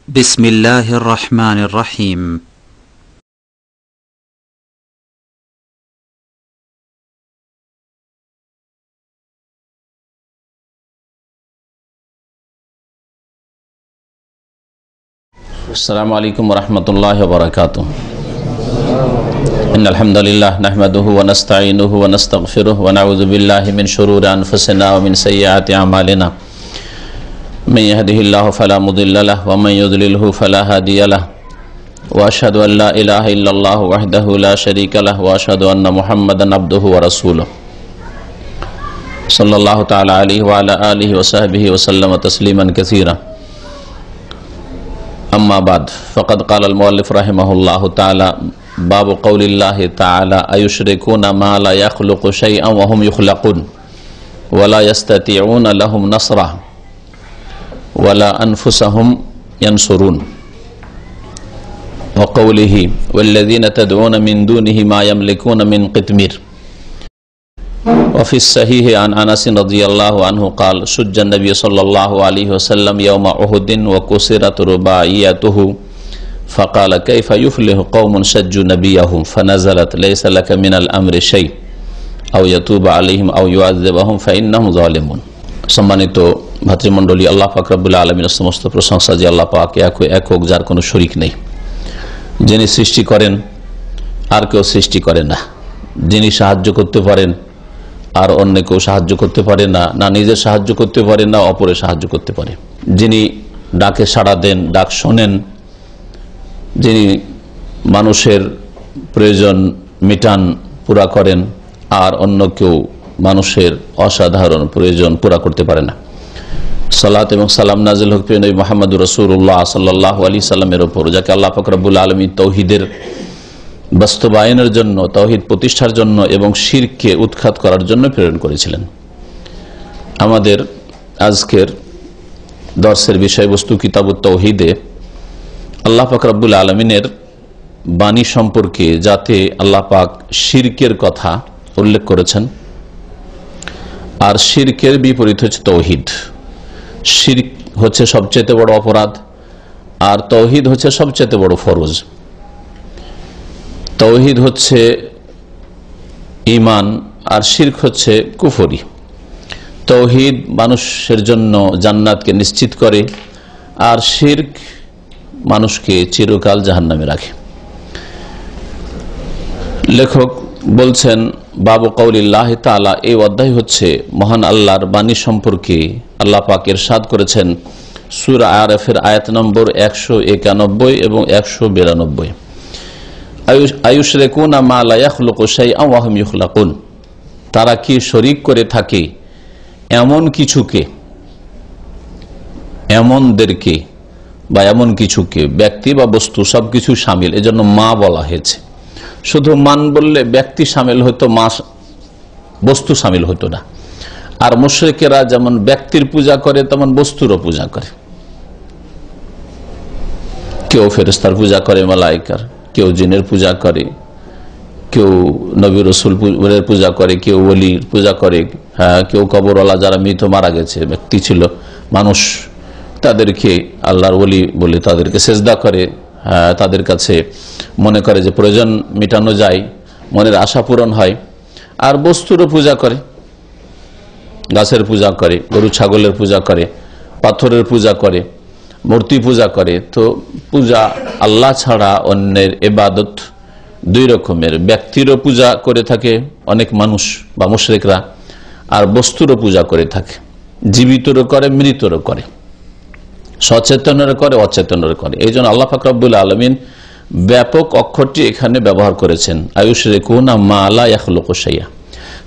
بسم الله الرحمن الرحيم السلام عليكم ورحمة الله وبركاته. إن الحمد لله نحمده ونستعينه ونستغفره ونعوذ بالله من شرور أنفسنا ومن سيئات أعمالنا. من يهده الله فلا مضل له ومن يضلله فلا هادي له وأشهد أن لا إله إلا الله وحده لا شريك له وأشهد أن محمدا عبده ورسوله صلى الله تعالى عليه وعلى آله وصحبه وسلم تسليما كثيرا. أما بعد فقد قال المؤلف رحمه الله تعالى باب قول الله تعالى أيشركون ما لا يخلق شيئا وهم يخلقون ولا يستطيعون لهم نصرا ولا أنفسهم ينصرون وقوله والذين تدعون من دونه ما يملكون من قطمير. وفي الصحيح عن أنس رضي الله عنه قال شج النبي صلى الله عليه وسلم يوم أحد وكسرت رباعيته فقال كيف يفلح قوم شجوا نبيهم فنزلت ليس لك من الأمر شيء أو يتوب عليهم أو يعذبهم فإنهم ظالمون. সম্মানিত ভাতৃমণ্ডলী, আল্লাহ পাক রব্বুল আলামিনের সমস্ত প্রশংসা যে আল্লাহ পাক একক, যার কোনো শরীক নেই, যিনি সৃষ্টি করেন আর কেউ সৃষ্টি করে না, যিনি সাহায্য করতে পারেন আর অন্য কেউ সাহায্য করতে পারে না, না নিজে সাহায্য করতে পারে না অপরে সাহায্য করতে পারে, যিনি ডাকে সাড়া দেন, ডাক শোনেন, যিনি মানুষের প্রয়োজন মিটান, পুরা করেন, আর অন্য কেউ মানুষের অসাধারণ প্রয়োজন পুরা করতে পারে না। সালাত এবং সালাম নাজিল হোক প্রিয় নবী মুহাম্মদুর রাসূলুল্লাহ সাল্লাল্লাহু আলাইহি সাল্লামের উপর, যাকে আল্লাহ পাক রব্বুল আলামিন তাওহীদের বাস্তবায়নের জন্য, তাওহীদ প্রতিষ্ঠার জন্য এবং শিরককে উৎখাত করার জন্য প্রেরণ করেছিলেন। আমাদের আজকের দর্শের বিষয়বস্তু কিতাবুত তাওহীদে আল্লাহ পাক রব্বুল আলামিনের বাণী সম্পর্কে, যাতে আল্লাহ পাক শিরকের কথা উল্লেখ করেছেন, আর শিরকের বিপরীত হচ্ছে তাওহীদ। শিরক হচ্ছে সবচেয়ে বড় অপরাধ আর তাওহীদ হচ্ছে সবচেয়ে বড় ফরজ। তাওহীদ হচ্ছে ঈমান আর শিরক হচ্ছে কুফরি। তাওহীদ মানুষের জন্য জান্নাতকে নিশ্চিত করে আর শিরক মানুষকে চিরকাল জাহান্নামে রাখে। লেখক বলছেন বাবু কওলিল্লাহি তাআলা, এই অধ্যায় হচ্ছে মহান আল্লাহর বাণী সম্পর্কে। আল্লাহ পাক ইরশাদ করেছেন সূরা আরাফের আয়াত নম্বর 191 এবং 192, আয়ুশরিকুনা মা লা ইয়াখলুকু শাইআন ওয়া হুম ইখলাকুন, তারা কি শরীক করে থাকে এমন কিছুকে, এমনদেরকে বা এমন কিছুকে, ব্যক্তি বা বস্তু সবকিছু শামিল, এজন্য মা বলা হয়েছে। শুধু মান বললে ব্যক্তি শামিল হতো, মা বস্তু শামিল হতো না। আর মুশরিকেরা যেমন ব্যক্তির পূজা করে তেমন বস্তুরও পূজা করে। কেউ ফেরেশতার পূজা করে, মালায়েকার, কেউ জিনের পূজা করে, কেউ নবী রাসূলের পূজা করে, কেউ ওলির পূজা করে, কেউ কবরওয়ালা, যারা মৃত মারা গেছে ব্যক্তি ছিল, মানুষ, তাদেরকে আল্লাহর ওলি বলে তাদেরকে সেজদা করে, তাদের কাছে মনে করে যে প্রয়োজন মেটানো যায়, মনের আশা পূরণ হয়। আর বস্তুরও পূজা করে, গাছের পূজা করে, গরু ছাগলের পূজা করে, পাথরের পূজা করে, মূর্তি পূজা করে। তো পূজা আল্লাহ ছাড়া অন্যের ইবাদত দুই রকমের, ব্যক্তিরও পূজা করে থাকে অনেক মানুষ বা মুশরিকরা, আর বস্তুরও পূজা করে থাকে, জীবিতরও করে, মৃতরও করে, সচেতনের করে, অচেতনের করে। এই জন্য আল্লাহ পাক রব্বুল আলামিন ব্যাপক অক্ষরটি এখানে ব্যবহার করেছেন, আয়ুশরিকুনা মা লা ইয়াখলুকু শাইআ,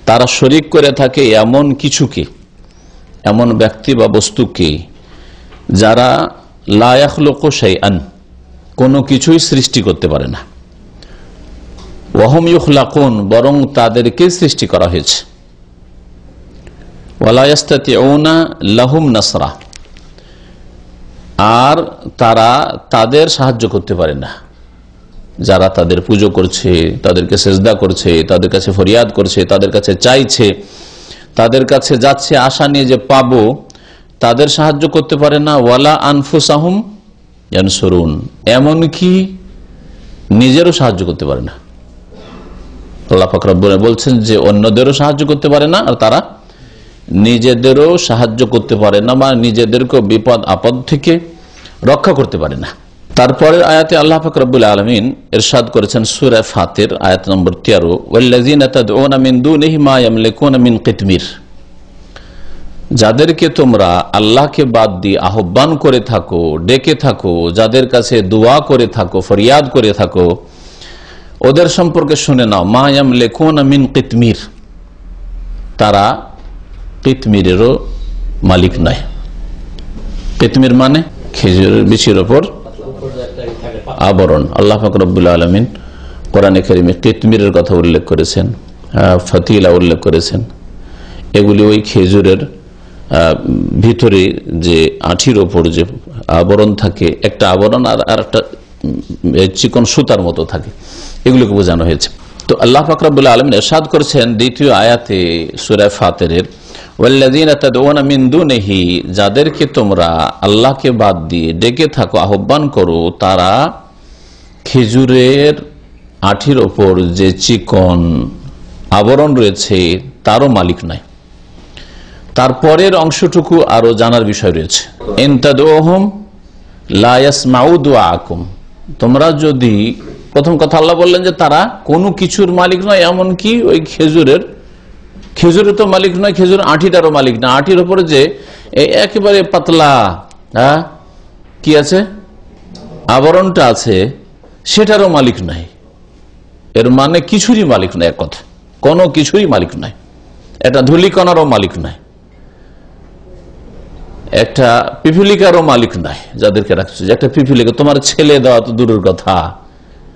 তারা শরীক করে থাকে এমন কিছুকে, এমন ব্যক্তি বা বস্তুকে যারা লা ইয়াখলুকু শাইআন, কোনো কিছুই সৃষ্টি করতে পারে না, ওয়া হুম ইখলাকুন, বরং তাদেরকে সৃষ্টি করা হয়েছে, ওয়া লা ইস্তাতিউনা লাহুম নাসরা, আর তারা তাদের সাহায্য করতে পারে না। যারা তাদের পুজো করছে, তাদেরকে সেজদা করছে, তাদের কাছে ফরিয়াদ করছে, তাদের কাছে চাইছে, তাদের কাছে যাচ্ছে আশা নিয়ে যে পাবো, তাদের সাহায্য করতে পারে না। ওয়ালা আনফুসাহুম ইয়ানসুরুন, এমনকি নিজেরও সাহায্য করতে পারে না। আল্লাহ পাক রব্বুল বলছেন যে অন্যদেরও সাহায্য করতে পারে না, আর তারা নিজেদেরও সাহায্য করতে পারে না, বা নিজেদেরকে বিপদ আপদ থেকে রক্ষা করতে পারে না। তারপরের আয়াতে আল্লাহ পাক রব্বুল আলামিন ইরশাদ করেছেন সূরা ফাতির আয়াত নম্বর 13, ওয়াল্লাযীনা তাদউনা মিন দুনিহি মা ইয়ামলিকুনা মিন কিতমির, যাদেরকে তোমরা আল্লাহকে বাদ দিয়ে আহ্বান করে থাকো, ডেকে থাকো, যাদের কাছে দোয়া করে থাকো, ফরিয়াদ করে থাকো, ওদের সম্পর্কে শুনে নাও। মা ইয়ামলিকুনা মিন কিতমির, তারা কিতমিরেরও মালিক নয়। কিতমির মানে খেজুরের বিচির ওপর আবরণ। আল্লাহ পাক রব্বুল আলামিন কোরআনে কারিমে কিতমিরের কথা উল্লেখ করেছেন, ফাতিলা উল্লেখ করেছেন। এগুলি ওই খেজুরের ভিতরে যে আঠির ওপর যে আবরণ থাকে, একটা আবরণ আর একটা চিকন সুতার মতো থাকে, এগুলোকে বোঝানো হয়েছে। তো আল্লাহ পাক রব্বুল আলামিন ইরশাদ করেছেন দ্বিতীয় আয়াতে সূরা ফাতিরের, ওয়াল্লাযীনা তাদউনা মিন দুনিহি, যাদেরকে তোমরা আল্লাহকে বাদ দিয়ে ডেকে থাকো, আহ্বান করো, তারা খেজুরের আঠির ওপর যে চিকন আবরণ রয়েছে তারও মালিক নয়। তারপরের অংশটুকু আরো জানার বিষয় রয়েছে। ইন তাদউহুম লা ইয়াসমাউ দুআকুম, তোমরা যদি, প্রথম কথা আল্লাহ বললেন যে তারা কোনো কিছুর মালিক নয়, এমনকি ওই খেজুরের তো মালিক নয়, খেজুর আঠিটারও মালিক না। আঠির উপরে যে একেবারে পাতলা কি আছে, আবরণটা আছে, সেটারও মালিক নাই। এর মানে কিছুরই মালিক নয়, এক কথা, কোনো কিছুরই মালিক নয়। একটা ধূলিকণারও মালিক নয়, একটা পিপিলিকারও মালিক নাই। যাদেরকে রাখছে, যে একটা পিপিলিকা, তোমার ছেলে দেওয়া তো দূরের কথা,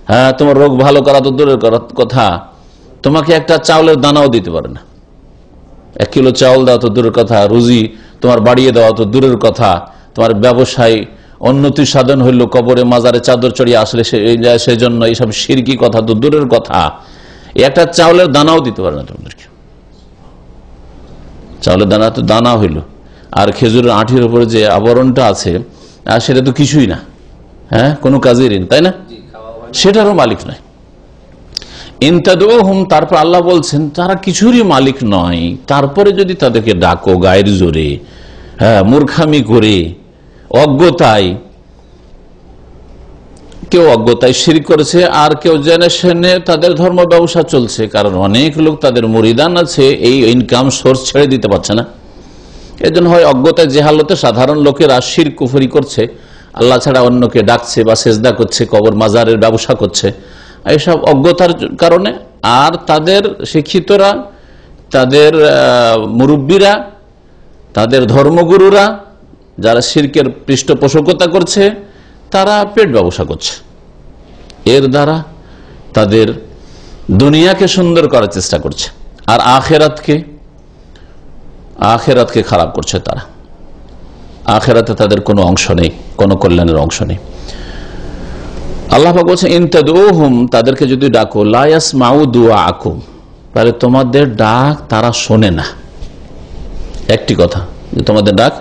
হ্যাঁ, তোমার রোগ ভালো করা তো দূরের কথা, তোমাকে একটা চাউলের দানাও দিতে পারে না। 1 কিলো চাউল দেওয়া তো দূরের কথা, রুজি তোমার বাড়িয়ে দেওয়া তো দূরের কথা, তোমার ব্যবসায় উন্নতি সাধন হইল, কবরে মাজারে চাদর চড়িয়ে আসলে সেই জন্য এইসব শিরকি কথা তো দূরের কথা, একটা চাউলের দানাও দিতে পারে না তোমাদেরকে। চাউলের দানা তো দানা হইল, আর খেজুরের আঠির উপরে যে আবরণটা আছে সেটা তো কিছুই না, হ্যাঁ, কোনো কাজের ঋণ, তাই না? সেটারও মালিক নয়। ইনতাদউহুম, তারপর আল্লাহ বলছেন তারা কিছুরই মালিক নয়। তারপরে যদি তাদেরকে ডাকো গায়ের জোরে, হ্যাঁ, মূর্খামি করে, অজ্ঞতায়, কেউ অজ্ঞতায় শিরক করেছে, আর কেউ জেনে শুনে তাদের ধর্ম ব্যবসা চলছে। কারণ অনেক লোক তাদের মুরিদান আছে, এই ইনকাম সোর্স ছেড়ে দিতে পারছে না। এজন্য হয় অজ্ঞতায়, জেহালতে সাধারণ লোকেরা শিরক কুফরি করছে, আল্লাহ ছাড়া অন্যকে ডাকছে বা সেজদা করছে, কবর মাজারের ব্যবসা করছে, এইসব অজ্ঞতার কারণে। আর তাদের শিক্ষিতরা, তাদের মুরব্বীরা, তাদের ধর্মগুরুরা, যারা শিরকের পৃষ্ঠপোষকতা করছে, তারা পেট ব্যবসা করছে। এর দ্বারা তাদের দুনিয়াকে সুন্দর করার চেষ্টা করছে, আর আখেরাতকে খারাপ করছে। তারা আখেরাতে তাদের কোনো অংশ নেই, কোনো কল্যাণের অংশ নেই। আল্লাহ পাক বলছেন ইনতাদউহুম, তাদেরকে যদি ডাকো, লা ইয়াসমাউ দুআকুম, তাহলে তোমাদের ডাক তারা শোনে না। একটি কথা, যে তোমাদের ডাক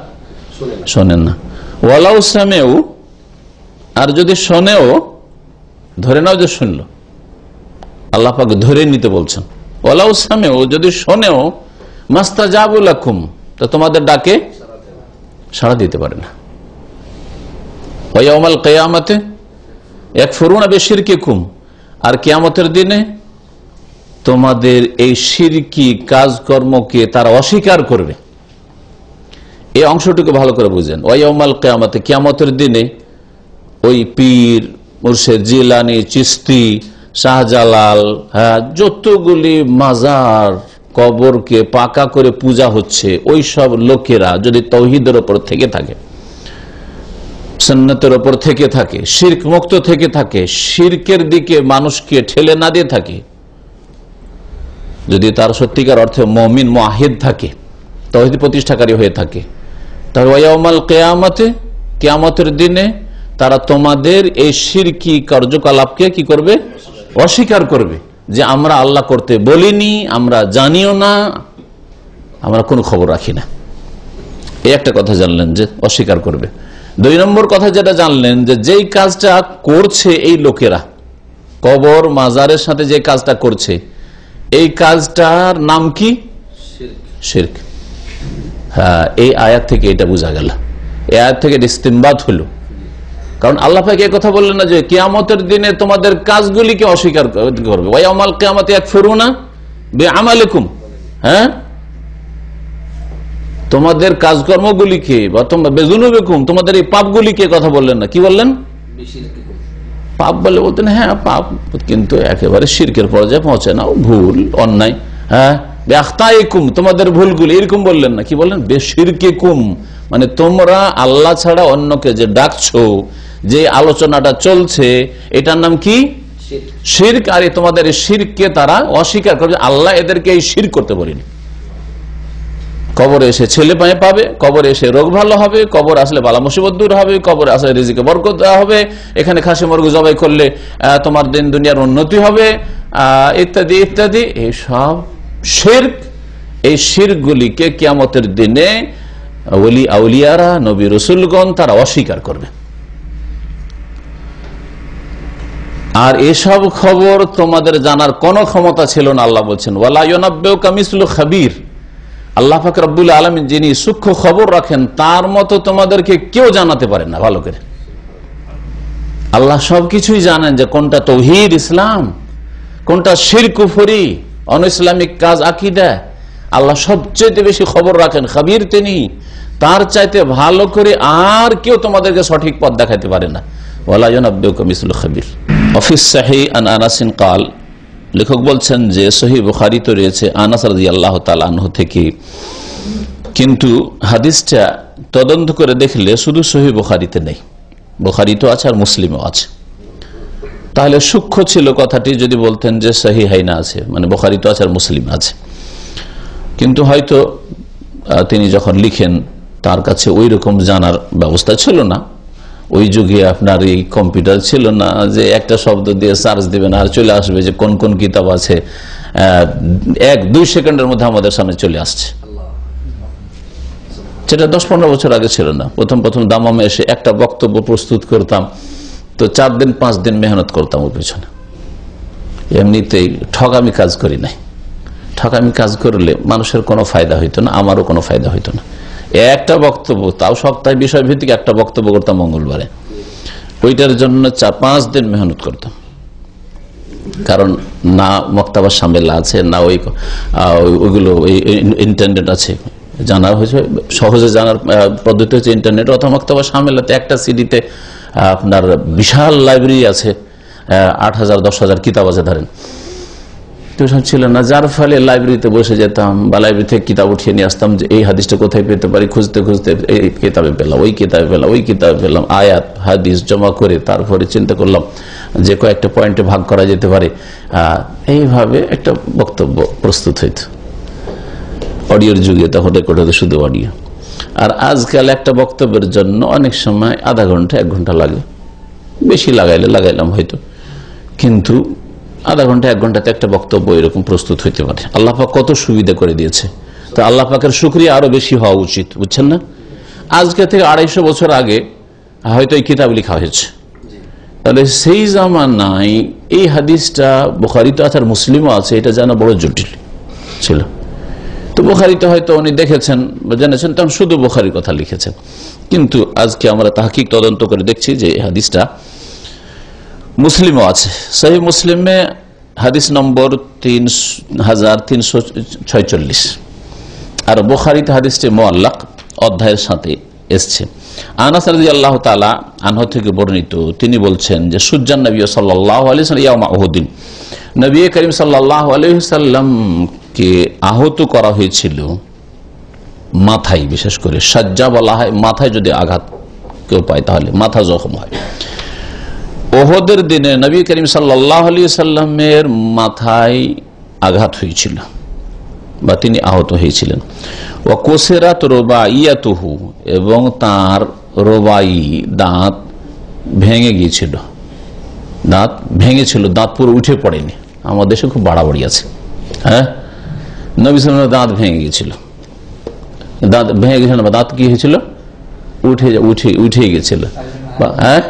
শোনেন না। ওয়ালাউ সামিউ, আর যদি শোনেও, ধরে নাও যে শুনলো, আল্লাহ পাক ধরে নিতে বলছেন। ওয়ালাউ সামিউ, যদি শোনেও, মাস্তাজাবু লাকুম, তো তোমাদের ডাকে সাড়া দিতে পারে না। ওয়া ইয়াউমাল কিয়ামাতে ইয়াকফুরুনা বিশিরকিকুম, আর কিয়ামতের দিনে তোমাদের এই শিরকি কাজকর্মকে তারা অস্বীকার করবে। এই অংশটুকু ভালো করে বুঝেন। ওয়া ইয়াউমাল কিয়ামাতে, কিয়ামতের দিনে ওই পীর, মুর্শিদ, জিলানী, চিশতি, শাহজালাল, হ্যাঁ, যতগুলি মাজার, কবরকে পাকা করে পূজা হচ্ছে, ওই সব লোকেরা যদি তাওহীদের উপর থেকে থাকে, সুন্নতের উপর থেকে থাকে, শিরক মুক্ত থেকে থাকে, শিরকের দিকে মানুষকে ঠেলে না দিয়ে থাকে, যদি তার সত্যিকার অর্থে মুমিন মুআহিদ থাকে, তাওহীদ প্রতিষ্ঠাকারী হয়ে থাকে, তাহলে ওয়াউমাল কিয়ামতে, কিয়ামতের দিনে তারা তোমাদের এই শিরকি কার্যকলাপকে কি করবে? অস্বীকার করবে, যে আমরা আল্লাহ করতে বলিনি, আমরা জানিও না, আমরা কোনো খবর রাখি না। এই একটা কথা জানলেন যে অস্বীকার করবে। দুই নম্বর কথা যেটা জানলেন যে যেই কাজটা করছে এই লোকেরা, কবর মাজারের সাথে যে কাজটা করছে, এই কাজটার নাম কি? শিরক। হ্যাঁ, এই আয়াত থেকে এটা বোঝা গেল, এই আয়াত থেকে ইস্তিমবাত হলো। কারণ আল্লাহ পাক এই কথা বললেন না যে কিয়ামতের দিনে তোমাদের কাজগুলিকে অস্বীকার করবে, ওয়ায়াউমাল কিয়ামাতি ইয়াকফুরুনা বিআমালিকুম। হ্যাঁ, তোমাদের কাজকর্মগুলিকে বা তোমরা বেজুনুবিকুম, তোমাদের এই পাপগুলিকে কথা বললেন না, কি বললেন? পাপ বলে বলতেন হ্যাঁ পাপ, কিন্তু একেবারে শিরকের পর্যায়ে পৌঁছে না, ভুল অন্যায়। হ্যাঁ, বেআখতাইকুম, তোমাদের ভুলগুলি, এরকম বললেন না, কি বললেন? বেশিরকিকুম, মানে তোমরা আল্লাহ ছাড়া অন্যকে যে ডাকছো, যে আলোচনাটা চলছে, এটার নাম কি? শিরক। আর তোমাদের এই শিরককে তারা অস্বীকার করবে, আল্লাহ এদেরকে এই শিরক করতে বলেনি। কবরে এসে ছেলে পায়ে পাবে, কবরে এসে রোগ ভালো হবে, কবর আসলে বালা মুসিবত দূর হবে, কবরে আসলে রিজিকে বরকত দেওয়া হবে, এখানে খাসি মুরগি জবাই করলে তোমার দিন দুনিয়ার উন্নতি হবে, ইত্যাদি ইত্যাদি। এইসব শিরক, এই শিরকগুলিকে কিয়ামতের দিনে ওলি আউলিয়ারা, নবী রসুলগণ তারা অস্বীকার করবে। আর এসব খবর তোমাদের জানার কোনো ক্ষমতা ছিল না। আল্লাহ বলছেন ওয়ালা ইউনাব্বিউকা মিসলু খাবীর, আল্লাহ পাক রব্বুল আলামিন যিনি সূক্ষ্ম খবর রাখেন তার মতো তোমাদেরকে কেউ জানাতে পারেন না ভালো করে। আল্লাহ সবকিছুই জানেন, যে কোনটা তৌহিদ ইসলাম, কোনটা শিরক কুফরি, অন ইসলামিক কাজ আকীদা। আল্লাহ সবচেয়ে বেশি খবর রাখেন, খাবীর তিনি, তার চাইতে ভালো করে আর কেউ তোমাদেরকে সঠিক পথ দেখাতে পারে না। ওয়ালা ইউনাব্বিউকা মিসলু খাবীর। অফিস সাহিহ আন আনাস ক্বাল, লেখক বলছেন যে সহিহ বুখারীতে রয়েছে আনাস রাদিয়াল্লাহু তাআলা আনহু থেকে, কিন্তু হাদিসটা তদন্ত করে দেখলে শুধু সহিহ বুখারীতে নেই, বুখারীতেও আছে আর মুসলিমেও আছে। তাহলে সূক্ষ্ম ছিল কথাটি যদি বলতেন যে সহিহাইনা আছে, মানে বুখারীতেও আছে আর মুসলিম আছে। কিন্তু হয়তো তিনি যখন লিখেন তার কাছে ওই রকম জানার ব্যবস্থা ছিল না, ওই যুগে আপনার এই কম্পিউটার ছিল না যে একটা শব্দ দিয়ে সার্চ দিবেন আর চলে আসবে যে কোন কোন কিতাব আছে, 1-2 সেকেন্ডের মধ্যে আমাদের সামনে চলে আসছে। সেটা 10-15 বছর আগে ছিল না। প্রথম দামামে এসে একটা বক্তব্য প্রস্তুত করতাম তো 4 দিন 5 দিন মেহনত করতাম ওর পেছনে। এমনিতেই ঠকামি কাজ করি নাই, ঠকামি কাজ করলে মানুষের কোনো ফায়দা হইতো না, আমারও কোনো ফায়দা হইতো না। একটা বক্তব্য, তাও সপ্তাহে বিষয়ভিত্তিক একটা বক্তব্য করতাম মঙ্গলবারে, ওইটার জন্য 4-5 দিন মেহনত করতাম। কারণ না মক্তবা সামিল আছে, না ওইগুলো ইন্টারনেট আছে, জানা হয়েছে সহজে জানার পদ্ধতি হচ্ছে ইন্টারনেট অথবা মক্তবা সামিলাতে একটা সিডিতে আপনার বিশাল লাইব্রেরি আছে, 8,000 10,000 কিতাব আছে ধরেন, ছিল না। যার ফলে লাইব্রেরিতে বসে যেতাম বা লাইব্রেরি থেকে কিতাব উঠিয়ে নিয়ে আসতাম যে এই হাদিসটা কোথায় পেতে পারি, খুঁজতে খুঁজতে এই কিতাবে পেলাম, ওই কিতাবে পেলাম, ওই কিতাবে পেলাম, আয়াত হাদিস জমা করে তারপরে চিন্তা করলাম যে কয়েকটা পয়েন্টে ভাগ করা যেতে পারে। এইভাবে একটা বক্তব্য প্রস্তুত হইত। অডিওর যুগে তখন রেকর্ড হতো শুধু অডিও। আর আজকাল একটা বক্তব্যের জন্য অনেক সময় আধা ঘন্টা 1 ঘন্টা লাগে, বেশি লাগাইলাম হয়তো, কিন্তু আধা ঘন্টা 1 ঘন্টাতে একটা বক্তব্য এরকম প্রস্তুত হইতে পারে। আল্লাহ পাক কত সুবিধা করে দিয়েছে, তো আল্লাহ পাকের শুকরিয়া আরো বেশি হওয়া উচিত, বুঝছেন না? আজকে থেকে 250 বছর আগে হয়তো এই কিতাব লেখা হয়েছে, তাহলে সেই জামানায় এই হাদিসটা বুখারীতে আছে আর মুসলিমও আছে, এটা জানা বড় জটিল ছিল। তো বুখারীতে হয়তো উনি দেখেছেন বা জেনেছেন, তখন শুধু বুখারীর কথা লিখেছেন। কিন্তু আজকে আমরা তাহকিক তদন্ত করে দেখছি যে এই হাদিসটা মুসলিমও আছে। সহিহ মুসলিমে হাদিস নম্বর 3346, আর বুখারীতে হাদিসটি মুআল্লাক অধ্যায়ের সাথে এসছে। আনাস রাদিয়াল্লাহু তাআলা আনহু থেকে বর্ণিত, তিনি বলছেন যে সুজ্জান নবী সাল্লাল্লাহু আলাইহি ওয়াসাল্লাম ইয়াউমা উহুদিন, নবী করিম সাল্লাল্লাহু আলাইহি ওয়াসাল্লামকে আহত করা হয়েছিল মাথায়, বিশেষ করে সাজ্জা বলা হয় মাথায়, যদি আঘাত কেউ পায় তাহলে মাথা জখম হয়। ওহদের দিনে নবী করিম সাল্লাল্লাহু আলাইহি সাল্লামের মাথায় আঘাত হয়েছিল বা তিনি আহত হয়েছিলেন। ওয়া কুসিরাত রুবাইয়াতুহু, এবং তার রুবাই দাঁত ভেঙে গিয়েছিল, দাঁত ভেঙেছিল, দাঁত পুরো উঠে পড়েনি। আমাদের দেশে খুব বাড়াবাড়ি আছে, হ্যাঁ, নবী সাল্লাল্লাহু আলাইহি ওয়াসাল্লামের দাঁত ভেঙে গিয়েছিল, দাঁত ভেঙে গিয়েছিল, দাঁত কি হয়েছিল? উঠে গেছিল, হ্যাঁ,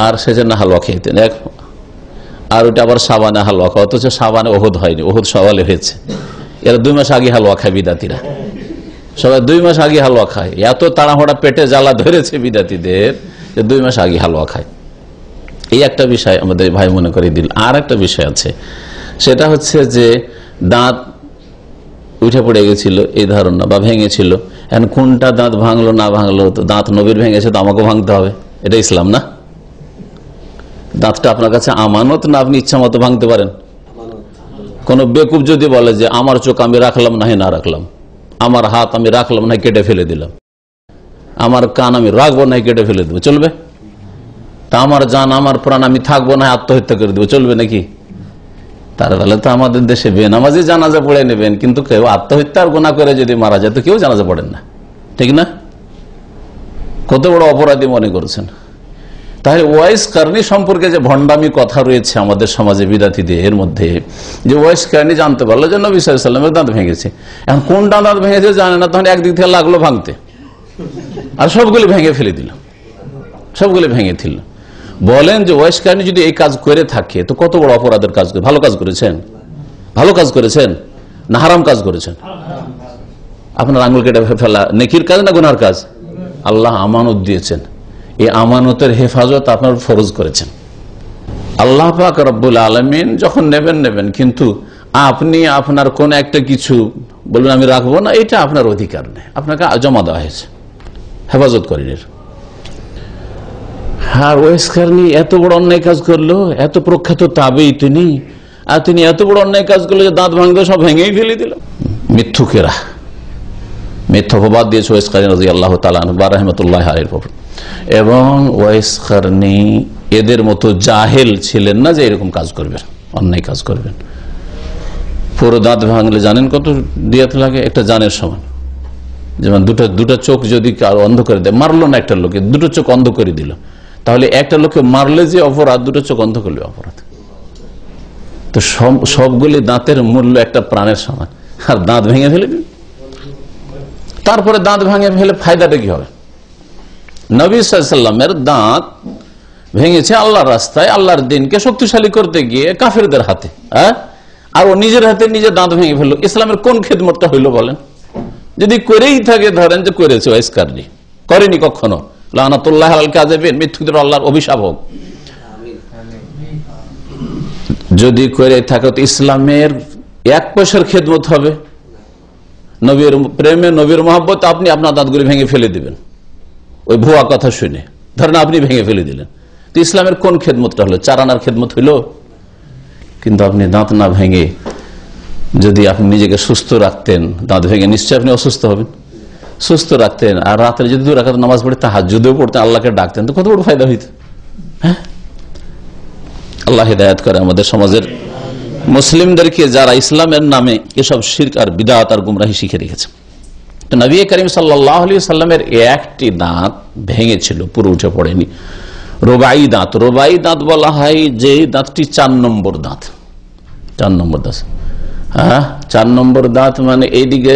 আর সেজন্য হালুয়া খেতেন। আর ওটা আবার সাবানে হালুয়া খাওয়া, অথচ সাবানে ওহুদ হয়নি, ওহুদ সওয়ালে হয়েছে। এরা 2 মাস আগে হালুয়া খায় বিদাতিরা, সবাই 2 মাস আগে হালুয়া খায়। এত তাড়াহুড়া পেটে জ্বালা ধরেছে বিদাতিদের যে 2 মাস আগে হালুয়া খায়। এই একটা বিষয় আমাদের ভাই মনে করে দিল। আর একটা বিষয় আছে, সেটা হচ্ছে যে দাঁত উঠে পড়ে গেছিল এই ধারণা বা ভেঙেছিল। এখন কোনটা দাঁত ভাঙলো না ভাঙলো, তো দাঁত নবীর ভেঙেছে তো আমাকেও ভাঙতে হবে, এটা ইসলাম না? দাঁতটা আপনার কাছে আমানত না, আপনি ইচ্ছা মতো ভাঙতে পারেন? কোন বেকুব যদি বলে যে আমার চোখ আমি রাখলাম না না রাখলাম, আমার হাত আমি রাখলাম না কেটে ফেলে দিলাম, আমার কান আমি রাখবো না কেটে ফেলে দেবো, চলবে? তা আমার জান আমার প্রাণ আমি থাকবো না আত্মহত্যা করে দেবো, চলবে নাকি? তার বেলা তো আমাদের দেশে বেনামাজি জানাজা পড়ে নেবেন, কিন্তু কেউ আত্মহত্যার গুনাহ করে যদি মারা যায় তো কেউ জানাজা পড়েন না, ঠিক না? কত বড় অপরাধী মনে করছেন। তাহলে ওয়াইস কারনি সম্পর্কে যে ভণ্ডামি কথা রয়েছে আমাদের সমাজে বিদাতিদের মধ্যে, যে ওয়াইস কারনি জানতে পারলো যে নবী সাল্লাল্লাহু আলাইহি ওয়াসাল্লামের দাঁত ভেঙেছে, এখন কোনটা দাঁত ভেঙেছে জানে না, তখন একদিক থেকে লাগলো ভাঙতে, আর সবগুলি ভেঙে ফেলে দিল, সবগুলি ভেঙে দিল। বলেন যে ওয়াইস কারনি যদি এই কাজ করে থাকে তো কত বড় অপরাধের কাজ করে। ভালো কাজ করেছেন? ভালো কাজ করেছেন না হারাম কাজ করেছেন? আপনার আঙুল কেটে ফেলা নেকির কাজ না গুনার কাজ? আল্লাহ আমানত দিয়েছেন, এই আমানতের হেফাজত আপনার ফরজ করেছেন। আল্লাহ পাক রব্বুল আলামিন যখন নেবেন, কিন্তু আপনি আপনার কোন একটা কিছু বলবেন আমি রাখবো না, এটা আপনার অধিকার নেই, আপনাকে জমা দেওয়া হয়েছে, হেফাজত করেন। আর ওয়াইস কারনি এত বড় অন্যায় কাজ করলো, এত প্রখ্যাত তাবেঈ তিনি, আর তিনি এত বড় অন্যায় কাজ করলো যে দাঁত ভাঙতে সব ভেঙেই ফেলে দিল। মিথ্যুকেরা মিথ্যা অপবাদ দিয়েছে ওয়াইস কারনি রাদিয়াল্লাহু তাআলা আনহু রাহমাতুল্লাহি আলাইহির উপর। এবং ওয়াইস কারনি এদের মতো জাহেল ছিলেন না যে এরকম কাজ করবেন, অন্যায় কাজ করবেন। পুরো দাঁত ভাঙলে জানেন কত দিয়াত লাগে? একটা জানের সমান। যেমন দুটা চোখ যদি কারো অন্ধ করে দেয়, মারলো না একটা লোকে, 2টো চোখ অন্ধ করে দিল, তাহলে একটা লোকে মারলে যে অপরাধ, 2টো চোখ অন্ধ করলে অপরাধ। তো সবগুলি দাঁতের মূল্য একটা প্রাণের সমান, আর দাঁত ভেঙে ফেলে দিন। তারপরে দাঁত ভেঙে ফেলে ফায়দাটা কি হবে? নবী সাল্লাল্লাহু আলাইহি ওয়াসাল্লামের দাঁত ভেঙেছে আল্লাহর রাস্তায়, আল্লাহর দিনকে শক্তিশালী করতে গিয়ে কাফেরদের হাতে, হ্যাঁ, আর ও নিজের হাতে নিজের দাঁত ভেঙে ফেললো। ইসলামের কোন খেদমতটা হইলো বলেন? যদি করেই থাকে, ধরেন যে করেছে ওয়াইস কারনি, করেনি কখনো, লানাতুল্লাহ আলাল কাযিবিন, মিথ্যুকদের আল্লাহর অভিশাপ হোক। যদি করে থাকে তো ইসলামের 1 পয়সার খেদমত হবে? নবীর প্রেমে, নবীর মহব্বত আপনি আপনার দাঁতগুলি ভেঙে ফেলে দিবেন ওই ভুয়া কথা শুনে, ধরেন আপনি ভেঙে ফেলে দিলেন, তো ইসলামের কোন খেদমতটা হলো? 4 আনার খেদমত হইলো? কিন্তু আপনি দাঁত না ভেঙে যদি আপনি নিজেকে সুস্থ রাখতেন, দাঁত ভেঙে নিশ্চয়ই আপনি অসুস্থ হবেন, সুস্থ রাখতেন, আর রাত্রে যদি 2 রাকাত নামাজ পড়ে তাহাজ্জুদেও পড়তেন, আল্লাহকে ডাকতেন, তো কত বড় ফায়দা হইত। হ্যাঁ, আল্লাহ হিদায়াত করে আমাদের সমাজের মুসলিমদেরকে, যারা ইসলামের নামে এসব শিরক আর বিদআত আর গুমরাহি শিখে রেখেছে। তো নবী করিম সাল্লাল্লাহু আলাইহি ওয়াসাল্লামের একটি দাঁত ভেঙেছিল, পুরো উঠে পড়েনি, রুবাই দাঁত। রুবাই দাঁত বলা হয় যে দাঁতটি 4 নম্বর দাঁত। 4 নম্বর দাঁত, হ্যাঁ, 4 নম্বর দাঁত মানে এইদিকে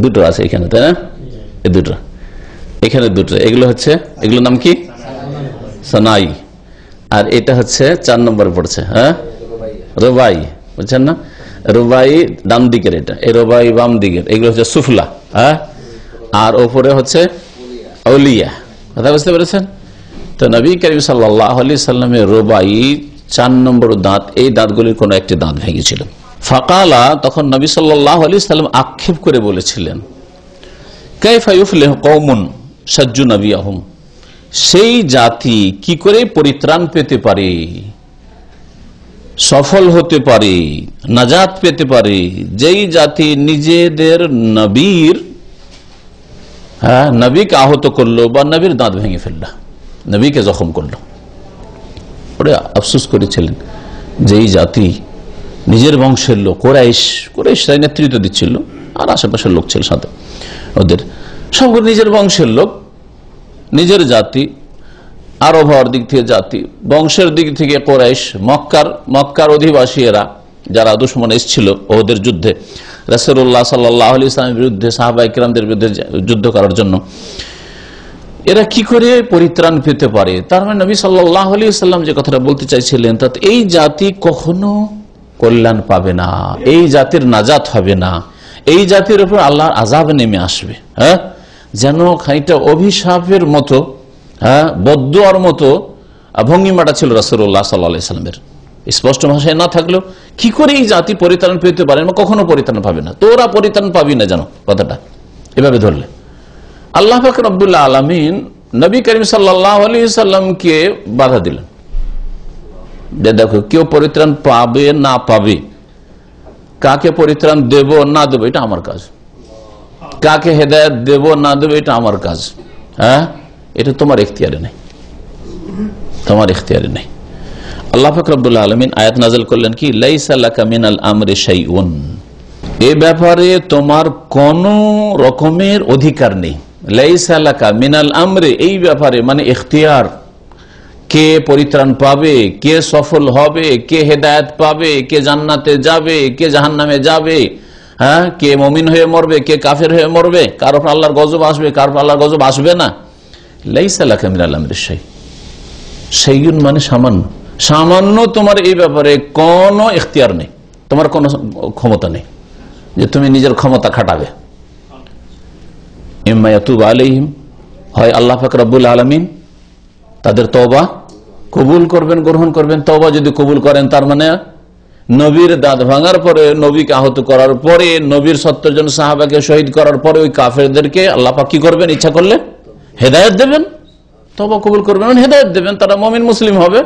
2টো আছে এখানে, তাই না? এই 2টো, এখানে 2টো, এগুলো হচ্ছে, এগুলোর নাম কি? সানাই। আর এটা হচ্ছে 4 নম্বরে পড়ছে, হ্যাঁ, রুবাই, বুঝছেন না? রুবাই ডান দিকের, এটা এই রুবাই বাম দিকের, এগুলো হচ্ছে সুফলা, হ্যাঁ, আর ওপরে হচ্ছে আউলিয়া। কথা বুঝতে পেরেছেন? তো নবী করিম সাল্লাল্লাহু আলাইহি সাল্লামের রুবাই 4 নম্বর দাঁত, এই দাঁতগুলির কোন একটি দাঁত ভেঙেছিল। ফাকালা, তখন নবী সাল্লাল্লাহু আলাইহি সাল্লাম আক্ষেপ করে বলেছিলেন, কাইফা ইউফলিহু কওমুন সাজ্জু নবিয়াহুম, সেই জাতি কি করে পরিত্রাণ পেতে পারে, সফল হতে পারে, নাজাত পেতে পারে, যেই জাতি নিজেদের নবীর, হ্যাঁ, নবীকে আহত করলো বা নবীর দাঁত ভেঙে ফেললো, নবীকে জখম করলো। ওরা আফসোস করেছিলেন, যেই জাতি নিজের বংশের লোক, কোরাইশরাই নেতৃত্ব দিচ্ছিল, আর আশেপাশের লোক ছিল সাথে, ওদের সবগুলো নিজের বংশের লোক, নিজের জাতি, আরব হওয়ার দিক থেকে জাতি, বংশের দিক থেকে কোরাইশ, মক্কার অধিবাসী এরা, যারা দুশমন এসেছিল ওদের যুদ্ধে রাসূলুল্লাহ সাল্লাল্লাহু আলাইহি ওয়াসাল্লামের বিরুদ্ধে, সাহাবায়ে কিরামদের বিরুদ্ধে যুদ্ধ করার জন্য, এরা কি করে পরিত্রাণ পেতে পারে? তার মানে নবী সাল্লাল্লাহু আলাইহি ওয়াসাল্লাম যে কথাটা বলতে চাইছিলেন, তাতে এই জাতি কখনো কল্যাণ পাবে না, এই জাতির নাজাত হবে না, এই জাতির উপর আল্লাহর আযাব নেমে আসবে। হ্যাঁ, যেন খানিকটা অভিশাপের মতো, হ্যাঁ, বদদুয়ার মতো ভঙ্গিমাটা ছিল রাসূলুল্লাহ সাল্লাল্লাহু আলাইহি ওয়াসাল্লামের। স্পষ্ট ভাষায় না থাকলেও কি করে এই জাতি পরিত্রাণ পেতে পারে না? কখনো পরিত্রাণ পাবে না, তোরা পরিত্রাণ পাবি না, জানো কথাটা এভাবে ধরলে। আল্লাহ পাক রব্বুল আলামিন নবী করিম সাল্লাল্লাহু আলাইহি ওয়াসাল্লামকে বাধা দিলেন যে দেখো, কেউ পরিত্রাণ পাবে না পাবে, কাকে পরিত্রাণ দেব না দেব এটা আমার কাজ, কাকে হেদায়েত দেব না দেব এটা আমার কাজ। হ্যাঁ, এটা তোমার ইখতিয়ারে নেই, তোমার ইখতিয়ারে নেই। আল্লাহ পাক রব্বুল আলামিন আয়াত নাযিল করলেন কি, লাইসা লাকা মিনাল আমরি শাইউন, এই ব্যাপারে তোমার কোন রকমের অধিকার নেই। লাইসা লাকা মিনাল আমরি, এই ব্যাপারে মানে ইখতিয়ার, কে পরিত্রাণ পাবে, কে সফল হবে, কে হেদায়েত পাবে, কে জান্নাতে যাবে, কে জাহান্নামে যাবে, হ্যাঁ, কে মুমিন হয়ে মরবে, কে কাফের হয়ে মরবে, কার উপর আল্লাহর গজব আসবে, কার উপর আল্লাহর গজব আসবে না। লাইসা লাকা মিনাল আমরি শাই, শাইউন মানে সামান্য, সামান্য তোমার এই ব্যাপারে কোনো ইখতিয়ার নেই, তোমার কোনো ক্ষমতা নেই যে তুমি নিজের ক্ষমতা খাটাবে। ইম্মা ইয়াতুব আলাইহিম, হয় আল্লাহ পাক রব্বুল আলামিন তাদের তওবা কবুল করবেন, গ্রহণ করবেন। তওবা যদি কবুল করেন, তার মানে নবীর দাঁত ভাঙার পরে, নবীকে আহত করার পরে, নবীর 70 জন সাহাবাকে শহীদ করার পরে ওই কাফেরদেরকে আল্লাহ পাক কি করবেন? ইচ্ছা করলে হেদায়েত দেবেন, তওবা কবুল করবেন, হেদায়েত দেবেন, তারা মুমিন মুসলিম হবে,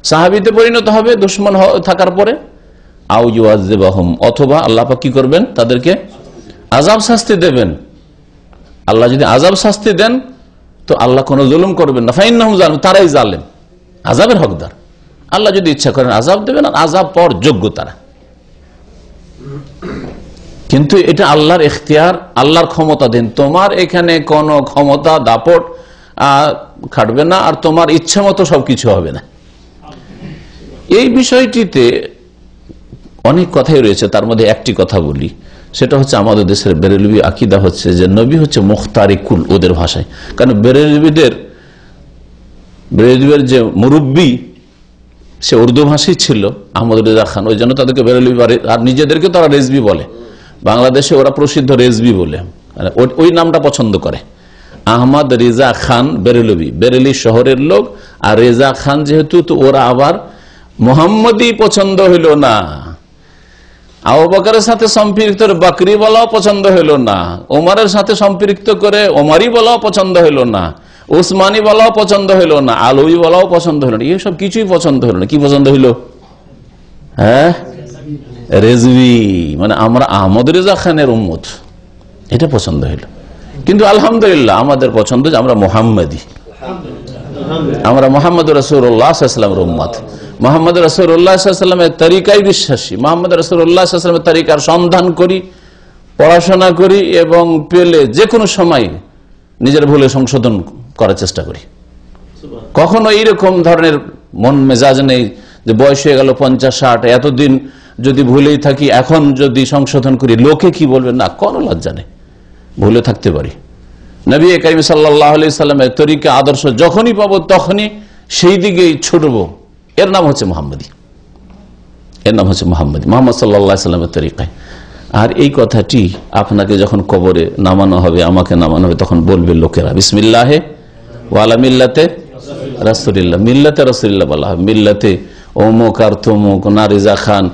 সাহাবীতে পরিণত হবে দুশমন থাকার পরে। আও ইউআযিবাহুম, অথবা আল্লাহ পাক কি করবেন? তাদেরকে আযাব শাস্তি দেবেন। আল্লাহ যদি আযাব শাস্তি দেন তো আল্লাহ কোনো জুলুম করবেন না, ফাইন্নাহুম জালিম, তারাই জালেম, আযাবের হকদার। আল্লাহ যদি ইচ্ছা করেন আযাব দেবেন, আর আযাব পাওয়ার যোগ্য তারা। কিন্তু এটা আল্লাহর ইখতিয়ার, আল্লাহর ক্ষমতাধীন। তোমার এখানে কোনো ক্ষমতা দাপট খাটবে না, আর তোমার ইচ্ছা মতো সবকিছু হবে না। এই বিষয়টিতে অনেক কথাই রয়েছে, তার মধ্যে একটি কথা বলি, সেটা হচ্ছে আমাদের দেশের বেরেলভি আকীদা হচ্ছে যে নবী হচ্ছে মুখতারিকুল, ওদের ভাষায়। কারণ বেরেলভিদের যে মুরব্বী, সে উর্দু ভাষী ছিল, আহমদ রেজা খান, ওই জন্য তাদেরকে বেরেলভি, আর নিজেদেরকে তারা রেজবি বলে। বাংলাদেশে ওরা প্রসিদ্ধ রেজবি বলে, ওই নামটা পছন্দ করে। আহমদ রেজা খান বেরেলভি, বেরেলি শহরের লোক। আর রেজা খান যেহেতু, তো ওরা আবার মোহাম্মদই পছন্দ হইল না, আবু বকরের সাথে সম্পৃক্ত বকরি বলাও পছন্দ হইল না, ওমরের সাথে সম্পৃক্ত করে ওমরি বলাও পছন্দ হইল না, উসমানী বলাও পছন্দ হইল না, আলুই বলাও পছন্দ হইল না, এইসব কিছুই পছন্দ হইল না। কি পছন্দ হইল? হ্যাঁ, রেজভি, মানে আমরা আহমদ রেজা খানের উম্মত, এটা পছন্দ হইল। কিন্তু আলহামদুলিল্লাহ আমাদের পছন্দ যে আমরা মুহাম্মাদি, আমরা মুহাম্মদ রাসূলুল্লাহ সাল্লাল্লাহু আলাইহি ওয়াসাল্লামের উম্মত, মুহাম্মদ রাসূলুল্লাহ সাল্লাল্লাহু আলাইহি ওয়াসাল্লামের তরিকায় বিশ্বাসী, মুহাম্মদ রাসূলুল্লাহ সাল্লাল্লাহু আলাইহি ওয়াসাল্লামের তরিকার সন্ধান করি, পড়াশোনা করি, এবং পেলে যে কোনো সময় নিজের ভুলে সংশোধন করার চেষ্টা করি। কখনো এইরকম ধরনের মন মেজাজ নেই যে বয়স হয়ে গেল 50-60, এতদিন যদি ভুলেই থাকি, এখন যদি সংশোধন করি লোকে কি বলবে, না, কোনো লজ্জা নেই, ভুলে থাকতে পারি। নবী কারীম সাল্লাল্লাহু আলাইহি সাল্লামের তরিকা আদর্শ যখনই পাবো তখনই সেই দিকেই ছুটবো। এর নাম হচ্ছে মুহাম্মাদি, এর নাম হচ্ছে মুহাম্মাদি, মুহাম্মদ সাল্লাল্লাহু আলাইহি সাল্লামের তরিকায়। আর এই কথাটি আপনাকে যখন কবরে নামানো হবে, আমাকে নামানো হবে, তখন বলবে লোকেরা বিসমিল্লাহে ওয়া আলা মিল্লাতে রাসূলিল্লাহ। মিল্লাতে রাসূলিল্লাহ বলা হবে, মিল্লাতে অমুক আর তমুক, না রেজা খান,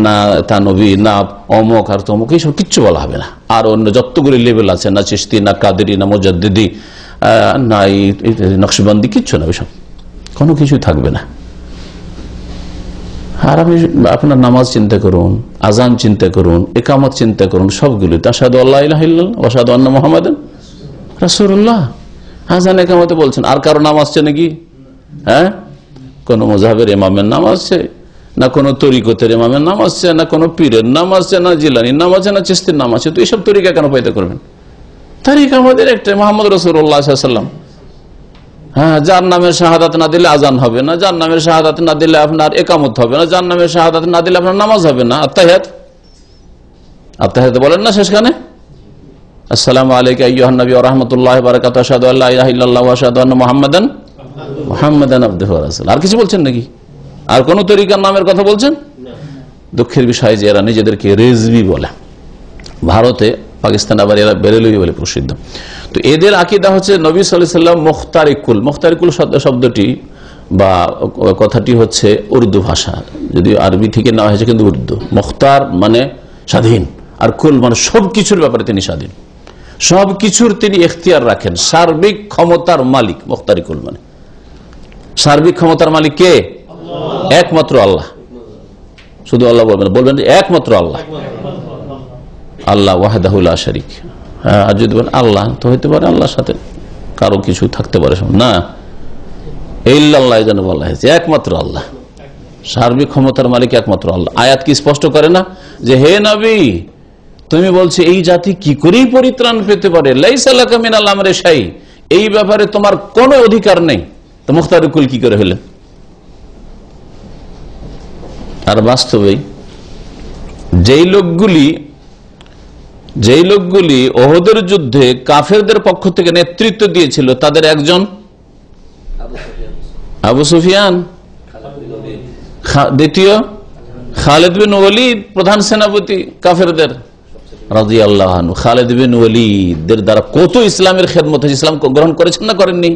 না তানবী, না অমুক আর তমুক, এইসব কিচ্ছু বলা হবে না। আর অন্য যতগুলি লেভেল আছে, না চিশতি, না কাদেরি, না মুজাদ্দিদি, না নকশবন্দি, কিচ্ছু না, ওইসব কোনো কিছু থাকবে না। আর আপনি আপনার নামাজ চিন্তা করুন, আজান চিন্তা করুন, ইকামত চিন্তা করুন, সবগুলো আশহাদু আল্লা ইলাহা ইল্লাল্লাহ ওয়া আশহাদু আন্না মুহাম্মাদান রাসূলুল্লাহ। আজান ইকামতে বলছেন, আর কারো নাম আসছে নাকি? হ্যাঁ, কোন মাযহাবের ইমামের নাম আসছে, না কোন তরিকতের ইমামের নাম আসছে, না কোন পীরের নাম আসছে, না জিলানির নাম আছে, না চিশতির নাম আছে। তো এইসব তরিকা কেন পাইতে করবেন? তরিকা আমাদের একটা, মুহাম্মদ রাসূলুল্লাহ সাল্লাল্লাহু আলাইহি ওয়াসাল্লাম। হ্যাঁ, যার নামে শাহাদাত না দিলে আজান হবে না, যার নামে শাহাদাত না দিলে আপনার একামত হবে না, যার নামে শাহাদাত না দিলে আপনার নামাজ হবে না। আত্তাহিয়াত বলেন না শেষখানে, আসসালামু আলাইকা আইয়ুহান নবী ওয়া রাহমাতুল্লাহি ওয়া বারাকাতুহু আশহাদু আল্লা ইলাহা ইল্লাল্লাহ ওয়া আশহাদু আন্না মুহাম্মাদান আবদুহু ওয়া রাসূলুহু। আর কিছু বলছেন নাকি? আর কোন তরিকার নামের কথা বলছেন? দুঃখের বিষয় যে এরা নিজেদেরকে রেজভি বলে, ভারতে, পাকিস্তান আবার এরা বেরেলভি বলে প্রসিদ্ধ। তো এদের আকীদা হচ্ছে নবী সাল্লাল্লাহু আলাইহি ওয়াসাল্লাম মুখতারিকুল শব্দটি বা কথাটি হচ্ছে উর্দু ভাষা, যদি আরবি থেকে নেওয়া হয়েছে, কিন্তু উর্দু। মুখতার মানে স্বাধীন, আর কুল মানে সবকিছুর ব্যাপারে তিনি স্বাধীন, সবকিছুর তিনি এখতিয়ার রাখেন, সার্বিক ক্ষমতার মালিক। মুখতারিকুল মানে সার্বিক ক্ষমতার মালিক কে? একমাত্র আল্লাহ। শুধু আল্লাহ বলবেন একমাত্র আল্লাহ, আল্লাহ ওয়াহদাহু লা শারীক। আর যদি বলেন আল্লাহ, তো হইতে পারে আল্লাহর সাথে কারো কিছু থাকতে পারে না, ইল্লাল্লাহ যেন বলা হয়েছে, একমাত্র আল্লাহ, সার্বিক ক্ষমতার মালিক একমাত্র আল্লাহ। আয়াত কি স্পষ্ট করে না যে হে নবী, তুমি বলছো এই জাতি কি করেই পরিত্রাণ পেতে পারে, লাইসা লাকা মিনাল আমরি শাই, এই ব্যাপারে তোমার কোনো অধিকার নেই। তো মুখতারিকুল কি করে হলেন? আর বাস্তবেই যেই লোকগুলি ওহদের যুদ্ধে কাফেরদের পক্ষ থেকে নেতৃত্ব দিয়েছিল, তাদের একজন আবু সুফিয়ান, দ্বিতীয় খালিদ বিন ওয়ালিদ, প্রধান সেনাপতি কাফেরদের রাদিয়াল্লাহু আনহু। খালিদ বিন ওয়ালিদের দ্বারা কত ইসলামের খেদমত হয়েছে, ইসলাম গ্রহণ করেছেন না করেননি?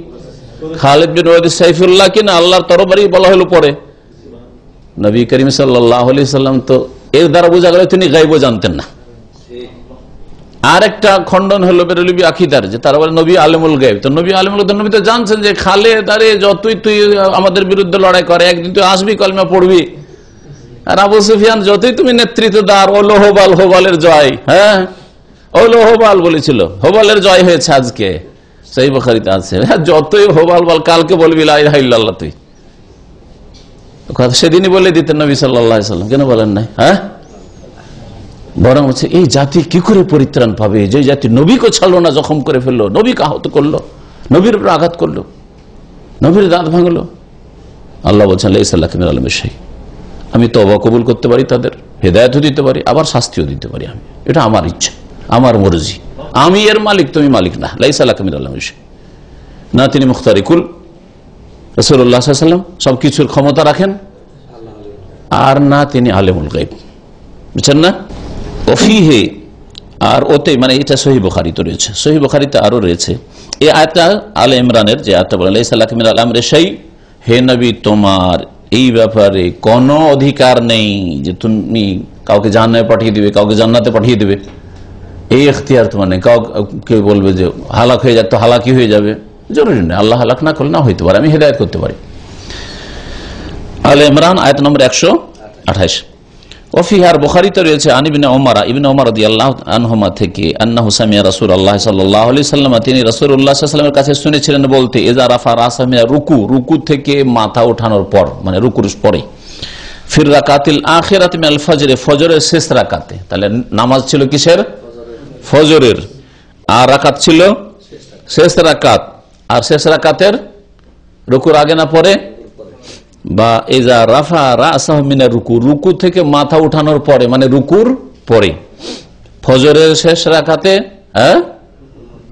খালিদ বিন ওয়ালিদ সাইফুল্লাহ কিনা আল্লাহর তরবারি বলা হলো পরে। নবী করিম সাল্লাল্লাহু আলাইহি সাল্লাম তো এর দ্বারা বোঝা গেল তিনি গায়ব জানতেন না। আর একটা খণ্ডন হলো বেরেলভি আকীদার, যে তারা বলে নবী আলেমুল গায়ব। তো নবী আলেমুল গায়ব, নবী তো জানছেন যে খালেদ, আরে যতই তুই আমাদের বিরুদ্ধে লড়াই করে, একদিন তুই আসবি, কলমা পড়বি। আর আবু সুফিয়ান, যতই তুমি নেতৃত্ব দাও, ওলো হোবাল, হোবালের জয়, হ্যাঁ ওলো হোবাল বলেছিল, হোবালের জয় হয়েছে আজকে, সহিহ বুখারীতে আছে। যতই হোবাল বল, কালকে বলবি লা ইলাহা ইল্লাল্লাহ তুই। কথা সেদিনই বলে দিতেন নবী সাল্লাল্লাহু আলাইহি সাল্লাম, কেন বলেন নাই? হ্যাঁ, বরং হচ্ছে এই জাতি কি করে পরিত্রাণ পাবে, যে জাতি নবীকে ছাড়লো না, জখম করে ফেললো, নবীকে আহত করলো, নবীর উপর আঘাত করলো, নবীর দাঁত ভাঙলো। আল্লাহ বলছেন লাইসা লাকা মিনাল আমরি শাই, আমি তওবা কবুল করতে পারি, তাদের হেদায়েতও দিতে পারি, আবার শাস্তিও দিতে পারি। আমি, এটা আমার ইচ্ছা, আমার মর্জি, আমি এর মালিক, তুমি মালিক না। লাইসা লাকা মিনাল আমরি শাই, না তিনি মুখতারিকুল, রাসূলুল্লাহ সাল্লাল্লাহু আলাইহি ওয়াসাল্লাম সবকিছুর ক্ষমতা রাখেন, আর না তিনি আলেমুল গায়ব। বুঝছেন না? ওফিহে, আর ওতে, মানে এটা সহিহ বুখারীতে রয়েছে, সহিহ বুখারীতে আরো রয়েছে এই আয়াতটা, আলে ইমরানের যে আয়াতটা বলে লাইসা লাকা মিনাল আমরি শাই, হে নবী তোমার এই ব্যাপারে কোনো অধিকার নেই যে তুমি কাউকে জান্নাতে পাঠিয়ে দিবে, কাউকে জান্নাতে পাঠিয়ে দিবে, এই এখতিয়ার তোমার নেই। কাউকে বলবে যে হালাক হয়ে যাক, তো হালাকি হয়ে যাবে, জরুরি নেই। আল্লাহ হালাক না করলে না হইতে পারে, আমি হেদায়েত করতে পারি। আলে ইমরান আয়াত নম্বর 128। ওফিহার বুখারীতে রয়েছে আন ইবনে ওমর রাদিয়াল্লাহু আনহুমা থেকে, আন্নাহু সামিয়া রাসূলুল্লাহ সাল্লাল্লাহু আলাইহি সাল্লাম, তিনি রাসূলুল্লাহ সাল্লাল্লাহু আলাইহি ওয়াসাল্লামের কাছে শুনেছিলেন বলতে, ইজা রাফা রাসা মিনা রুকু থেকে মাথা ওঠানোর পর, মানে রুকুর পরে, ফির রাকাতিল আখিরাতি মিনাল ফজর, ফজরের শেষ রাকাতে। তাহলে নামাজ ছিল কিসের? ফজরের। আর রাকাত ছিল শেষ রাকাত, আর শেষ রাকাতের রুকুর আগে না পরে, বা ইজা রাফা রাসাহু মিনার রুকু থেকে মাথা উঠানোর পরে, মানে রুকুর পরে, ফজরের শেষ রাকাতে, হ্যাঁ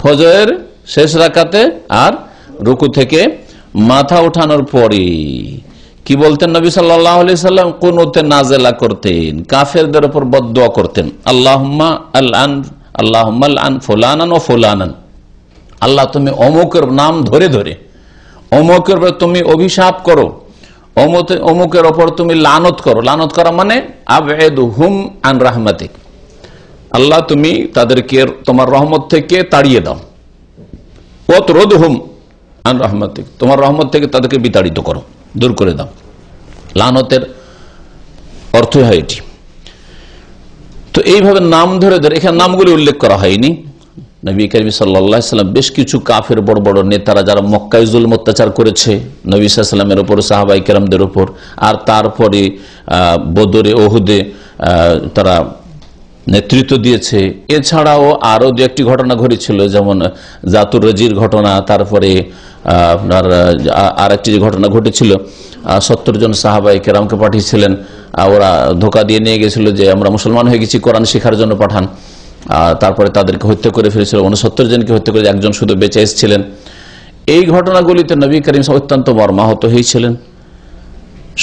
ফজরের শেষ রাকাতে, আর রুকু থেকে মাথা উঠানোর পরে কি বলতেন নবী সাল্লাল্লাহু আলাইহি সাল্লাম? কুনুতে নাজেলা করতেন, কাফেরদের উপর বদদুয়া করতেন, আল্লাহুম্মা আলআন ফুলানান ওয়া ফুলানান, আল্লাহ তুমি অমুকের নাম ধরে ধরে অমুকের উপর তুমি অভিশাপ করো, অমুকের ওপর তুমি লানত করো। লানত করা মানে আবঈদহুম আন রাহমাতিক, আল্লাহ তুমি তাদেরকে তোমার রহমত থেকে তাড়িয়ে দাও। ওয়াতরুদহুম আন রাহমাতিক, তোমার রহমত থেকে তাদেরকে বিতাড়িত করো, দূর করে দাও। লানতের অর্থ হয় এটি। তো এইভাবে নাম ধরে ধরে, এখানে নামগুলি উল্লেখ করা হয়নি। নবী করিম সাল্লাল্লাহু আলাইহি সাল্লাম বেশ কিছু কাফের বড় বড় নেতারা যারা মক্কায় জুলম অত্যাচার করেছে নবী সাল্লাল্লাহু আলাইহি সাল্লামের উপর, সাহাবায়ে কেরামদের উপর, আর তারপরে বদরে ওহুদে তারা নেতৃত্ব দিয়েছে। এছাড়াও আরো দু একটি ঘটনা ঘটেছিল, যেমন জাতুর রাজির ঘটনা, তারপরে আপনার আর একটি ঘটনা ঘটেছিল 70 জন সাহাবায়ে কেরামকে পাঠিয়েছিলেন, ওরা ধোঁকা দিয়ে নিয়ে গেছিল যে আমরা মুসলমান হয়ে গেছি, কোরআন শেখার জন্য পাঠান। তারপরে তাদেরকে হত্যা করে ফেলেছিল, 69 জনকে হত্যা করে একজন শুধু বেঁচে এসেছিলেন। এই ঘটনাগুলিতে নবী করিম অত্যন্ত মর্মাহত হয়েছিলেন,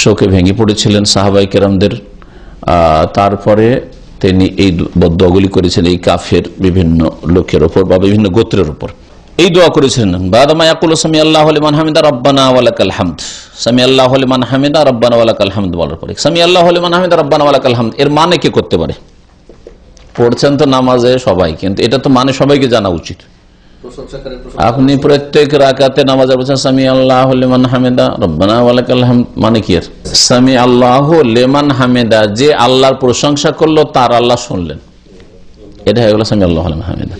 শোকে ভেঙে পড়েছিলেন সাহাবায়ে কেরামদের। তারপরে তিনি এই বদদোয়াগুলি করেছেন এই কাফের বিভিন্ন লোকের উপর বা বিভিন্ন গোত্রের উপর। এই দোয়া করেছিলেন বাদামা ইয়াকুলু সামি আল্লাহু লিমান হামিদা রব্বানা ওয়া লাকাল হামদ, সামি আল্লাহু লিমান হামিদা রব্বানা ওয়া লাকাল হামদ বলার পরে সামি আল্লাহু লিমান হামিদা রব্বানা ওয়া লাকাল হামদ এর মানে কে করতে পারে? পড়ছেন তো নামাজে সবাই, কিন্তু এটা তো মানে সবাইকে জানা উচিত। আপনি প্রত্যেক রাকাতে নামাজে বলছেন সামি আল্লাহু লিমান হামিদা রব্বানা ওয়া লাকাল হামদ, মানে কি? সামি আল্লাহু লিমান হামিদা, যে আল্লাহর প্রশংসা করলো তার আল্লাহ শুনলেন, এটা হয়ে গেল সামি আল্লাহু লিমান হামিদা।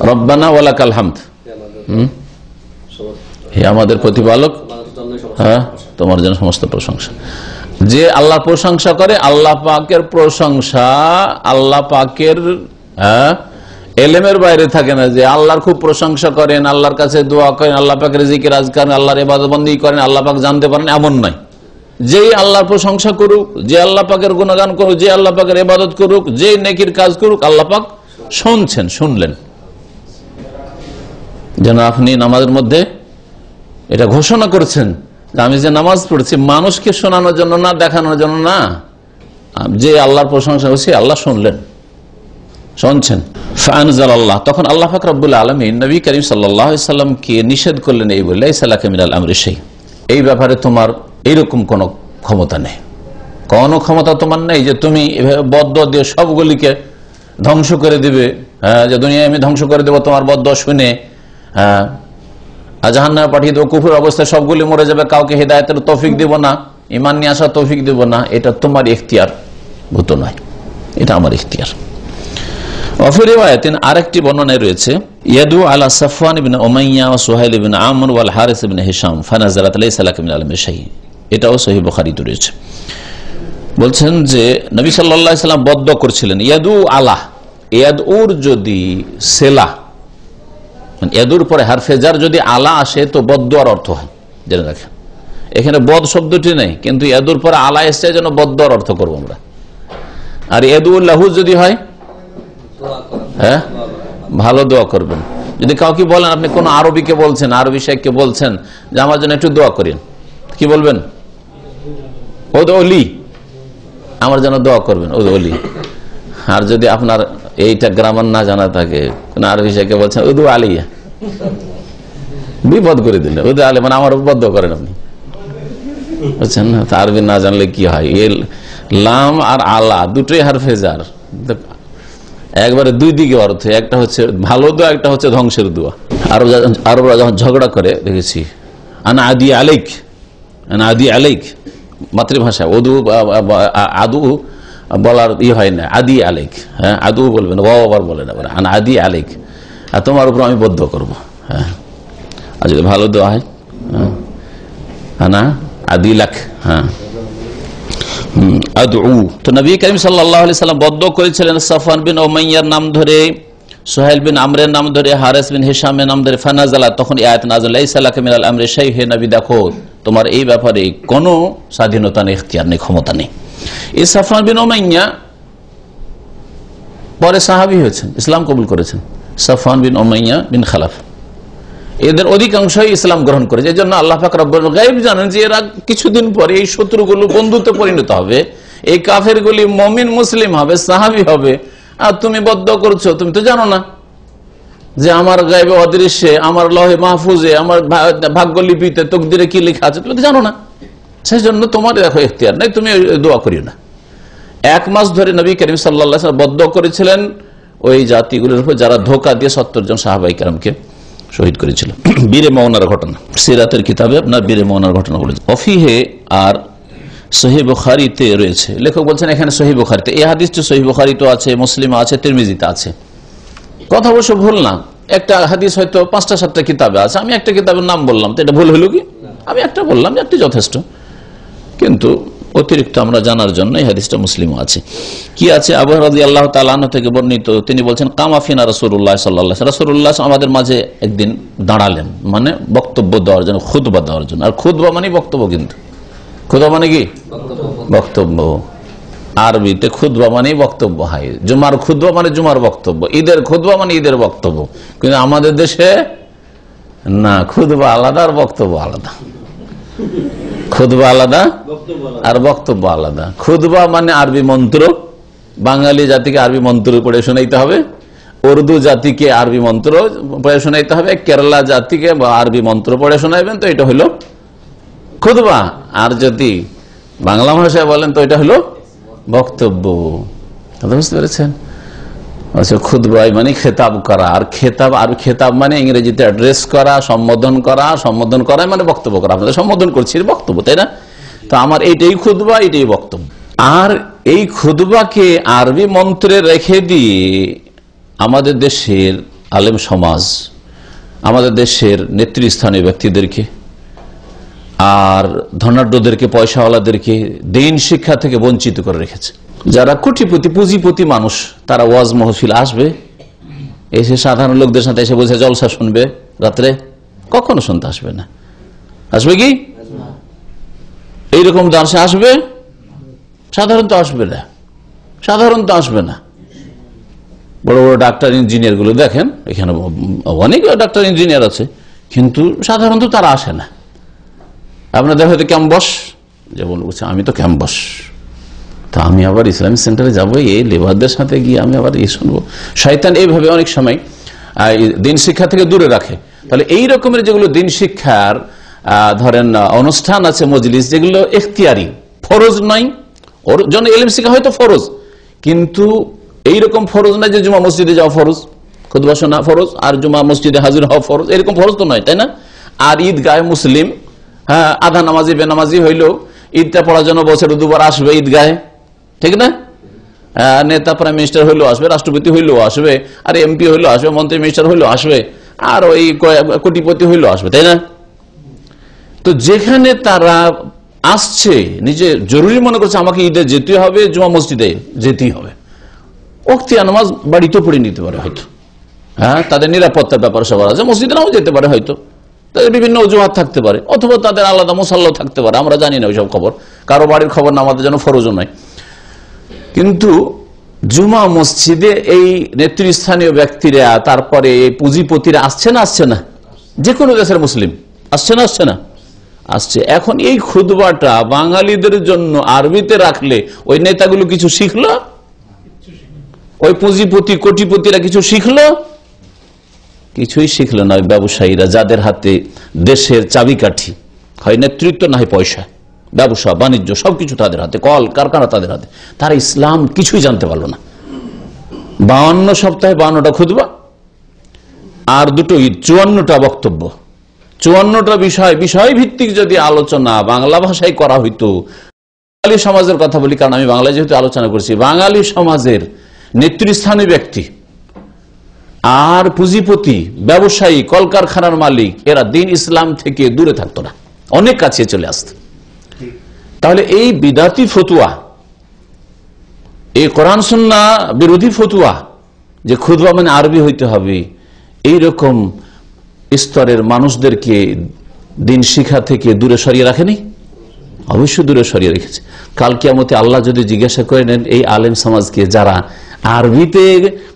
রব্বানা ওয়া লাকাল হামদ, হে আমাদের প্রতিপালক, হ্যাঁ তোমার জন্য সমস্ত প্রশংসা। যে আল্লাহর প্রশংসা করে, আল্লাহ পাকের প্রশংসা আল্লাহ পাকের এলেমের বাইরে থাকে না, যে আল্লাহর খুব প্রশংসা করেন, আল্লাহর কাছে দোয়া করেন, আল্লাহ পাকের জিকির আজকার, আল্লাহর ইবাদত বন্দেগী করেন, আল্লাহ পাক জানতে পারেন, এমন নয়। যেই আল্লাহর প্রশংসা করুক, যে আল্লাহ পাকের গুণগান করুক, যে আল্লাহ পাকের ইবাদত করুক, যে নেকির কাজ করুক, আল্লাহ পাক শুনছেন, শুনলেন। যেন আপনি নামাজের মধ্যে এটা ঘোষণা করছেন যে আমি যে নামাজ পড়ছি মানুষকে শোনানোর জন্য না, দেখানোর জন্য না, যে আল্লাহর প্রশংসা হচ্ছে আল্লাহ শুনলেন, শুনছেন। ফাআনজাল আল্লাহ, তখন আল্লাহ পাক রব্বুল আলামিন নবী করিম সাল্লাল্লাহু আলাইহি সাল্লামকে নিষেধ করলেন এই বলে, লাইসা লাকা মিনাল আমরি শাই, এই ব্যাপারে তোমার এইরকম কোনো ক্ষমতা নেই, কোনো ক্ষমতা তোমার নেই যে তুমি এভাবে বদদোয়া দিয়ে সবগুলিকে ধ্বংস করে দিবে। যে দুনিয়ায় আমি ধ্বংস করে দেবো তোমার বদদোয়া শুনে, জাহান্নামে পাঠিয়ে দেবো, কুফর অবস্থায় সবগুলি মরে যাবে, কাউকে হিদায়াতের তৌফিক দেব না, ঈমান নিয়ে আসার তৌফিক দেব না, এটা তোমার ইখতিয়ার ভূত নয়, এটা আমার ইখতিয়ার। ওয়া রিওয়ায়াতিন, আরেকটি বর্ণনায় রয়েছে, ইয়াদু আলা সাফওয়ান ইবনে উমাইয়া ওয়া সুহাইল ইবনে আমর ওয়াল হারিস ইবনে হিশাম ফানাজালাত লাইসা লাকা মিনাল আমরি শাই, এটাও সহিহ বুখারীতে রয়েছে। বলছেন যে নবী সাল্লাল্লাহু আলাইহি সাল্লাম বদদোয়া করছিলেন, ইয়াদু আলা, ইয়াদউর যদি সেলা, এদুর পরে হারফেজার যদি আলা আসে তো বদদোয়ার অর্থ হয়, জেনে রাখেন। এখানে বদ শব্দটি নেই, কিন্তু এদুর পরে আলা এসছে যেন বদদোয়ার অর্থ করবো আমরা। আর এদুল্লাহু যদি হয়, হ্যাঁ ভালো দোয়া করবেন। যদি কাউকে বলেন, আপনি কোন আরবিকে বলছেন, আরবি শেখকে বলছেন যে আমার জন্য একটু দোয়া করেন, কি বলবেন? ওদলি, আমার জন্য দোয়া করবেন, ওদলি। আর যদি আপনার এইটা গ্রামার না জানা থাকে, কোন আরবি শেখকে বলছেন উদু আলিয়া, বিপদ করে দিলেন, উদু আলী মানে আমার বদ্ধ করেন আপনি, বুঝছেন না? আরবি না জানলে কি হয়, লাম আর আলা দুটোই হারফেজার, একবারে দুই দিকে অর্থ, একটা হচ্ছে ভালো দোয়া, একটা হচ্ছে ধ্বংসের দোয়া। আরবরা যখন ঝগড়া করে দেখেছি, আনা আদি আলাইক, আনা আদি আলাইক, মাতৃভাষা, আদু বলার হয় না, আদি আলেক, হ্যাঁ আদু বলবেন, আবার বলেন আবার আদি আলেক, আর তোমার উপর আমি বদ্ধ করবো। হ্যাঁ, আর যদি ভালো দেওয়া হয় না আদি লাখ, হ্যাঁ আদু। তো নবী করিম সাল্লাল্লাহু আলাইহি সাল্লাম বদ্ধ করেছিলেন সাফওয়ান বিন উমাইয়ার নাম ধরে, সুহাইল বিন আমরের নাম ধরে, হারিস বিন হিশামের নাম ধরে। ফানাজালা, তখন এই আয়াত নাযিল, লাইসা লাকা মিনাল আমরি শাই, হে নবী দেখো তোমার এই ব্যাপারে কোনো স্বাধীনতা নেই, ইখতিয়ার নেই, ক্ষমতা নেই। এই সাফওয়ান বিন উমাইয়া পরে সাহাবী হয়েছেন, ইসলাম কবুল করেছেন। সাফওয়ান বিন উমাইয়া বিন খালাফ, এদের অধিকাংশই ইসলাম গ্রহণ করেছে। এই জন্য আল্লাহ পাক রব্বুল গায়ব জানেন যে এরা কিছুদিন পরে এই শত্রুগুলো বন্ধুত্বে পরিণত হবে, এই কাফেরগুলি মুমিন মুসলিম হবে, সাহাবী হবে। আর তুমি বদদোয়া করছো, তুমি তো জানো না যে আমার গায়বে অদৃশ্যে, আমার লহে মাহফুজে, আমার ভাগ্যলিপিতে তকদিরে কি লেখা আছে, তুমি তো জানো না। সেই জন্য তোমার দেখো ইখতিয়ার নেই, তুমি দোয়া করিও না। 1 মাস ধরে নবী করিম সাল্লাল্লাহু আলাইহি ওয়াসাল্লাম বদদোয়া করেছিলেন ওই জাতিগুলোর উপর যারা ধোঁকা দিয়ে 70 জন সাহাবায়ে কেরামকে শহীদ করেছিল। বীরে মাওনার ঘটনা সিরাতের কিতাবে আপনার বীরে মাওনার ঘটনা বলেছে। অফিহে আর সহিহ বুখারীতে রয়েছে, লেখক বলছেন এখানে সহিহ বুখারীতে, এই হাদিসটি সহিহ বুখারীতে আছে, মুসলিমে আছে, তিরমিজিতে আছে। কথা অবশ্য ভুল না, একটা হাদিস হয়তো 5টা-7টা কিতাবে আছে, আমি একটা কিতাবের নাম বললাম, তো এটা ভুল হলো কি? আমি একটা বললাম যে একটি যথেষ্ট, কিন্তু অতিরিক্ত আমরা জানার জন্য এই হাদিসটা মুসলিমও আছে। কি আছে? আবু হুরায়রা রাদিয়াল্লাহু তাআলা আনহু থেকে বর্ণিত, তিনি বলছেন, কামাফিনা রাসূলুল্লাহ সাল্লাল্লাহু আলাইহি ওয়াসাল্লাম, রাসূলুল্লাহ আমাদের মাঝে একদিন দাঁড়ালেন, মানে বক্তব্য দেওয়ার জন্য, খুতবা দেওয়ার জন্য। আর খুতবা মানে বক্তব্য, কিন্তু খুতবা মানে কি? বক্তব্য। আরবিতে খুতবা মানে বক্তব্য হয়। জুমার খুতবা মানে জুমার বক্তব্য, ঈদের খুতবা মানে ঈদের বক্তব্য। কিন্তু আমাদের দেশে না, খুতবা আলাদা আর বক্তব্য আলাদা। খুতবা আলাদা আর বক্তব্য আলাদা। খুতবা মানে আরবি মন্ত্র, বাঙালি জাতিকে আরবি মন্ত্র পড়ে শোনাইতে হবে, উর্দু জাতিকে আরবি মন্ত্র পড়ে শোনাইতে হবে, কেরালা জাতিকে আরবি মন্ত্র পড়ে শোনাইবেন, তো এটা হলো খুতবা। আর যদি বাংলা ভাষায় বলেন তো এটা হলো বক্তব্য। বুঝতে পেরেছেন? আচ্ছা, খুতবাই মানে খেতাব করা, আর খেতাব, আর খেতাব মানে ইংরেজিতে অ্যাড্রেস করা, সম্বোধন করা। সম্বোধন করা মানে বক্তব্য করা। আপনাদের সম্বোধন করছি, বক্তব্য, তাই না? তো আমার এইটাই খুতবা, এইটাই বক্তব্য। আর এই খুতবাকে আরবি মন্ত্রে রেখে দিয়ে আমাদের দেশের আলেম সমাজ, আমাদের দেশের নেতৃস্থানীয় ব্যক্তিদেরকে আর ধনাঢ্যদেরকে, পয়সাওয়ালাদেরকে দিন শিক্ষা থেকে বঞ্চিত করে রেখেছে। যারা কোটিপতি, পুঁজিপতি মানুষ, তারা ওয়াজ মাহফিল আসবে, এসে সাধারণ লোকদের সাথে এসে বসে জলসা শুনবে রাত্রে, কখনো শুনতে আসবে না। আসবে কি? এইরকম দার্শে আসবে? সাধারণত আসবে না, সাধারণত আসবে না। বড় বড় ডাক্তার, ইঞ্জিনিয়ার গুলো দেখেন, এখানে অনেক ডাক্তার ইঞ্জিনিয়ার আছে, কিন্তু সাধারণত তারা আসে না। আপনাদের হয়তো ক্যাম্পাস, যেমন বলছে আমি তো ক্যাম্পাস, তা আমি আবার ইসলামিক সেন্টারে যাবো, এই লেবারদের সাথে গিয়ে আমি আবার এই শুনবো। শয়তান এইভাবে অনেক সময় দিন শিক্ষা থেকে দূরে রাখে। তাহলে এই রকমের যেগুলো দিন শিক্ষার ধরেন অনুষ্ঠান আছে, মজলিস, যেগুলো এখতিয়ারি, ফরজ নয়, ওর জন্য ইলম শিক্ষা হয়তো ফরজ, কিন্তু এইরকম ফরজ নয় যে জুমা মসজিদে যাওয়া ফরজ, খুতবা শোনা ফরজ, আর জুমা মসজিদে হাজির হওয়া ফরজ, এরকম ফরজ তো নয়, তাই না? আর ঈদগাহে মুসলিম, হ্যাঁ, আধা নামাজি বেনামাজি হইলেও ঈদটা পড়ার জন্য বছরে দুবার আসবে ঈদগাহে, ঠিক না? নেতা প্রাইম মিনিস্টার হইলেও আসবে, রাষ্ট্রপতি হইলেও আসবে, আর এমপি হইলেও আসবে, মন্ত্রী মিনিস্টার হইলেও আসবে, আর ওই কোটিপতি হইলেও আসবে, তাই না? তো যেখানে তারা আসছে, নিজে জরুরি মনে করছে আমাকে ঈদে যেতে হবে, জুমা মসজিদে যেতেই হবে, ওয়াক্তিয়া নামাজ বাড়িতেও পড়ে নিতে পারে হয়তো, হ্যাঁ, তাদের নিরাপত্তার ব্যাপার সবার আছে, মসজিদে নাও যেতে পারে হয়তো, তাদের বিভিন্ন অজুহাত থাকতে পারে, অথবা তাদের আলাদা মুসাল্লাও থাকতে পারে, আমরা জানি না ওইসব খবর, কারো বাড়ির খবর না আমাদের জন্য ফরজও নয়। কিন্তু জুমা মসজিদে এই নেতৃস্থানীয় ব্যক্তিরা, তারপরে এই পুঁজিপতিরা আসছে না? আসছে না? যে কোনো দেশের মুসলিম আসছে না? আসছে না? আসছে। এখন এই খুতবাটা বাঙালিদের জন্য আরবিতে রাখলে ওই নেতাগুলো কিছু শিখলো? ওই পুঁজিপতি কোটিপতিরা কিছু শিখলো? কিছুই শিখলো না। ব্যবসায়ীরা, যাদের হাতে দেশের চাবিকাঠি, হয় নেতৃত্ব না হয় পয়সা, ব্যবসা বাণিজ্য সবকিছু তাদের হাতে, কল কারখানা তাদের হাতে, তারা ইসলাম কিছুই জানতে পারলো না। 52 সপ্তাহে 52টা খুতবা আর 2টো ঈদ, 54টা বক্তব্য, 54টা বিষয় ভিত্তিক যদি আলোচনা বাংলা ভাষায় করা হইতো। বাঙালি সমাজের কথা বলি, কারণ আমি বাংলায় যেহেতু আলোচনা করছি, বাঙালি সমাজের নেতৃস্থানীয় ব্যক্তি আর পুঁজিপতি, ব্যবসায়ী, কলকারখানার মালিক, এরা দিন ইসলাম থেকে দূরে থাকতো না, অনেক কাছে চলে আসতো। তাহলে এই বিদাতি ফতুয়া, এই কোরআন সুন্নাহ বিরোধী ফতুয়া, যে খুতবা মানে আরবি হইতে হবে, এইরকম স্তরের মানুষদেরকে দিন শিক্ষা থেকে দূরে সরিয়ে রাখেনি? অবশ্যই দূরে সরিয়ে রেখেছে। কাল কিয়ামতে আল্লাহ যদি জিজ্ঞাসা করে নেন এই আলেম সমাজকে, যারা আরবিতে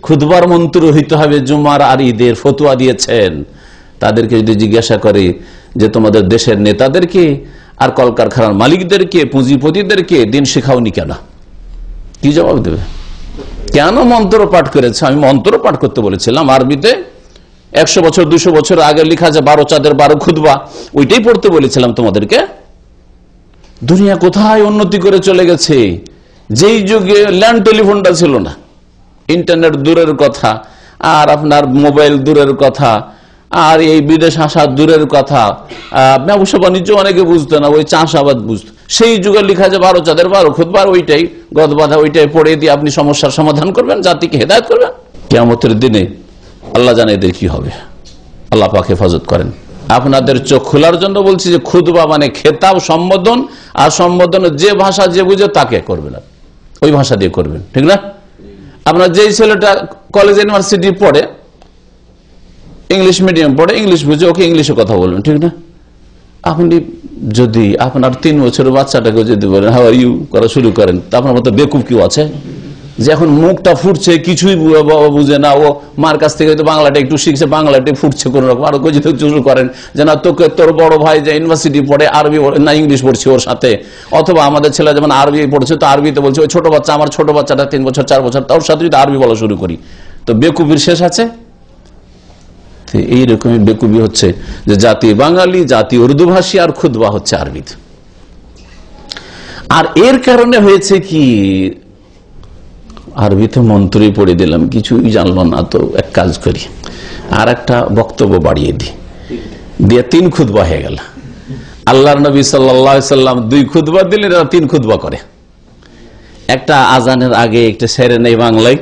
খুতবার মন্ত্র হইতে হবে জুমার আর ঈদের ফতুয়া দিয়েছেন, তাদেরকে যদি জিজ্ঞাসা করে যে তোমাদের দেশের নেতাদেরকে আর কলকারখানার মালিকদেরকে, পুঁজিপতিদেরকে দিন শিখাওনি কেন? কি জবাব দেবে? কেন মন্ত্র পাঠ করেছে? আমি মন্ত্র পাঠ করতে বলেছিলাম আরবিতে, 100 বছর 200 বছর আগে লেখা আছে 12 চাঁদের 12 খুতবা, ওইটাই পড়তে বলেছিলাম তোমাদেরকে। দুনিয়া কোথায় উন্নতি করে চলে গেছে! যেই যুগে ল্যান্ড টেলিফোনটা ছিল না, ইন্টারনেট দূরের কথা, আর আপনার মোবাইল দূরের কথা, আর এই বিদেশ আসা দূরের কথা, ব্যবসা বাণিজ্য অনেকে বুঝতো না, ওই চাষাবাদ বুঝতো। সেই যুগে লেখা আছে 12 চাঁদের 12 খুতবা, ওইটাই গদ বাঁধা, ওইটাই পড়ে দিয়ে আপনি সমস্যার সমাধান করবেন, জাতিকে হেদায়েত করবেন। কিয়ামতের দিনে আল্লাহ জানে এদের কি হবে। আল্লাহ পাক হেফাজত করেন। আপনাদের চোখ খোলার জন্য বলছি যে খুতবা মানে খেতাব, সম্বোধন, আর সম্বোধন যে ভাষা যে বুঝে তাকে করবেন, ওই ভাষা দিয়ে করবেন, ঠিক না? আপনার যেই ছেলেটা কলেজ ইউনিভার্সিটি পড়ে, ইংলিশ মিডিয়াম পড়ে, ইংলিশ বুঝে, ওকে ইংলিশে কথা বলবেন, ঠিক না? আপনি যদি আপনার 3 বছরের বাচ্চাটাকে যদি বলেন হাউ আর ইউ করা শুরু করেন, তা আপনার মতো বেকুব কেউ আছে যে এখন মুখটা ফুটছে, কিছুই বুঝে না, ও মার কাছ থেকে বাংলাটা একটু শিখছে, বাংলাটা ফুটছে কোন রকম, আর যদি শুরু করেন যে না তোকে তোর বড় ভাই যে ইউনিভার্সিটি পড়ে আরবি না ইংলিশ পড়ছে ওর সাথে, অথবা আমাদের ছেলে যেমন আরবি পড়ছে তো আরবিতে বলছে, ওই ছোট বাচ্চা, আমার ছোট বাচ্চাটা 3 বছর 4 বছর, তার সাথে যদি আরবি বলা শুরু করি তো বেকুবির শেষ আছে। এইরকমই বেকুবি হচ্ছে যে জাতি বাঙালি, জাতি উর্দু ভাষী, আর খুতবা হচ্ছে আরবিতে। আর এর কারণে হয়েছে কি, আরবিতে মন্ত্রই পড়ে দিলাম, কিছুই জানলো না, তো এক কাজ করি আর একটা বক্তব্য বাড়িয়ে দিই, দিয়ে 3 খুতবা হয়ে গেল। আল্লাহর নবী সাল্লাল্লাহু আলাইহি সাল্লাম 2 খুতবা দিলেন, এরা 3 খুতবা করে। একটা আজানের আগে একটা সেরে নেই বাংলায়,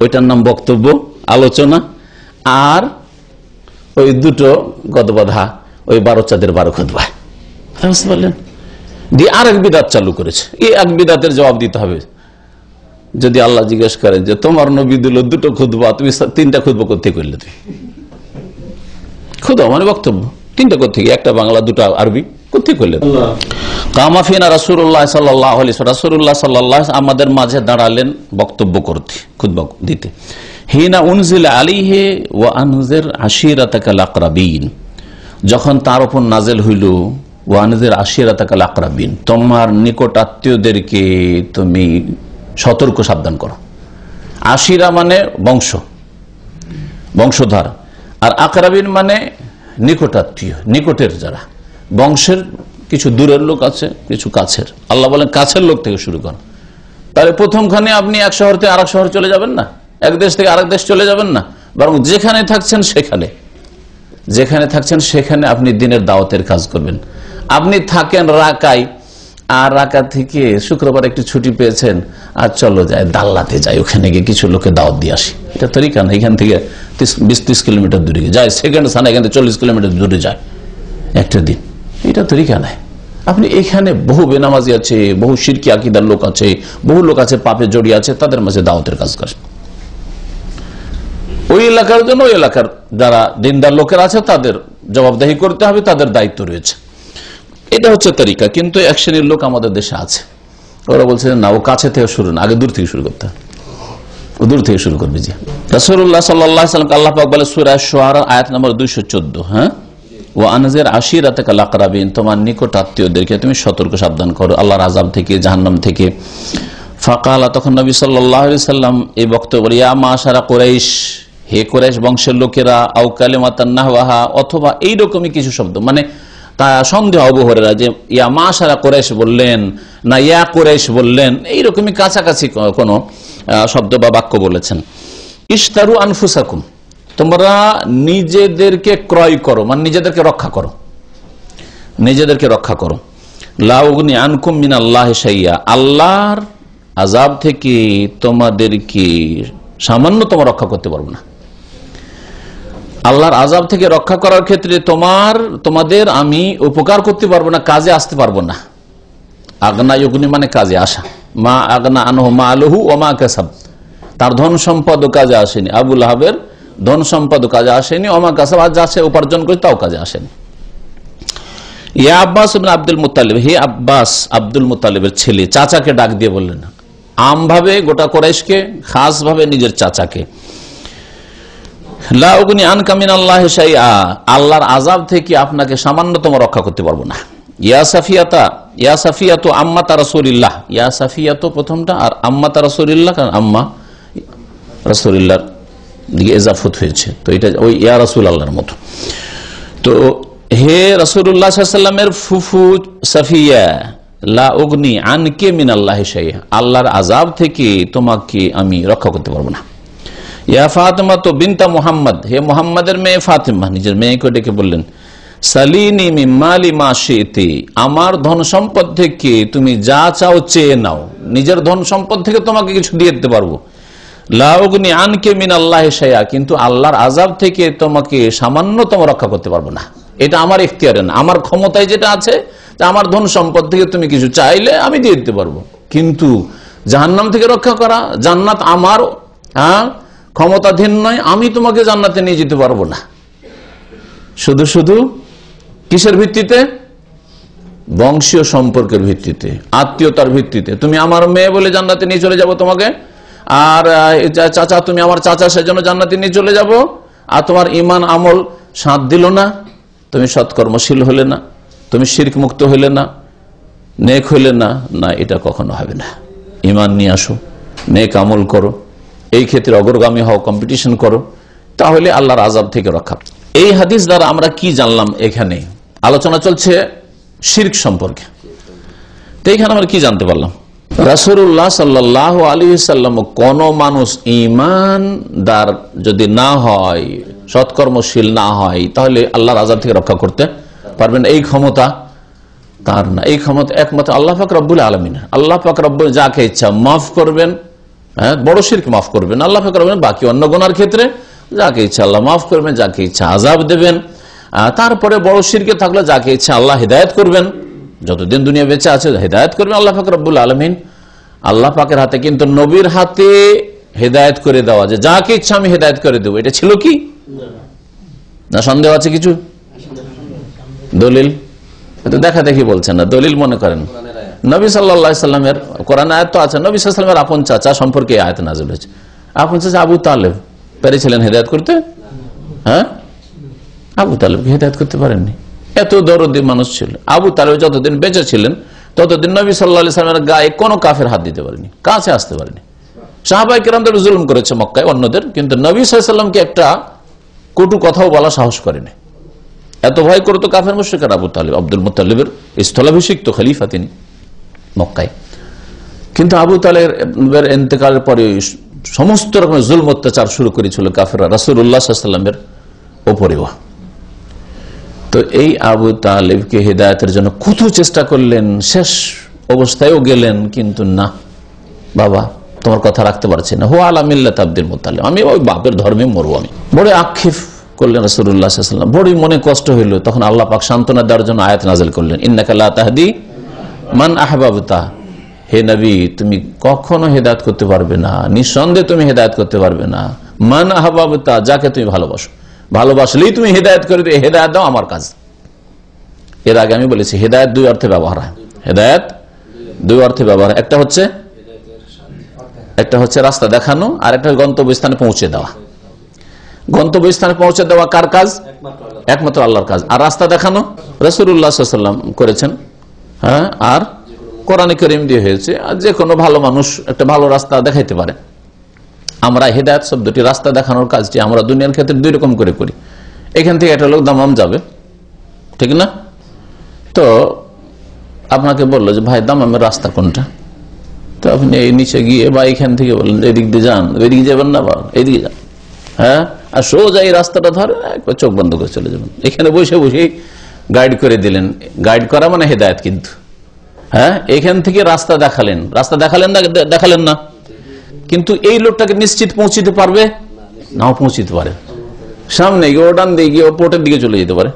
ওইটার নাম বক্তব্য, আলোচনা, আর ওই 2টো গদবাধা, ওই 12 চাঁদের 12 খুতবা, বুঝতে পারলেন? দিয়ে আর এক বিদাত চালু করেছে। এই এক বিদাতের জবাব দিতে হবে। যদি আল্লাহ জিজ্ঞেস করেন যে তোমার নবী দিল 2টো খুতবা, তুমি 3টা খুতবা করতে করলে, তুমি খুতবা মানে বক্তব্য 3টা করতে, একটা বাংলা 2টা আরবি করতে করলে। কামাফিনা রাসূলুল্লাহ সাল্লাল্লাহু আলাইহি ওয়াসাল্লাম, রাসূলুল্লাহ সাল্লাল্লাহু আলাইহি ওয়াসাল্লাম আমাদের মাঝে দাঁড়ালেন বক্তব্য করতে, খুতবা দিতে। হিনা উনজিলা আলাইহি ওয়া আনজির আশিরাতাকাল আকরাবিন, যখন তার উপর নাযিল হইল ওয়া আনজির আশিরাতাকাল আকরাবিন, তোমার নিকট আত্মীয়দেরকে তুমি সতর্ক সাবধান করো। আশিরা মানে বংশ, বংশধর, আর আকরাবিন মানে নিকট আত্মীয়, নিকটের যারা বংশের, কিছু দূরের লোক আছে, কিছু কাছের। আল্লাহ বলেন কাছের লোক থেকে শুরু করো। তাহলে প্রথমখানে আপনি এক শহর থেকে আরেক শহর চলে যাবেন না, এক দেশ থেকে আরেক দেশ চলে যাবেন না, বরং যেখানে থাকছেন সেখানে আপনি দিনের দাওয়াতের কাজ করবেন। আপনি থাকেন রাকায়, আর রাকা থেকে শুক্রবার একটু ছুটি পেয়েছেন, আর চলো যায় দাল্লাতে যাই, ওখানে গিয়ে কিছু লোকে দাওয়াত দিয়ে আসি। এটা তরিকা না। এখান থেকে 20-30 কিলোমিটার দূরে যায়, সেকেন্ড স্থানে এখান থেকে 40 কিলোমিটার দূরে যায় একটা দিন, এটা তরিকা নাই। আপনি এখানে বহু বেনামাজি আছে, বহু শিরকি আকীদার লোক আছে, বহু লোক আছে পাপে জড়িয়ে আছে, তাদের মাঝে দাওয়াতের কাজ করেন। ওই এলাকার জন্য ওই এলাকার যারা দিনদার লোকের আছে তাদের জবাবদাহি করতে হবে, তাদের দায়িত্ব রয়েছে। এটা হচ্ছে তরিকা। কিন্তু এক শ্রেণীর লোক আমাদের দেশে আছে, ওরা বলছে না, ও কাছে থেকে শুরু না, আগে দূর থেকে শুরু করতে হবে, ও দূর থেকে শুরু করবে। জি, রাসূলুল্লাহ সাল্লাল্লাহু আলাইহি ওয়াসাল্লাম আল্লাহ পাক বলে সূরা আশ-শুআরা আয়াত নম্বর 214, হ্যাঁ, ওয়া আনজির আশিরাতাকাল আকরাবিন, তোমার নিকট আত্মীয়দেরকে তুমি সতর্ক সাবধান করো আল্লাহর আযাব থেকে, জাহান্নাম থেকে। ফাকালা, তখন নবী সাল্লাল্লাহু আলাইহি ওয়াসাল্লাম এই বক্তব্য, ইয়া মাশারা কুরাইশ, হে কুরাইশ বংশের লোকেরা, আও কালিমাতান নাহওয়াহা, অথবা এইরকমই কিছু শব্দ, মানে তা সন্দেহ অবহরেরা যে ইয়া মাশারা কুরাইশ বললেন না ইয়া কুরাইশ বললেন, এইরকমই কাছাকাছি কোন শব্দ বা বাক্য বলেছেন। ইশতারু আনফুসাকুম, তোমরা নিজেদেরকে ক্রয় করো, মানে নিজেদেরকে রক্ষা করো, নিজেদেরকে রক্ষা করো। লা উগনি আনকুম মিনাল্লাহি শাইয়া, আল্লাহর আযাব থেকে তোমাদেরকে সামান্যতম রক্ষা করতে পারবো না। আল্লাহর আযাব থেকে রক্ষা করার ক্ষেত্রে তোমাদের আমি উপকার করতে পারবো না, কাজে আসতে পারবো না। আগনা ইউগনি মানে কাজে আসা, মা আগনা আনহু মালুহু ওয়া মা কাসাব, তার ধন সম্পদ কাজে আসেনি। আবু লাহাবের ধন সম্পদ কাজে আসেনি, ওয়া মা কাসাব, আজ যা সে উপার্জন করে তাও কাজে আসেনি। ইয়া আব্বাস ইবনে আব্দুল মুত্তালিব, হে আব্বাস আব্দুল মুত্তালিবের ছেলে, চাচাকে ডাক দিয়ে বললেন, আমভাবে গোটা কুরাইশকে, খাস ভাবে নিজের চাচাকে। লা উগনি আনকা মিনাল্লাহি শাইআ, আল্লাহর আযাব থেকে আপনাকে সামান্যতম রক্ষা করতে পারবো না। ইয়া সাফিয়াতা, ইয়া সাফিয়াতু আম্মাতা রাসূলিল্লাহ, ইয়া সাফিয়াতু প্রথমটা, আর আম্মাতা রাসূলিল্লাহ, কারণ আম্মা রাসূলিল্লাহর দিকে ইজাফত হয়েছে, তো এটা ওই ইয়া রাসূলুল্লাহর মতো। তো হে রাসূলুল্লাহ সাল্লাল্লাহু আলাইহি ওয়াসাল্লামের ফুফু সাফিয়া, লা উগনি আনকে মিনাল্লাহি শাইআ, আল্লাহর আযাব থেকে তোমাকে আমি রক্ষা করতে পারবো না। ইয়া ফাতিমা তো বিনতা মুহাম্মদ, হে মুহাম্মাদের মেয়ে ফাতিমা, নিজের মেয়েকে ডেকে বললেন, সালিনি মিন মালি মা শিতি, আমার ধন সম্পদ থেকে তুমি যা চাও চেয়ে নাও, নিজের ধন সম্পদ থেকে তোমাকে কিছু দিয়ে দিতে পারবো। লা উগনি আনকে মিনাল্লাহি শাইআ, কিন্তু আল্লাহর আযাব থেকে তোমাকে সামান্যতম রক্ষা করতে পারবো না। এটা আমার ইখতিয়ারে না, আমার ক্ষমতায় যেটা আছে, আমার ধন সম্পদ থেকে তুমি কিছু চাইলে আমি দিয়ে দিতে পারবো, কিন্তু জাহান্নাম থেকে রক্ষা করা, জান্নাত আমার ক্ষমতাধীন নয়, আমি তোমাকে জান্নাতে নিয়ে যেতে পারবো না। শুধু শুধু কিসের ভিত্তিতে? বংশীয় সম্পর্কের ভিত্তিতে, আত্মীয়তার ভিত্তিতে। তুমি আমার মেয়ে বলে জান্নাতে নিয়ে চলে যাব তোমাকে, আর চাচা তুমি আমার চাচা, সেজন্য জান্নাতে নিয়ে চলে যাব, আর তোমার ঈমান আমল সাথ দিল না, তুমি সৎকর্মশীল হলে না, তুমি শিরক মুক্ত হইলে না, নেক হইলে না, না, এটা কখনো হবে না। ঈমান নিয়ে আসো, নেক আমল করো, এই ক্ষেত্রে অগ্রগামী হও, কম্পিটিশন করো, তাহলে আল্লাহর আযাব থেকে রক্ষা। এই হাদিস দ্বারা আমরা কি জানলাম? এখানে আলোচনা চলছে শিরক সম্পর্কে। তো এইখানে আমরা কি জানতে পারলাম? রাসূলুল্লাহ সাল্লাল্লাহু আলাইহি সাল্লাম, কোন মানুষ ঈমানদার যদি না হয়, সৎকর্মশীল না হয়, তাহলে আল্লাহর আযাব থেকে রক্ষা করতে পারবেন, এই ক্ষমতা তার না। এই ক্ষমতা একমাত্র আল্লাহ পাক রব্বুল আলামিন। আল্লাহ পাক রব্বুল যাকে ইচ্ছা মাফ করবেন, বড় শিরক মাফ করবেন আল্লাহ পাক রব্বুল, বাকি অন্য গুনার ক্ষেত্রে যাকে ইচ্ছা আল্লাহ মাফ করবেন, যাকে ইচ্ছা আযাব দেবেন। তারপরে বড় শিরকে থাকলে যাকে ইচ্ছা আল্লাহ হিদায়াত করবেন, যতদিন দুনিয়া বেঁচে আছে হিদায়াত করবেন আল্লাহ পাক রব্বুল আলামিন। আল্লাহ পাকের হাতে, কিন্তু নবীর হাতে হিদায়াত করে দেওয়া, যে যাকে ইচ্ছা আমি হিদায়াত করে দেবো, এটা ছিল কি না? সন্দেহ আছে কিছু? দলিল দেখা দেখি বলছেন না, দলিল মনে করেন নবী সাল্লাল্লাহু আলাইহি সাল্লামের কোরআন আয়াত তো আছে, নবী সাল্লাল্লাহু আলাইহি সাল্লামের আপন চাচা সম্পর্কে আয়াত নাযিল হয়েছে। আপন চাচা আবু তালেব পেরেছিলেন হিদায়াত করতে? হ্যাঁ, আবু তালেবকে হিদায়াত করতে পারেননি। এত দরদি মানুষ ছিল। আবু তালেব যতদিন বেঁচে ছিলেন ততদিন নবী সাল্লাল্লাহু আলাইহি সাল্লামের গায়ে কোনো কাফের হাত দিতে পারেনি, কাছে আসতে পারেনি। সাহাবায়ে কেরামদের জুলুম করেছে মক্কায় অন্যদের, কিন্তু নবী সাল্লাল্লাহু আলাইহি সাল্লামকে একটা কটু কথাও বলা সাহস করেনি। এত ভয় করতো কাফের মুশরিকরা আবু তালেব, আব্দুল মুত্তালিবের স্থলাভিষিক্ত খলিফা তিনি মক্কায়। কিন্তু আবু তালেবের ইন্তেকালের পরে সমস্ত রকমের জুলম অত্যাচার শুরু করেছিল কাফেররা রাসূলুল্লাহ সাল্লাল্লাহু আলাইহি ওয়াসাল্লামের উপরেও। তো এই আবু তালেবকে হিদায়াতের জন্য কত চেষ্টা করলেন, শেষ অবস্থায়ও গেলেন, কিন্তু না বাবা তোমার কথা রাখতে পারছি না, হুয়া আলা মিল্লাত আব্দুল মুত্তালিব, আমি ওই বাপের ধর্মে মরবো। আমি বড় আক্ষেপ করলেন রাসূলুল্লাহ সাল্লাল্লাহু আলাইহি ওয়াসাল্লাম, বড়ই মনে কষ্ট হইল। তখন আল্লাহ পাক সান্ত্বনা দেওয়ার জন্য আয়াত নাযিল করলেন, ইন্নাকা লা তাহদি মান আহবাবতা, হে নবী তুমি কখনো হেদায়েত করতে পারবে না, নিঃসন্দেহে তুমি হেদায়েত করতে পারবে না, মান আহবাবতা, যাকে তুমি ভালোবাসো, ভালোবাসলেই তুমি হেদায়েত করে দিও, হেদায়েত দাও আমার কাজ। এর আগে আমি বলেছি হেদায়েত দুই অর্থে ব্যবহার হয়, হেদায়েত দুই অর্থে ব্যবহার। একটা হচ্ছে রাস্তা দেখানো, আর একটা গন্তব্যস্থানে পৌঁছে দেওয়া। গন্তব্যস্থানে পৌঁছে দেওয়া কার কাজ? একমাত্র আল্লাহর কাজ। আর রাস্তা দেখানো রাসূলুল্লাহ সাল্লাল্লাহু আলাইহি ওয়াসাল্লাম করেছেন। হ্যাঁ, আর কোরআনে কারীম দিয়ে হয়েছে। আর যে কোনো ভালো মানুষ একটা ভালো রাস্তা দেখাইতে পারে। আমরা হেদায়েত শব্দটি, রাস্তা দেখানোর কাজটি আমরা দুনিয়ার ক্ষেত্রে দুই রকম করে করি। এখান থেকে একটা লোক দামাম যাবে, ঠিক না? তো আপনাকে বললো যে ভাই দামামের রাস্তা কোনটা? তো আপনি এই নিচে গিয়ে বা এখান থেকে বললেন এদিক দিয়ে যান, এদিকে যাবেন না, বা এইদিকে যান, হ্যাঁ, আর সোজা এই রাস্তাটা ধরে একবার চোখ বন্ধ করে চলে যাবেন। এখানে বসে বসে গাইড করে দিলেন। গাইড করা মানে হেদায়েত, কিন্তু হ্যাঁ, এখান থেকে রাস্তা দেখালেন, রাস্তা দেখালেন না, দেখালেন না, কিন্তু এই লোকটাকে নিশ্চিত পৌঁছিতে পারবে? নাও পৌঁছিতে পারে। সামনে গিয়ে ও ডান দিকে গিয়ে ও পোর্টের দিকে চলে যেতে পারে,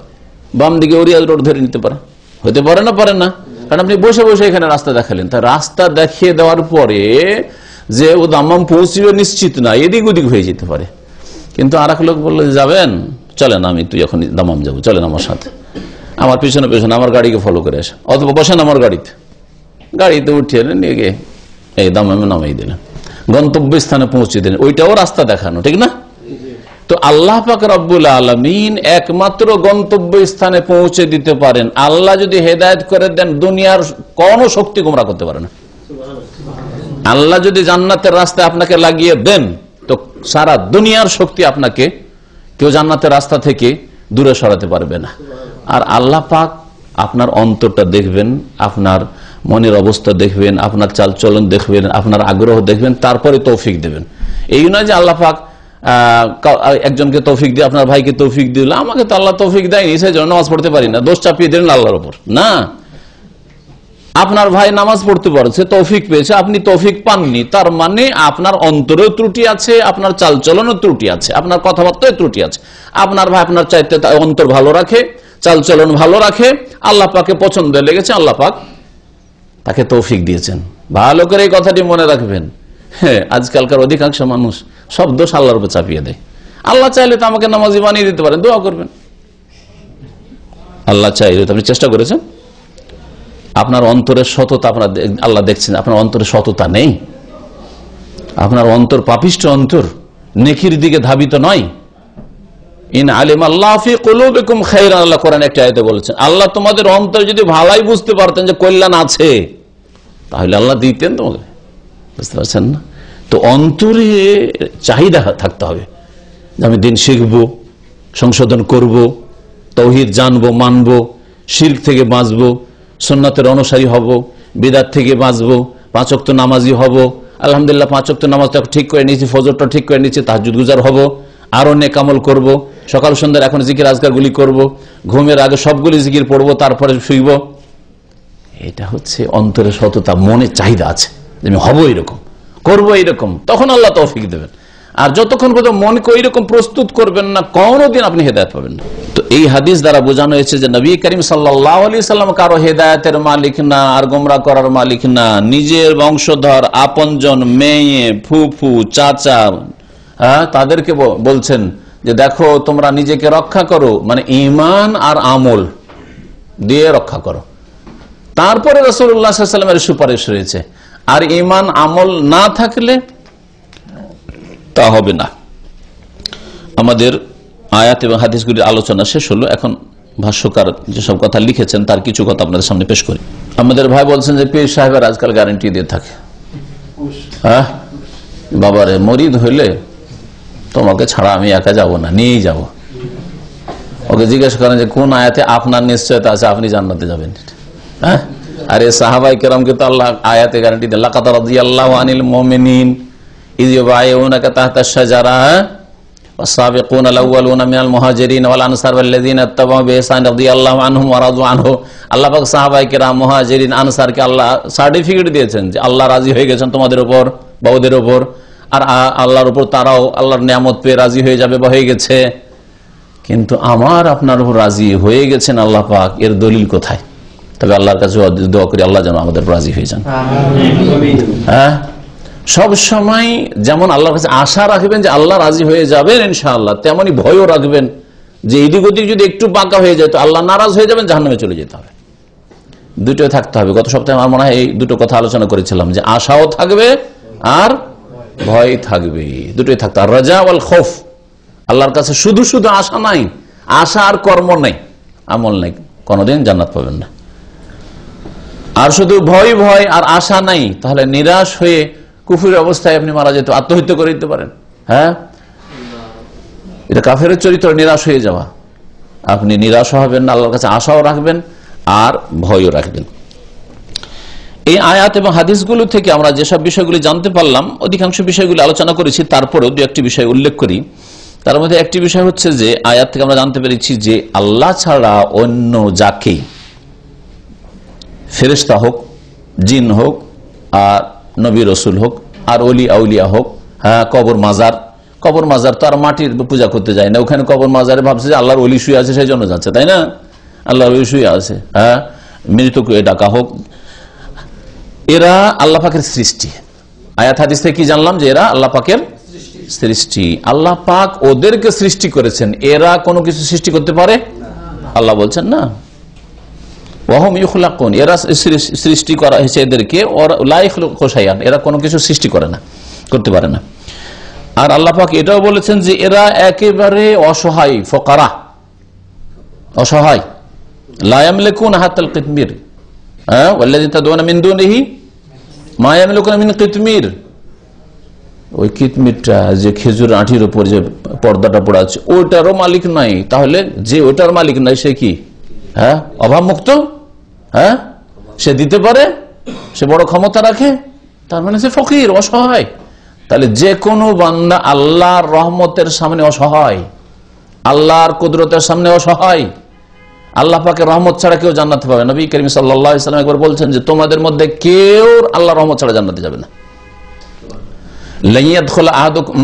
বাম দিকে ওরিয়াজ রোড ধরে নিতে পারে, হতে পারে না? পারে না, কারণ আপনি বসে বসে এখানে রাস্তা দেখালেন। তা রাস্তা দেখিয়ে দেওয়ার পরে যে ও দাম্মাম পৌঁছবে নিশ্চিত না, এদিক ওদিক হয়ে যেতে পারে। কিন্তু আর এক লোক বললো যাবেন, চলেন আমি তুই এখন দাম্মাম যাবো, চলেন আমার সাথে, আমার পিছনে পিছনে আমার গাড়িকে ফলো করে আসেন, অথবা বসেন আমার গাড়িতে উঠিয়ে নিয়ে গিয়ে এই দাম্মামে নামাই দিলেন, গন্তব্যস্থানে পৌঁছে দিলেন। ওইটাও রাস্তা দেখানো, ঠিক না? তো আল্লাহ পাক রব্বুল আলামিন একমাত্র গন্তব্যস্থানে পৌঁছে দিতে পারেন। আল্লাহ যদি হেদায়েত করে দেন, দুনিয়ার কোন শক্তি গোমরা করতে পারে না। আল্লাহ যদি জান্নাতের রাস্তায় আপনাকে লাগিয়ে দেন, তো সারা দুনিয়ার শক্তি আপনাকে কেউ জান্নাতের রাস্তা থেকে দূরে সরাতে পারবে না। আর আল্লাহ পাক আপনার অন্তরটা দেখবেন, আপনার মনের অবস্থা দেখবেন, আপনার চালচলন দেখবেন, আপনার আগ্রহ দেখবেন, তারপরে তৌফিক দেবেন। এই নয় যে আল্লাহ পাক একজনকে তৌফিক দিয়ে, আপনার ভাইকে তৌফিক দিল, আমাকে তো আল্লাহ তৌফিক দেয়নি, সেই জন্য নামাজ পড়তে পারি না, দোষ চাপিয়ে দিলেন আল্লাহর উপর। না, আপনার ভাই নামাজ পড়তে পারছে, তৌফিক পেয়েছে, আপনি তৌফিক পাননি, তার মানে আপনার অন্তরেও ত্রুটি আছে, আপনার চালচলনের ত্রুটি আছে, আপনার কথাবার্তায় ত্রুটি আছে। আপনার ভাই আপনার চাইতে অন্তর ভালো রাখে, চালচলন ভালো রাখে, আল্লাহ পাকে পছন্দ লেগেছে, আল্লাহ পাক তাকে তৌফিক দিয়েছেন। ভালো করে এই কথাটি মনে রাখবেন। হ্যাঁ, আজকালকার অধিকাংশ মানুষ সব দোষ আল্লাহর উপর চাপিয়ে দেয়। আল্লাহ চাইলে তো আমাকে নামাজি বানিয়ে দিতে পারেন, দোয়া করবেন। আল্লাহ চাইলে তো আপনি চেষ্টা করেছেন? আপনার অন্তরের সততা আপনার আল্লাহ দেখছেন, আপনার অন্তরের সততা নেই, আপনার অন্তর পাপিষ্ঠ অন্তর, নেকির দিকে ধাবিত নয়। ইন আলিম আল্লাহ ফি কুলুবিকুম খায়রান, আল্লাহ কোরআনে একটা আয়াতে বলেছেন, আল্লাহ তোমাদের অন্তর যদি ভালাই বুঝতে পারতেন যে কল্যাণ আছে, তাহলে আল্লাহ দিতেন তোমাকে। বুঝতে পারছেন না? তো অন্তরে চাহিদা থাকতে হবে যে আমি দিন শিখবো, সংশোধন করব, তাওহীদ জানবো, মানবো, শিরক থেকে বাঁচবো, সুন্নাতের অনুসারী হব, বিদআত থেকে বাঁচবো, 5 ওয়াক্ত নামাজি হব। আলহামদুলিল্লাহ 5 ওয়াক্ত নামাজটা ঠিক করে নিয়েছি, ফজরটা ঠিক করে নিয়েছি, তাহাজ্জুদ গুজার হব, আরো নেক আমল করব, সকাল সন্ধ্যার এখন জিকির আজকারগুলি করব, ঘুমের আগে সবগুলি জিকির পড়বো, তারপরে শুইব। এটা হচ্ছে অন্তরের সততা, মনে চাহিদা আছে যে আমি হবো এরকম, করবো এরকম, তখন আল্লাহ তৌফিক দেবেন। আর যতক্ষণ পর্যন্ত মনকে ওইরকম প্রস্তুত করবেন না, কোনদিন আপনি হেদায়েত পাবেন না। তো এই হাদিস দ্বারা বোঝানো হয়েছে যে নবী করিম সাল্লাল্লাহু আলাইহি সাল্লাম কারো হেদায়েতের মালিক না, আর গোমরা করার মালিক না। নিজের বংশধর, আপনজন, মেয়ে, ফুফু, চাচা, তাদেরকে বলছেন যে দেখো তোমরা নিজেকে রক্ষা করো, মানে ঈমান আর আমল দিয়ে রক্ষা করো। তারপরে রাসূলুল্লাহ সাল্লাল্লাহু আলাইহি ওয়াসাল্লামের সুপারিশ রয়েছে। আর ঈমান আমল না থাকলে তা হবে না। আমাদের আয়াত এবং হাদিসগুলির আলোচনা শেষ হলো। এখন ভাষ্যকার যেসব কথা লিখেছেন তার কিছু কথা আপনাদের সামনে পেশ করি। আমাদের ভাই বলছেন যে পীর সাহেবের আজকাল গ্যারান্টি দিয়ে থাকে, হ্যাঁ বাবারে মরিদ হইলে তোমাকে ছাড়া আমি একা যাব না, নিয়েই যাব। ওকে জিজ্ঞেস করেন যে কোন আয়াতে আপনার নিশ্চয়তা আছে আপনি জান্নাতে যাবেন? হ্যাঁ, আরে সাহাবাই কেরামকে তো আল্লাহ আয়াতে গ্যারান্টি দেন, লাকাদ রাদিয়াল্লাহু আনিল মুমিনিন ইয ইউবাইউনাকা তাহতা আশ-শাজারা ওয়াস-সাবিকুনা আল-আউওয়ালুনা মিনাল মুহাজিরিন ওয়াল আনসার ওয়াল্লাযিনা ইত্তাবাউ বিইহসান রাদিয়াল্লাহু আনহুম ওয়া রাদু আনহু। আল্লাহ পাক সাহাবাই কেরাম, মুহাজিরিন, আনসারকে আল্লাহ সার্টিফিকেট দিয়েছেন যে আল্লাহ রাজি হয়ে গেছেন তোমাদের উপর বা ওদের উপর, আর আল্লাহর উপর তারাও আল্লাহর নিয়ামত পেয়ে রাজি হয়ে যাবে বা হয়ে গেছে। কিন্তু আমার আপনার উপর রাজি হয়ে গেছেন আল্লাহ পাক, এর দলিল কোথায়? তবে আল্লাহর কাছে দোয়া করি আল্লাহ যেন আমাদের রাজি হয়ে যান। হ্যাঁ, সব সময় যেমন আল্লাহর কাছে আশা রাখবেন যে আল্লাহ রাজি হয়ে যাবেন ইনশাআল্লাহ, তেমনি ভয়ও রাখবেন যে এদিক ওদিক যদি একটু বাঁকা হয়ে যায় তো আল্লাহ নারাজ হয়ে যাবেন, জাহান্নামে চলে যেতে হবে। দুটোই থাকতে হবে। গত সপ্তাহে আমার মনে হয় এই দুটো কথা আলোচনা করেছিলাম যে আশাও থাকবে আর ভয় থাকবে, দুটোই থাকতে। আর রাজা ওয়াল খৌফ, আল্লাহর কাছে শুধু শুধু আশা নাই, আশা আর কর্ম নেই, আমল নেই, কোনোদিন জান্নাত পাবেন না। আর শুধু ভয় ভয় আর আশা নাই, তাহলে নিরাশ হয়ে কুফুরের অবস্থায় আপনি মারা যেতে, আত্মহত্যা করে দিতে পারেন। হ্যাঁ, এটা কাফেরের চরিত্র, নিরাশ হয়ে যাওয়া। আপনি নিরাশ হবেন না, আল্লাহর কাছে আশাও রাখবেন আর ভয়ও রাখবেন। এই আয়াত এবং হাদিসগুলো থেকে আমরা যেসব বিষয়গুলি জানতে পারলাম, অধিকাংশ বিষয়গুলি আলোচনা করেছি, তারপরেও দু একটি বিষয় উল্লেখ করি। তার মধ্যে একটি বিষয় হচ্ছে যে আয়াত থেকে আমরা জানতে পেরেছি যে আল্লাহ ছাড়া অন্য যাকে, ফেরেশতা হোক, জিন হোক, আর নবী রসুল হোক, আর অলি আউলিয়া হোক, হ্যাঁ কবর মাজার, কবর মাজার তো আর মাটির পূজা করতে যায় না, ওখানে কবর মাজারে ভাবছে যে আল্লাহর অলি শুয়ে আছে সেই জন্য যাচ্ছে, তাই না? আল্লাহর অলি শুয়ে আছে, হ্যাঁ মৃতকে ডাকা হোক, এরা আল্লাহ পাকের সৃষ্টি। আয়াত হাদিস থেকে কি জানলাম যে এরা আল্লাহ পাকের সৃষ্টি। আল্লাহ পাক ওদেরকে সৃষ্টি করেছেন, এরা কোনো কিছু সৃষ্টি করতে পারে? আল্লাহ বলছেন না, ওয়াহুম ইখলাকুন, এরা সৃষ্টি করা হয়েছে এদেরকে, লা ইখলাকু শাইআন, এরা কোনো কিছু সৃষ্টি করে না, করতে পারে না। আর আল্লাহ পাক এটাও বলেছেন যে এরা একেবারে অসহায়, ফকারা, অসহায়। লা ইয়ামলিকুনা হাত্তাল কিতমির, হ্যাঁ ওয়াল্লাযী তাদউনা মিন দুনিহি মা ইয়ামলিকুনা মিন কিতমির। ওই কিতমিরটা যে খেজুর আঁটির উপর যে পর্দাটা পড়া আছে ওইটারও মালিক নাই। তাহলে যে ওটার মালিক নাই সে কি? হ্যাঁ অভাবমুক্ত, হ্যাঁ সে দিতে পারে, সে বড় ক্ষমতা রাখে, তার মানে সে ফকির, অসহায়। তাহলে যে কোনো বান্দা আল্লাহর রহমতের সামনে অসহায়, আল্লাহর কুদরতের সামনে অসহায়। আল্লাহ পাকের রহমত ছাড়া কেউ জান্নাতে পাবে না। নবী করিম সাল্লাল্লাহু আলাইহি ওয়াসাল্লাম একবার বলছেন যে তোমাদের মধ্যে কেউ আল্লাহর রহমত ছাড়া জান্নাতে যাবে না। লা ইয়াদখুলু আহাদুকুম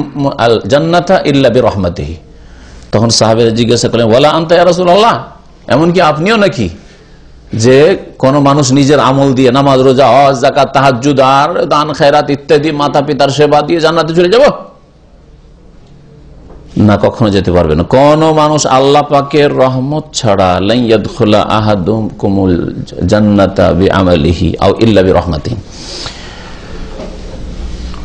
আল জান্নাতা ইল্লা বিরহমাতিহি। তখন সাহাবীরা জিজ্ঞাসা করলেন ওয়ালা আনতা ইয়া রাসূলুল্লাহ, এমনকি আপনিও নাকি, যে কোন মানুষ নিজের আমল দিয়ে নামাজ রোজা হজ যাকাত তাহাজ্জুদ আর দান খায়রাত ইত্যাদি মাতা পিতার সেবা দিয়ে জান্নাতে চলে যাব? না, কখনো যেতে পারবে না। কোন মানুষ আল্লাহ পাকের রহমত ছাড়া লা ইয়াদখুলু আহাদুকুমুল জান্নাতা বিআমালিহি আও ইল্লা বিরহমাতিহি।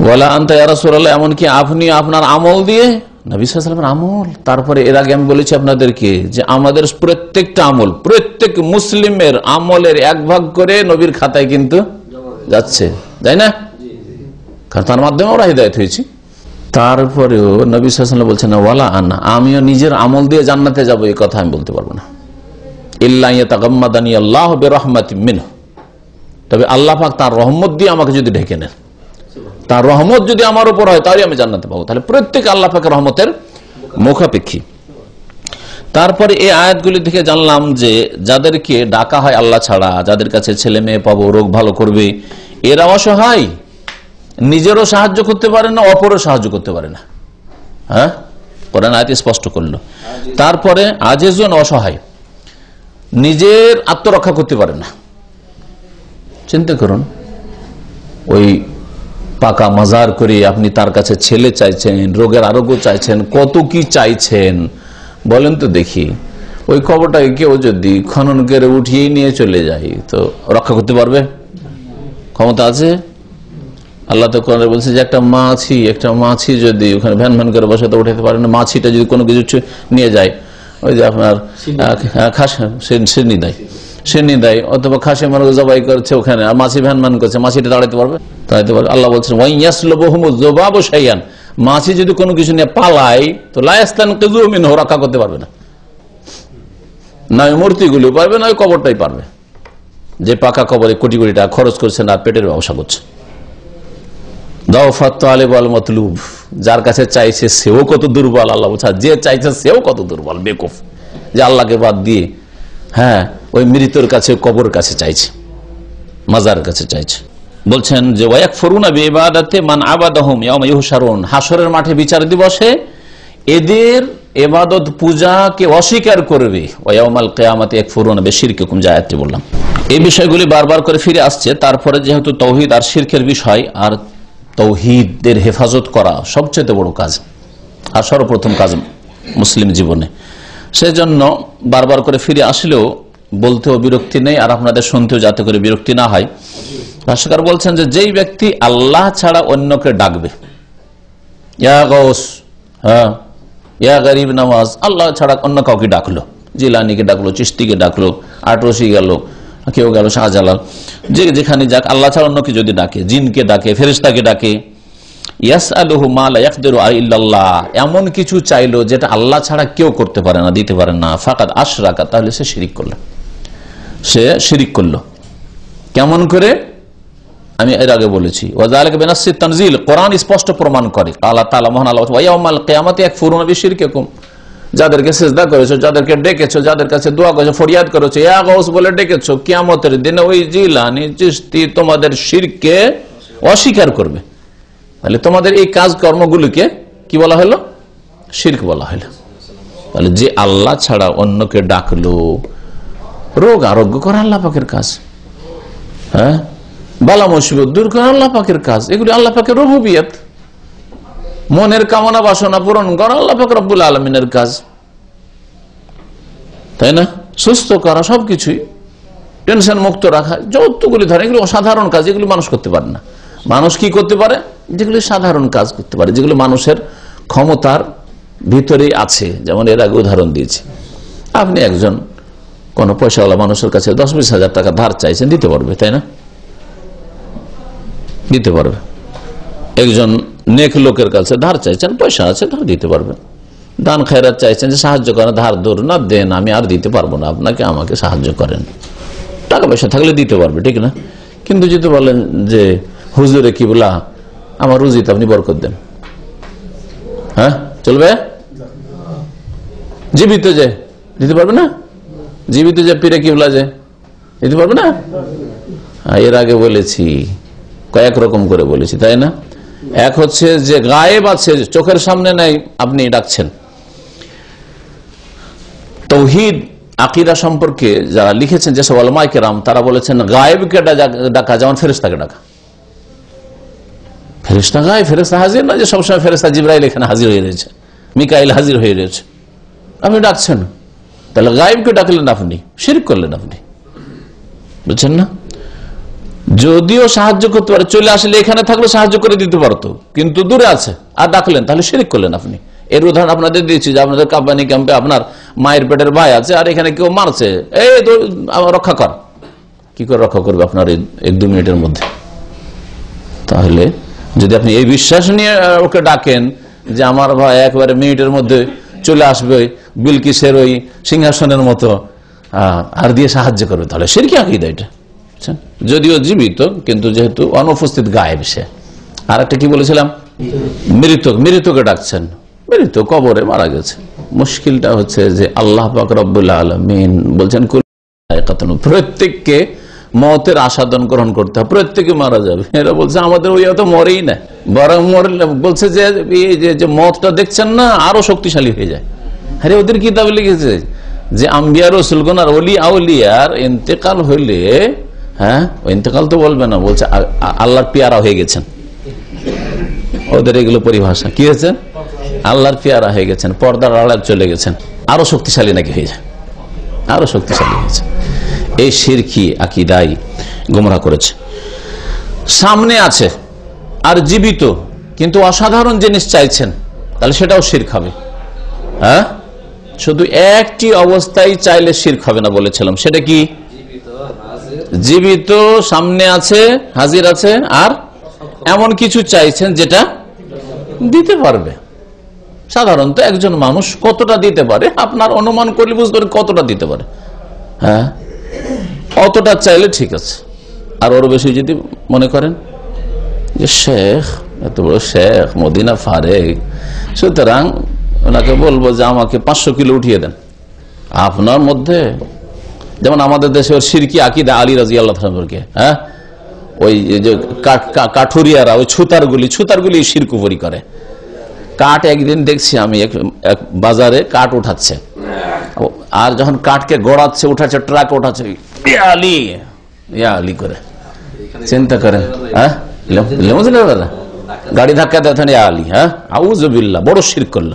ওয়ালা আনতা ইয়া রাসূলুল্লাহ, এমনকি আপনি আপনার আমল দিয়ে, নবী সাল্লাল্লাহু আলাইহি ওয়াসাল্লামের আমল। তারপরে এর আগে আমি বলেছি আপনাদেরকে যে আমাদের প্রত্যেকটা আমল, প্রত্যেক মুসলিমের আমলের 1 ভাগ করে নবীর খাতায় কিন্তু যাচ্ছে, তাই না? কারণ তার মাধ্যমে আমরা হিদায়াত হয়েছি। তারপরেও নবী সাল্লাল্লাহু আলাইহি ওয়াসাল্লাম বলছেন ওয়ালা আনা, আমিও নিজের আমল দিয়ে জান্নাতে যাব এই কথা আমি বলতে পারবো না। ইল্লা ইয়াতাগাম্মাদানি আল্লাহু বিরহমাতিন মিনহু, তবে আল্লাহ পাক তার রহমত দিয়ে আমাকে যদি ঢেকে নেন, তার রহমত যদি আমার উপর হয় তাহলে আমি জান্নাতে পাবো। তাহলে প্রত্যেক আল্লাহ পাকের রহমতের মুখাপেক্ষী। তারপরে এই আয়াতগুলি থেকে জানলাম যে যাদেরকে ডাকা হয় আল্লাহ ছাড়া, যাদের কাছে ছেলে মেয়ে পাবো, রোগ ভালো করবে, এরা অসহায়, নিজেরও সাহায্য করতে পারে না, অপরও সাহায্য করতে পারে না। হ্যাঁ, কোরআন আয়াত স্পষ্ট করলো। তারপরে আজেজন, অসহায়, নিজের আত্মরক্ষা করতে পারে না। চিন্তা করুন, ওই পাকা মাজার করে আপনি তার কাছে ছেলে চাইছেন, রোগের আরোগ্য চাইছেন, কত কি চাইছেন বলেন তো দেখি। ওই কবরটাকে কেউ যদি খনন করে উঠিয়ে নিয়ে চলে যায় তো রক্ষা করতে পারবে? ক্ষমতা আছে? আল্লাহ তো কোরআনে বলছে যে একটা মাছি যদি ওখানে ভ্যান ভ্যান করে বসে তো উঠাতে পারে না। মাছিটা যদি কোনো কিছু নিয়ে যায়, ওই যে আপনার সেনি দেয় অথবা খাসি মানুষ জবাই করছে ওখানে, আর মাছি ভ্যান ভ্যান করছে, মাছিটা দাঁড়াতে পারবে? দাঁড়াতে পারবে। আল্লাহ বলছেন ওয়াইয়াসলুবহুমুয যুবাবু শাইআন, মাছি যদি কোনো কিছু নিয়ে পালায় তো লা ইয়াস্তানকিযু মিনহু, রক্ষা করতে পারবে না। না ওই মূর্তিগুলো পারবে, না ওই কবরটাই পারবে, যে পাকা কবরে কোটি কোটি টাকা খরচ করছে না পেটের ব্যবসা করছে। দাওফাত তালিব ওয়াল মাতলুব, যার কাছে চাইছে সেও কত দুর্বল। আল্লাহ বলছে যে চাইছে সেও কত দুর্বল, বেকুফ, যে আল্লাহকে বাদ দিয়ে হ্যাঁ ওই মৃতের কাছে, কবর কাছে চাইছে, মাজার কাছে চাইছে। বলছেন যে ওয়ায়াকফুরুনা বিইবাদাতি মান আবাদাহুম ইয়াওমা ইউহশারুন, হাসরের মাঠে বিচার দিবসে এদের ইবাদত পূজাকে অস্বীকার করবে। ওয়ায়াউমাল কিয়ামাতি ইয়াকফুরুনা বিশিরকিকুম, যে আয়াতটি বললাম। এই বিষয়গুলি বারবার করে ফিরে আসছে। তারপরে যেহেতু তাওহীদ আর শিরকের বিষয়, আর তাওহীদের হেফাজত করা সবচেয়ে বড় কাজ আর সর্বপ্রথম কাজ মুসলিম জীবনে, সেজন্য বারবার করে ফিরে আসলেও বলতেও বিরক্তি নেই, আর আপনাদের শুনতেও যাতে করে বিরক্তি না হয়। ভাষ্যকার বলছেন যে যেই ব্যক্তি আল্লাহ ছাড়া অন্যকে ডাকবে, ইয়া গৌস, হ্যাঁ, ইয়া গরিব নওয়াজ, আল্লাহ ছাড়া অন্য কাউকে ডাকলো, জিলানিকে ডাকলো, চিশতিকে ডাকলো, আটরসি গেল, কেউ গেল শাহজালাল, যে যেখানে যাক আল্লাহ ছাড়া অন্যকে যদি ডাকে, জিনকে ডাকে, ফেরেশতাকে ডাকে, ইয়াসআলুহু মা লা ইয়াকদিরু ইল্লাল্লাহ, এমন কিছু চাইলো যেটা আল্লাহ ছাড়া কেউ করতে পারে না, দিতে পারে না, ফাকাদ আশরাকা, তাহলে সে শিরিক করলো। সে শিরিক করলো কেমন করে? আমি এর আগে বলেছি, ওয়াযালিকা বিনাসসিত তানজিল, কোরআন স্পষ্ট প্রমাণ করে। আল্লাহ তাআলা মহান আল্লাহ ওয়া ইয়াউমাল কিয়ামাতি ইয়াকফুরুনা বিশিরকিকুম, যাদেরকে সিজদা করেছো, যাদেরকে ডেকেছো, যাদের কাছে দোয়া করেছো, ফরিয়াদ করেছো, ইয়া গাউস বলে ডেকেছো, কিয়ামতের দিনে ওই জিলানি চিশতি তোমাদের শিরকে অস্বীকার করবে। তাহলে তোমাদের এই কাজ কর্মগুলিকে কি বলা হলো? শিরক বলা হলো। তাহলে যে আল্লাহ ছাড়া অন্যকে ডাকলো, রোগ আরোগ্য করা আল্লাহ পাকের কাজ, হ্যাঁ, বালা মুসিবত দূর করা আল্লাহ পাকের কাজ, এগুলি আল্লাহ পাকের রুবুবিয়ত। মনের কামনা বাসনা পূরণ করা আল্লাহ পাক রব্বুল আলামিনের কাজ, তাই না? সুস্থ করা, সবকিছুই, টেনশন মুক্ত রাখা, যতগুলি ধরেন এগুলো অসাধারণ কাজ, এগুলি মানুষ করতে পারে না। মানুষ কি করতে পারে? যেগুলি সাধারণ কাজ করতে পারে, যেগুলো মানুষের ক্ষমতার ভিতরেই আছে। যেমন এর আগে উদাহরণ দিয়েছি, আপনি একজন কোন পয়সাওয়ালা মানুষের কাছে 10-20 হাজার টাকা ধার চাইছেন, দিতে পারবে, তাই না? দিতে পারবে। একজন নেক লোকের কাছে ধার চাইছেন, পয়সা আছে, ধার দিতে পারবে। দান খায়রাত চাইছেন যে সাহায্য করেন, ধার ধরুন না, দেন, আমি আর দিতে পারবো না আপনাকে, আমাকে সাহায্য করেন, টাকা পয়সা থাকলে দিতে পারবে, ঠিক না? কিন্তু যদি বলেন যে হুজুরে কি বলা, আমার রুজিতে আপনি বরকত দেন, হ্যাঁ, চলবে? জীবিত যে দিতে পারবে না, জীবিত যে পীরে কিবলা যে দিতে পারবে না? এর আগে বলেছি, কয়েক রকম করে বলেছি, তাই না? এক হচ্ছে যে গায়েব আছে, চোখের সামনে নাই, আপনি ডাকছেন। তাওহীদ আকীদা সম্পর্কে যারা লিখেছেন যেসব উলামায়ে কেরাম, তারা বলেছেন গায়েবকে ডাকা যেমন ফেরেশতাকে ডাকা। ফেরেশতা গায়েব, ফেরেশতা হাজির না যে সবসময় ফেরেশতা জিবরাইল এখানে হাজির হয়ে রয়েছে, মিকাইল হাজির হয়ে রয়েছে, আপনি ডাকছেন, তাহলে গায়েবকে ডাকলেন আপনি, শিরক করলেন আপনি, বুঝছেন না? যদিও সাহায্য করতে পারে, চলে আসলে এখানে থাকলে সাহায্য করে দিতে পারতো, কিন্তু দূরে আছে আর ডাকলেন, তাহলে শিরক করলেন আপনি। এর উদাহরণ আপনাদের দিয়েছি যে আপনাদের কাব্বানি ক্যাম্পে আপনার মায়ের পেটের ভাই আছে, আর এখানে কেউ মারছে, এই তো রক্ষা কর। কি করে রক্ষা করবে আপনার 1-2 মিনিটের মধ্যে? তাহলে যদি আপনি এই বিশ্বাস নিয়ে ওকে ডাকেন যে আমার ভাই একবারে মিনিটের মধ্যে চলে আসবে বিলকিসের ওই সিংহাসনের মতো আর দিয়ে সাহায্য করবে, তাহলে শিরকি আকীদা এটা। যদিও জীবিত, কিন্তু যেহেতু অনুপস্থিত গায়েব সে। আর একটা কি বলেছিলাম, মৃতকে ডাকছেন, মৃত কবরে মারা গেছে। মুশকিলটা হচ্ছে যে আল্লাহ পাক রব্বুল আলামিন বলছেন প্রত্যেককে মতের আস্বাদন গ্রহণ করতে হবে, প্রত্যেকে মারা যাবে। এরা বলছে আমাদের ওই তো মরেই না, বরং বলছে যে মতটা দেখছেন না আরো শক্তিশালী হয়ে যায়। আরে ওদের কিতাবে লিখেছে যে আম্বিয়া রাসূলগণ আর ওলি আউলিয়ার ইন্তেকাল হইলে, হ্যাঁ ইন্তেকাল তো বলবে না, বলছে আল্লাহর পেয়ারা হয়ে গেছেন। ওদের এগুলো পরিভাষা কি হয়েছে, আল্লাহর পেয়ারা হয়ে গেছেন, পর্দার আড়ালে চলে গেছেন, আরো শক্তিশালী নাকি হয়ে যায়, আরো শক্তিশালী হয়েছে। এই শিরকি আকীদাই গোমরাহ করেছে। সামনে আছে আর জীবিত, কিন্তু অসাধারণ জিনিস চাইছেন, তাহলে সেটাও শিরক হবে। হ্যাঁ, শুধু একটি অবস্থায় চাইলে শিরক হবে না বলেছিলাম, সেটা কি? জীবিত, সামনে আছে, হাজির আছে, আর এমন কিছু চাইছেন যেটা দিতে পারবে। সাধারণত একজন মানুষ কতটা দিতে পারে আপনার অনুমান করলে বুঝতে পারেন কতটা দিতে পারে। হ্যাঁ, অতটা চাইলে ঠিক আছে। আর ওর বেশি যদি মনে করেন যে শেখ, এত বড় শেখ, মদিনা ফারেক, সুতরাং ওনাকে বলবো যে আমাকে 500 কিলো উঠিয়ে দেন। আপনার মধ্যে যেমন আমাদের দেশে ওর শিরকি আকীদা আলী রাদিয়াল্লাহু আনহু সম্পর্কে, হ্যাঁ, ওই যে কাঠুরিয়ারা ওই ছুতারগুলি শিরকুফরি করে। কাঠ একদিন দেখছি আমি এক বাজারে কাঠ উঠাচ্ছে, আর যখন কাঠকে গড়াচ্ছে, উঠাচ্ছে, ট্রাক উঠাচ্ছে, আলী করে চিন্তা করেন, হ্যাঁ, গাড়ি ধাক্কা দেন আলী, হ্যাঁ, আউযুবিল্লাহ, বড় শিরক করল।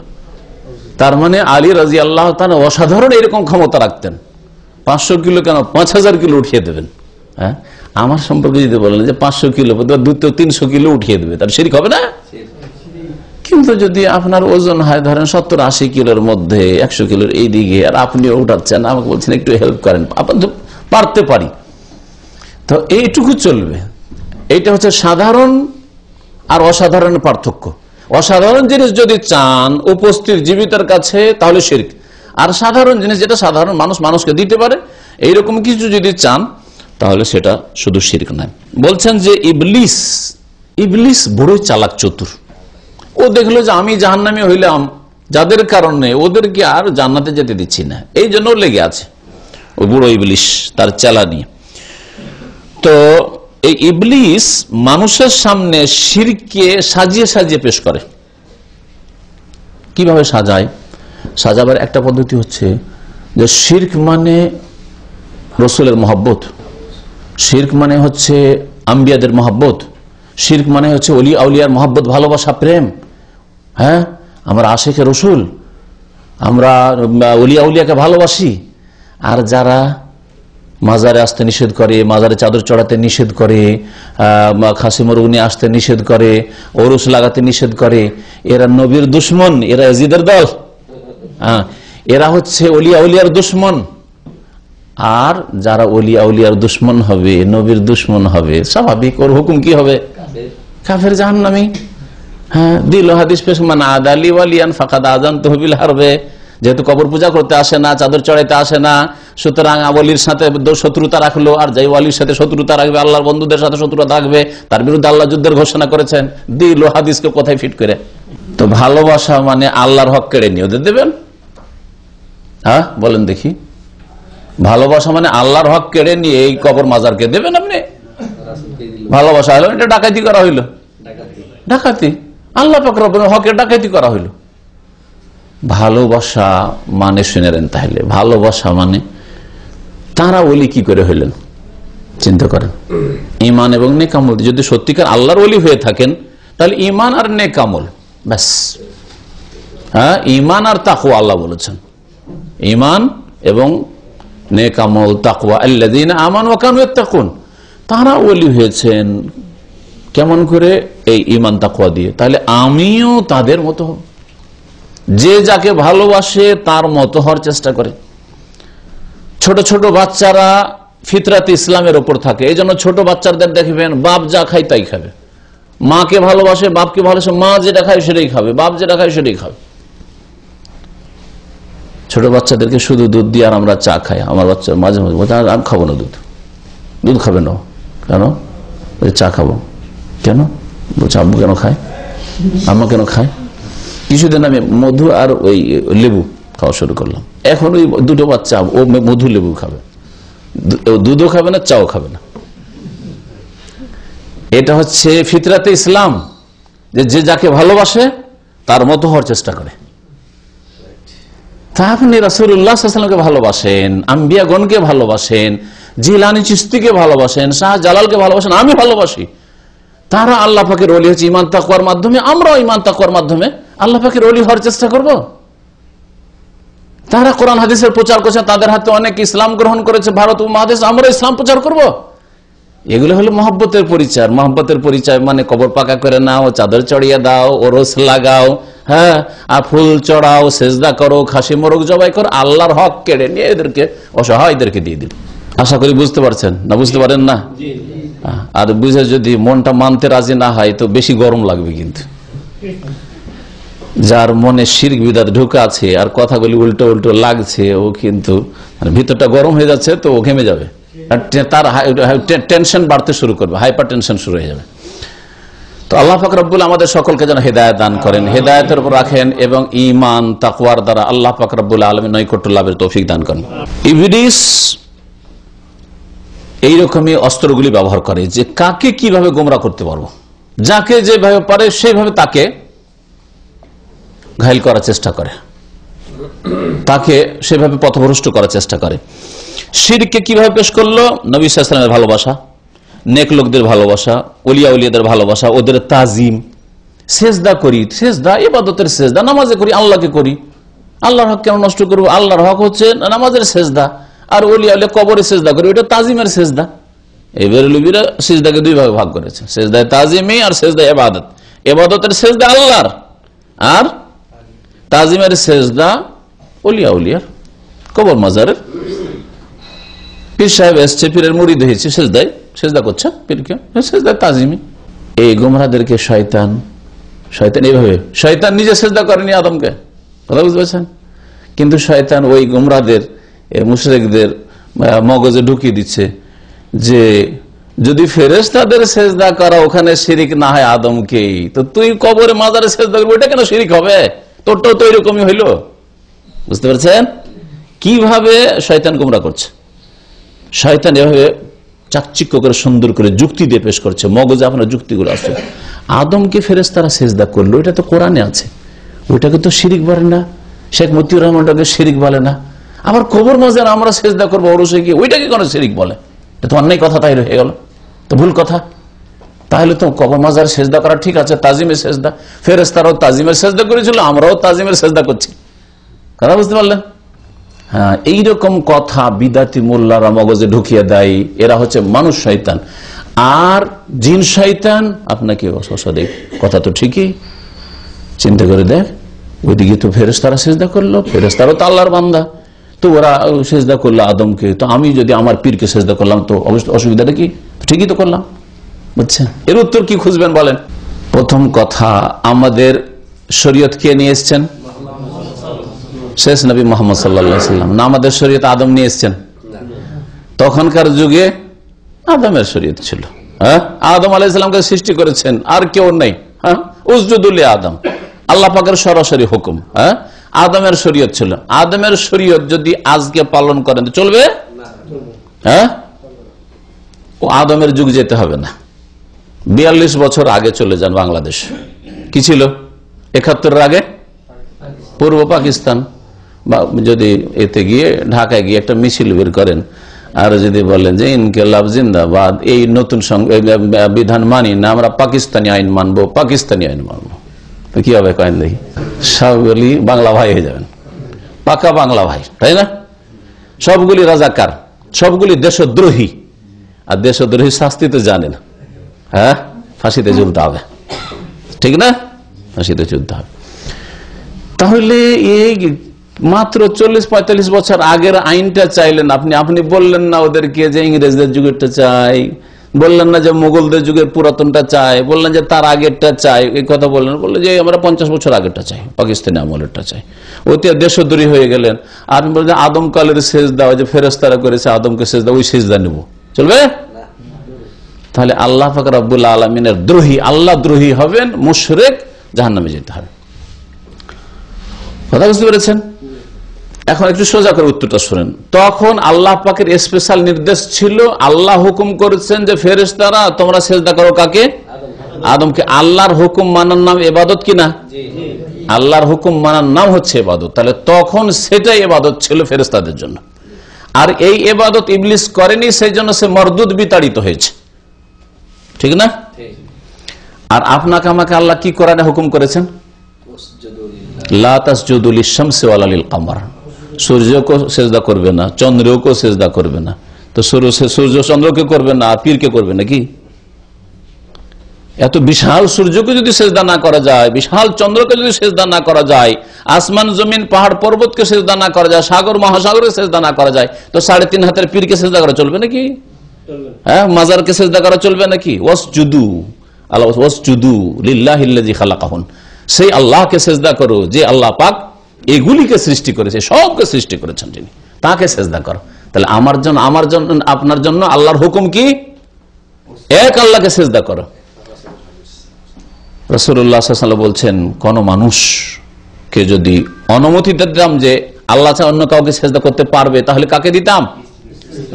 তার মানে আলী রাদিয়াল্লাহু তাআলা অসাধারণ এরকম ক্ষমতা রাখতেন, 500 কিলো কেন 5000 কিলো উঠিয়ে দেবেন। হ্যাঁ, আমার সম্পর্কে যদি বলেন যে 500 কিলো 300 কিলো উঠিয়ে দেবে, তার শিরক হবে না? কিন্তু যদি আপনার ওজন হয় ধরেন 70-80 কিলোর মধ্যে, 100 কিলোর এই দিকে, আর আপনি উঠাচ্ছেন, আমাকে বলছেন একটু হেল্প করেন, আপনি পারতে পারি, তো এইটুকু চলবে। এইটা হচ্ছে সাধারণ আর অসাধারণ পার্থক্য। অসাধারণ জিনিস যদি চান উপস্থিত জীবিতের কাছে, তাহলে শিরক। আর সাধারণ জিনিস যেটা সাধারণ মানুষ মানুষকে দিতে পারে, এইরকম কিছু যদি চান, তাহলে সেটা শুধু শিরক নয়। বলছেন যে ইবলিস বড়ই চালাক চতুর। ও দেখলো যে আমি জাহান্নামী হইলাম, যাদের কারণে ওদেরকে আর জান্নাতে যেতে দিচ্ছি না, এই জন্য লেগে আছে ও বুড়ো ইবলিস তার চালা নিয়ে। তো এই ইবলিস মানুষের সামনে শিরকে সাজিয়ে সাজিয়ে পেশ করে। কিভাবে সাজায়? সাজাবার একটা পদ্ধতি হচ্ছে যে শিরক মানে রসুলের মহব্বত, শিরক মানে হচ্ছে আম্বিয়াদের মহব্বত, শিরক মানে হচ্ছে ওলি আউলিয়ার মহব্বত, ভালোবাসা, প্রেম। হ্যাঁ, আমরা আশিকে রসুল, আমরা ওলি আউলিয়াকে ভালোবাসি। আর যারা মাজারে আসতে নিষেধ করে, মাজারে চাদর চড়াতে নিষেধ করে, খাসি মুরগি আসতে নিষেধ করে, ওরস লাগাতে নিষেধ করে, এরা নবীর দুশ্মন, এরা ইয়াজিদের দল। হ্যাঁ, এরা হচ্ছে ওলি আউলিয়ার দুশ্মন। আর যারা ওলি আউলিয়ার দুশ্মন হবে, নবীর দুশ্মন হবে, স্বাভাবিক ওর হুকুম কি হবে? কাফের, জাহান্নামী। হ্যাঁ, দিল হাদিস পেশ মান আদালি ওয়ালিয়ান ফাকাদ আযানতুহু বিল হারবে। যেহেতু কবর পূজা করতে আসে না, চাদর চড়াইতে আসে না, সুতরাং ওলির সাথে শত্রুতা রাখলো। আর যাই ওলির সাথে শত্রুতা রাখবে, আল্লাহর বন্ধুদের সাথে শত্রুতা রাখবে, তার বিরুদ্ধে আল্লাহ যুদ্ধের ঘোষণা করেছেন। দিল হাদিসকে কোথায় ফিট করে? তো ভালোবাসা মানে আল্লাহর হক কেড়ে নিয়ে ওদের দেবেন? হ্যাঁ, বলেন দেখি। ভালোবাসা মানে আল্লাহর হক কেড়ে নিয়ে এই কবর মাজারকে দেবেন আপনি? ভালোবাসা হলো এটা ডাকাতি করা হইল, ডাকাতি, আল্লাহ পাক রব্বুল হকের ডাকাতি করা হইল। ভালোবাসা মানে শুনে নেন তাহলে, ভালোবাসা মানে তারা ওলি কি করে হইলেন চিন্তা করেন। ইমান এবং নেক আমল, যদি সত্যিকার আল্লাহর ওলি হয়ে থাকেন তাহলে ইমান আর নেক আমল ব্যাস। হ্যাঁ, ইমান আর তাকওয়া আল্লাহ বলেছেন, ইমান এবং নেক আমল, তাকওয়া, আল্লাযীনা আমানু ওয়া কানু ইয়াত্তাকুন। তারা ওলি হয়েছেন কেমন করে? এই ইমান তাকওয়া দিয়ে। তাহলে আমিও তাদের মতো হব, যে যাকে ভালোবাসে তার মতো হওয়ার চেষ্টা করে। ছোট ছোট বাচ্চারা ফিতরাত ইসলামের ওপর থাকে, এই জন্য ছোট বাচ্চাদের দেখবেন বাপ যা খায় তাই খাবে, মাকে ভালোবাসে, বাপকে ভালোবাসে, মা যেটা খায় সেটাই খাবে, বাপ যেটা খায় সেটাই খাবে। ছোট বাচ্চাদেরকে শুধু দুধ দিয়ে আর আমরা চা খাই। আমার বাচ্চা মাঝে মাঝে বলছে আমি খাবো না দুধ। দুধ খাবে না কেন? চা খাবো। কেন? বলছে আব্বু কেন খায়, আম্মা কেন খায়। কিছুদিন আমি মধু আর ওই লেবু খাওয়া শুরু করলাম। এখন ওই দুটো বাচ্চা ও মধু লেবু খাবে, দুধও খাবে না, চাও খাবে না। এটা হচ্ছে ফিতরাতে ইসলাম, যে যাকে ভালোবাসে তার মতো হওয়ার চেষ্টা করে। তা আপনি রাসূলুল্লাহ সাল্লাল্লাহু আলাইহি ওয়াসাল্লামকে ভালোবাসেন, আম্বিয়াগণকে ভালোবাসেন, জিলানী চিশতিকে ভালোবাসেন, শাহজালালকে ভালোবাসেন, আমি ভালোবাসি। তারা আল্লাহ পাকের ওলি হচ্ছে ঈমান তাকওয়ার মাধ্যমে, আমরাও ঈমান তাকওয়ার মাধ্যমে আল্লাহ পাকের ওলি হওয়ার চেষ্টা করব। তারা কোরআন হাদিসের প্রচার করছে, তাদের হাতে অনেক ইসলাম গ্রহণ করেছে ভারত উপমহাদেশ, আমরা ইসলাম প্রচার করব। এগুলো হলো মহব্বতের পরিচয়। মহব্বতের পরিচয় মানে কবর পাকা করে নাও, চাদর চড়িয়ে দাও, ওরস লাগাও, হ্যাঁ, আর ফুল চড়াও, সেজদা করো, খাসি মোরগ জবাই করো, আল্লাহর হক কেড়ে নিয়ে এদেরকে, অসহায়দেরকে দিয়ে দিল। আশা করি বুঝতে পারছেন না? বুঝতে পারেন না? আর বুঝে যদি মনটা মানতে রাজি না হয় তো বেশি গরম লাগবে। কিন্তু যার মনে শিরক বিদআত ঢুকে আছে আর কথাগুলি উল্টো উল্টো লাগছে, ও কিন্তু ভিতরটা গরম হয়ে যাচ্ছে, তো ও ঘেমে যাবে, তার টেনশন বাড়তে শুরু করবে, হাইপার টেনশন শুরু হয়ে যাবে। তো আল্লাহ পাক রব্বুল আমাদের সকলকে যেন হেদায়েত দান করেন, হেদায়েতের উপর রাখেন এবং ঈমান তাকওয়ার দ্বারা আল্লাহ পাক রব্বুল আলামিন নৈকট্য লাভের তৌফিক দান করেন। ইবলিস এইরকমই অস্ত্রগুলি ব্যবহার করে যে কাকে কিভাবে গোমরা করতে পারবো, যাকে যেভাবে পারে সেইভাবে তাকে ঘায়েল করার চেষ্টা করে, তাকে সেভাবে পথভ্রষ্ট করার চেষ্টা করে। শিরকে কিভাবে পেশ করলো? নবী সাল্লাল্লাহু আলাইহি ওয়াসাল্লামের ভালোবাসা, নেক লোকদের ভালোবাসা, ওলিয়া উলিয়াদের ভালোবাসা, ওদের তাজিম, সেজদা করি, সেজদা ইবাদতের সেজদা, নামাজে করি, আল্লাহকে করি, আল্লাহর হক কেন নষ্ট করবো? আল্লাহর হক হচ্ছে নামাজের সেজদা, আর ওলিয়া উলিয়া কবরে সেজদা করি, ওটা তাজিমের সেজদা। এই বেরেলবিরা সেজদাকে দুই ভাগে ভাগ করেছে, সেজদায় তাজিমি আর সেজদায় ইবাদত। ইবাদতের সেজদা আল্লাহর, আর তাজিমের সেজদা ওলিয়া উলিয়ার, কবর মাজারের। পীর সাহেব এসছে, পীরের মুরিদ হয়েছে, সেজদায় সেজদা করছে পীরকে, সেজদায় তাজিমি। এই গোমরাদেরকে শয়তান এইভাবে, শয়তান নিজে সেজদা করেনি আদমকে, কথা বুঝতে পারছেন? কিন্তু শয়তান ওই গোমরাদের, মুশরিকদের মগজে ঢুকিয়ে দিচ্ছে যে যদি ফেরেশতাদের সেজদা করা ওখানে শিরিক না হয় আদমকেই, তো তুই কবরে মাজারে সেজদা করবি, ওইটা কেন শিরিক হবে? তোরটাও তো এরকমই হইল। বুঝতে পারছেন কিভাবে শয়তান গোমরা করছে? শয়তান এভাবে চাকচিক্য করে সুন্দর করে যুক্তি দিয়ে পেশ করছে, মগজে আপনার যুক্তিগুলো আছে। আদমকে ফেরেশতারা সেজদা করলো, এটা তো কোরআনে আছে, ওইটাকে তো শিরিক বলে না। শেখ মতিউর রহমানটাকে শিরিক বলে না। আবার কবর মাজার আমরা সেজদা করবো ওরসে গিয়ে, ওইটাকে কোনো শিরিক বলে? এটা তো অন্যায় কথা, তাই হয়ে গেল, তো ভুল কথা। তাহলে তো কবর মাজার সেজদা করা ঠিক আছে, তাজিমের সেজদা, ফেরেশতারাও তাজিমের সেজদা করেছিল, আমরাও তাজিমের সেজদা করছি, কথা বুঝতে পারলেন? হ্যাঁ, এইরকম কথা বিদাতি মোল্লারা মগজে ঢুকিয়ে দেয়। এরা হচ্ছে মানুষ শয়তান, আর জিন শয়তান আপনাকে দেখ, কথা তো ঠিকই, চিন্তা করে দেখ, ওইদিকে তো ফেরেশতারা সেজদা করলো, ফেরেশতারাও তো আল্লাহর বান্দা, তো ওরা সেজদা করলো আদমকে, তো আমি যদি আমার পীরকে সেজদা করলাম তো অসুবিধাটা কি? ঠিকই তো করলাম, বুঝছেন? এর উত্তর কি খুঁজবেন বলেন? প্রথম কথা, আমাদের শরীয়ত কে নিয়ে এসছেন? শেষ নবী মুহাম্মদ সাল্লাল্লাহু আলাইহি ওয়াসাল্লাম। না আমাদের শরীয়ত আদম নিয়ে এসছেন? তখনকার যুগে আদমের শরীয়ত ছিল। হ্যাঁ, আদম আলাইহিস সালামকে সৃষ্টি করেছেন, আর কেউ নেই। হ্যাঁ, উসজুদু লি আদম, আল্লাহ পাকের সরাসরি হুকুম। হ্যাঁ, আদমের শরীয়ত ছিল। আদমের শরীয়ত যদি আজকে পালন করেন তো চলবে? হ্যাঁ, ও আদমের যুগ যেতে হবে না, 42 বছর আগে চলে যান। বাংলাদেশ কি ছিল 71-এর আগে? পূর্ব পাকিস্তান। বা যদি এতে গিয়ে ঢাকায় গিয়ে একটা মিছিল বের করেন আর যদি বলেন যে ইনকিলাব জিন্দাবাদ, এই নতুন বিধান মানি না, আমরা পাকিস্তানি আইন মানবো, পাকিস্তানি আইন মানবো, কি হবে কয়েন দেখি? সবগুলি বাংলা ভাই হয়ে যাবেন, পাকা বাংলা ভাই, তাই না? সবগুলি রাজাকার, সবগুলি দেশদ্রোহী। আর দেশদ্রোহী শাস্তি তো জানে না, হ্যাঁ, ফাঁসিতে ঝুলতে হবে, ঠিক না? ফাঁসিতে ঝুলতে হবে। তাহলে এই মাত্র 40-45 বছর আগের আইনটা চাইলেন আপনি। আপনি বললেন না ওদেরকে যে ইংরেজদের যুগেরটা চাই, বললেন না যে মুঘলদের যুগের পুরাতনটা চাই, বললেন যে তার আগেরটা চাই, এই কথা বললেন। বললেন যে আমরা 50 বছর আগেরটা চাই, পাকিস্তানি আমলেরটা চাই। ওতে দেশদ্রোহী হয়ে গেলেন। আপনি বললেন আদমকালের সেজদা, যে ফেরেশতারা করেছে আদমকে সেজদা, ওই সেজদা নেব, চলবে? তাহলে আল্লাহ পাক রব্বুল আলামিনের দ্রোহী, আল্লাহ দ্রোহী হবেন, মুশরিক, জাহান্নামে যেতে হবে। কথা বুঝতে পেরেছেন? এখন একটু সোজা করে উত্তরটা শুনেন। তখন আল্লাহ পাকের স্পেশাল নির্দেশ ছিল, আল্লাহ হুকুম করেছেন যে ফেরেশতারা তোমরা সেজদা করো কাকে? আদমকে। আল্লাহর হুকুম মানার নাম ইবাদত কিনা? আল্লাহর হুকুম মানার নাম হচ্ছে ইবাদত। তাহলে তখন সেটাই ইবাদত ছিল ফেরেশতাদের জন্য। আর এই ইবাদত ইবলিস করেনি, সেই জন্য সে মরদুদ বিতাড়িত হয়েছে, ঠিক না? আর আপনাকে আমাকে আল্লাহ কি কোরআনে হুকুম করেছেন? লা তাসজুদু লিশ-শামসি ওয়ালা লিল-কামার। সূর্যকে সেজদা করবে না, চন্দ্রকে সেজদা করবে না। তো সূর্য চন্দ্রকে করবে না, আর পীরকে করবে নাকি? এত বিশাল সূর্যকে যদি সেজদা না করা যায়, বিশাল চন্দ্রকে যদি সেজদা না করা যায়, আসমান জমিন পাহাড় পর্বতকে সেজদা না করা যায়, সাগর মহাসাগরকে সেজদা না করা যায়, তো 3.5 হাতের পীরকে সেজদা করা চলবে নাকি? হ্যাঁ, মাজারকে সেজদা করা চলবে নাকি? ওয়াসজুদু আল্লাহ, ওয়াসজুদু লিল্লাহিল্লাযী খালাকাহুন। সেই আল্লাহকে সেজদা করো যে আল্লাহ পাক এগুলিকে সৃষ্টি করেছে, সবকে সৃষ্টি করেছেন যিনি, তাকে সেজদা করো। তাহলে আমার জন্য আপনার জন্য আল্লাহর হুকুম কি? এক আল্লাহকে সেজদা করো। রাসূলুল্লাহ সাল্লাল্লাহু আলাইহি ওয়াসাল্লাম বলছেন, কোন মানুষকে যদি অনুমতি দিতাম যে আল্লাহ ছাড়া অন্য কাউকে সেজদা করতে পারবে, তাহলে কাকে দিতাম?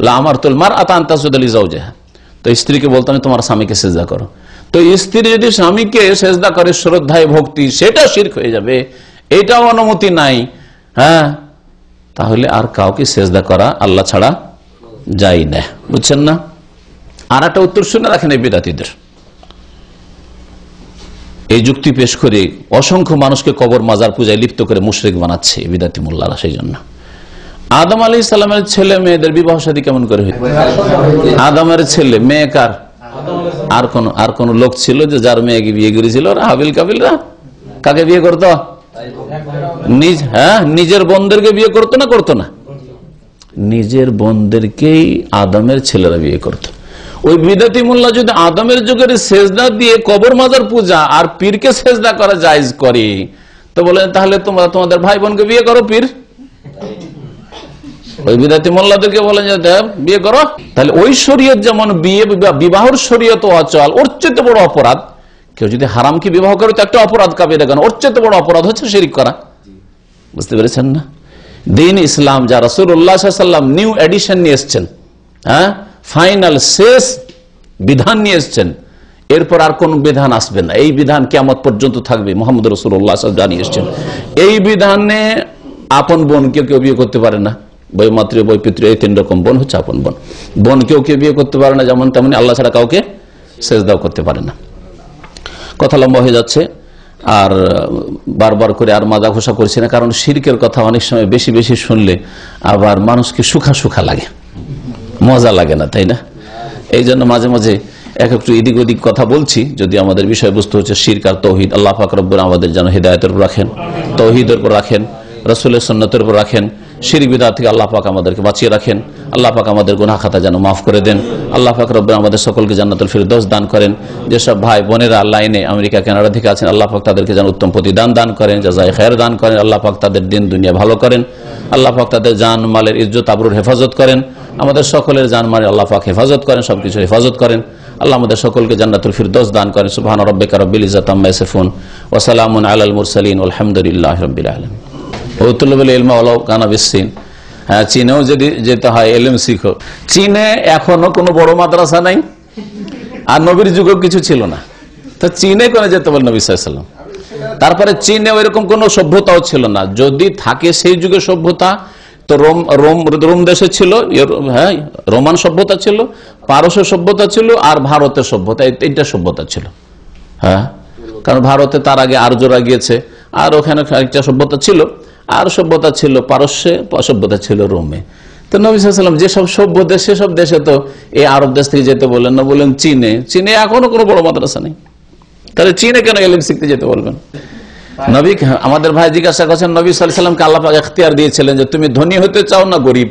লা আমারতুল মারআতা আন তাসজুদা লিজাওজিহা। তো স্ত্রীকে বলতাম তোমার স্বামীকে সেজদা করো। তো স্ত্রী যদি স্বামীকে সেজদা করে শ্রদ্ধায় ভক্তি, সেটা শিরক হয়ে যাবে, এটাও অনুমতি নাই। হ্যাঁ, তাহলে আর কাউকে সেজদা করা আল্লাহ ছাড়া যায় না, বুঝছেন না? আর একটা উত্তর শুনে রাখেন এই বিদাতীদের। এই যুক্তি পেশ করে অসংখ্য মানুষকে কবর মাজার পূজায় লিপ্ত করে মুশরিক বানাচ্ছে বিদাতি মোল্লারা। সেই জন্য আদম আলাইহিস সালামের ছেলে মেয়েদের বিবাহ শাদী কেমন করে হয়? আদমের ছেলে মেয়ে কার? আর কোন লোক ছিল যে যার মেয়েকে বিয়ে করেছিল? হাবিল কাবিলরা কাকে বিয়ে করতো? নিজের বোনদেরকে বিয়ে করতো না? করতো না? নিজের বোনদেরকেই আদমের ছেলেরা বিয়ে করতো। ওই বিদাতি মোল্লা যদি আদমের যুগের সেজদা দিয়ে কবর মাজার পূজা আর পীরকে সেজদা করা জায়েজ করে, তো বলেন তাহলে তোমরা তোমাদের ভাই বোনকে বিয়ে করো পীর। ওই বিদাতি মোল্লাদেরকে বলেন যে বিয়ে করো। তাহলে ওই শরীয়ত যেমন বিবাহর শরীয়ত অচল, ওর চেয়ে বড় অপরাধ কেউ যদি হারামকে বিবাহ করে, তো একটা অপরাধ কাবিরা কেন, ওর চেয়ে বড় অপরাধ হচ্ছে শিরক করা। বুঝতে পেরেছেন না? দ্বীন ইসলাম যা রাসূলুল্লাহ সাল্লাল্লাহু আলাইহি ওয়াসাল্লাম নিউ এডিশন নিয়ে এসেছেন, হ্যাঁ, ফাইনাল শেষ বিধান নিয়ে এসেছেন, এরপর আর কোন বিধান আসবে না। এই বিধান কিয়ামত পর্যন্ত থাকবে। মুহাম্মদ রাসূলুল্লাহ সাল্লাল্লাহু আলাইহি ওয়াসাল্লাম জানিয়ে এসেছেন এই বিধানে আপন বোনকে কেউ বিয়ে করতে পারে না। বৈমাতৃ বৈপিতৃ এই 3 রকম বোন হচ্ছে আপন বোন। বোনকেও কেউ বিয়ে করতে পারে না, যেমন তেমনি আল্লাহ ছাড়া কাউকে সেজদাও করতে পারে না। কথা লম্বা হয়ে যাচ্ছে, আর বারবার করে আর মাজা ঘোষা করছি না, কারণ শিরকের কথা অনেক সময় বেশি বেশি শুনলে আবার মানুষকে সুখা সুখা লাগে, মজা লাগে না, তাই না? এই জন্য মাঝে মাঝে একটু এদিক ওদিক কথা বলছি, যদি আমাদের বিষয়বস্তু হচ্ছে শিরক আর তৌহিদ। আল্লাহ পাক রব্বুল আমাদের যেন হিদায়াতের উপর রাখেন, তৌহিদের উপর রাখেন, রাসূলের সুন্নাতের উপর রাখেন। শিরক বিদআত থেকে আল্লাহ পাক আমাদেরকে বাঁচিয়ে রাখেন। আল্লাহ পাক আমাদের গুনাহ খাতা যেন মাফ করে দেন। আল্লাহ পাক রব্বুল আমাদের সকলকে জান্নাতুল ফিরদৌস দান করেন। যেসব ভাই বোনেরা লাইনে আমেরিকা কানাডা থেকে আছেন, আল্লাহ পাক তাদেরকে যেন উত্তম প্রতিদান দান করেন, জাযায়ে খায়ের দান করেন। আল্লাহ পাক তাদের দিন দুনিয়া ভালো করেন। আল্লাহ পাক তাদের জান মালের ইজ্জত আবরুর হেফাজত করেন। আমাদের সকলের জান মালের আল্লাহ পাক হেফাজত করেন, সবকিছু হেফাজত করেন। আল্লাহ আমাদের সকলকে জান্নাতুল ফিরদৌস দান করেন। সুবহান রাব্বিকা রাব্বিল ইজ্জাতি আম্মা ইয়াসিফুন ওয়া সালামুন আলাল মুরসালিন ওয়াল হামদুলিল্লাহি রাব্বিল আলামিন। উতুলুল ইলমা ওয়ালাউ কানা বিসসিন। হ্যাঁ, চীনেও যদি যেতে হয় এলএম শিখো। চীনে এখনো কোনো বড় মাদ্রাসা নাই, আর নবীর যুগেও কিছু ছিল না, তো চীনে করে যেতে বলেন নবী সাল্লাল্লাহু আলাইহি ওয়াসাল্লাম। তারপরে চীনে ওইরকম কোনো সভ্যতাও ছিল না, যদি থাকে সেই যুগে সভ্যতা তো রোম দেশে ছিল, হ্যাঁ রোমান সভ্যতা ছিল, পারস্য সভ্যতা ছিল, আর ভারতের সভ্যতা, এই তিনটা সভ্যতা ছিল। হ্যাঁ, কারণ ভারতে তার আগে আর্যরা গিয়েছে, আর ওখানে একটা সভ্যতা ছিল, আর সভ্যতা ছিল পারস্যে, সভ্যতা ছিল রোমে। তো নবী সাল্লাল্লাহু আলাইহি ওয়াসাল্লাম যেসব সভ্য দেশ, সেসব দেশে তো এই আরব দেশ থেকে যেতে বললেন না, বললেন চীনে। চীনে এখনো কোনো বড় মাদ্রাসা নেই, তাহলে চীনে কেন এলএম শিখতে যেতে বলবেন? নবী, আমাদের ভাই জিজ্ঞাসা করছেন, নবী সাল্লাল্লাহু আলাইহি ওয়াসাল্লামকে আল্লাহ পাক ইখতিয়ার দিয়েছিলেন যে তুমি ধনী হতে চাও না গরিব,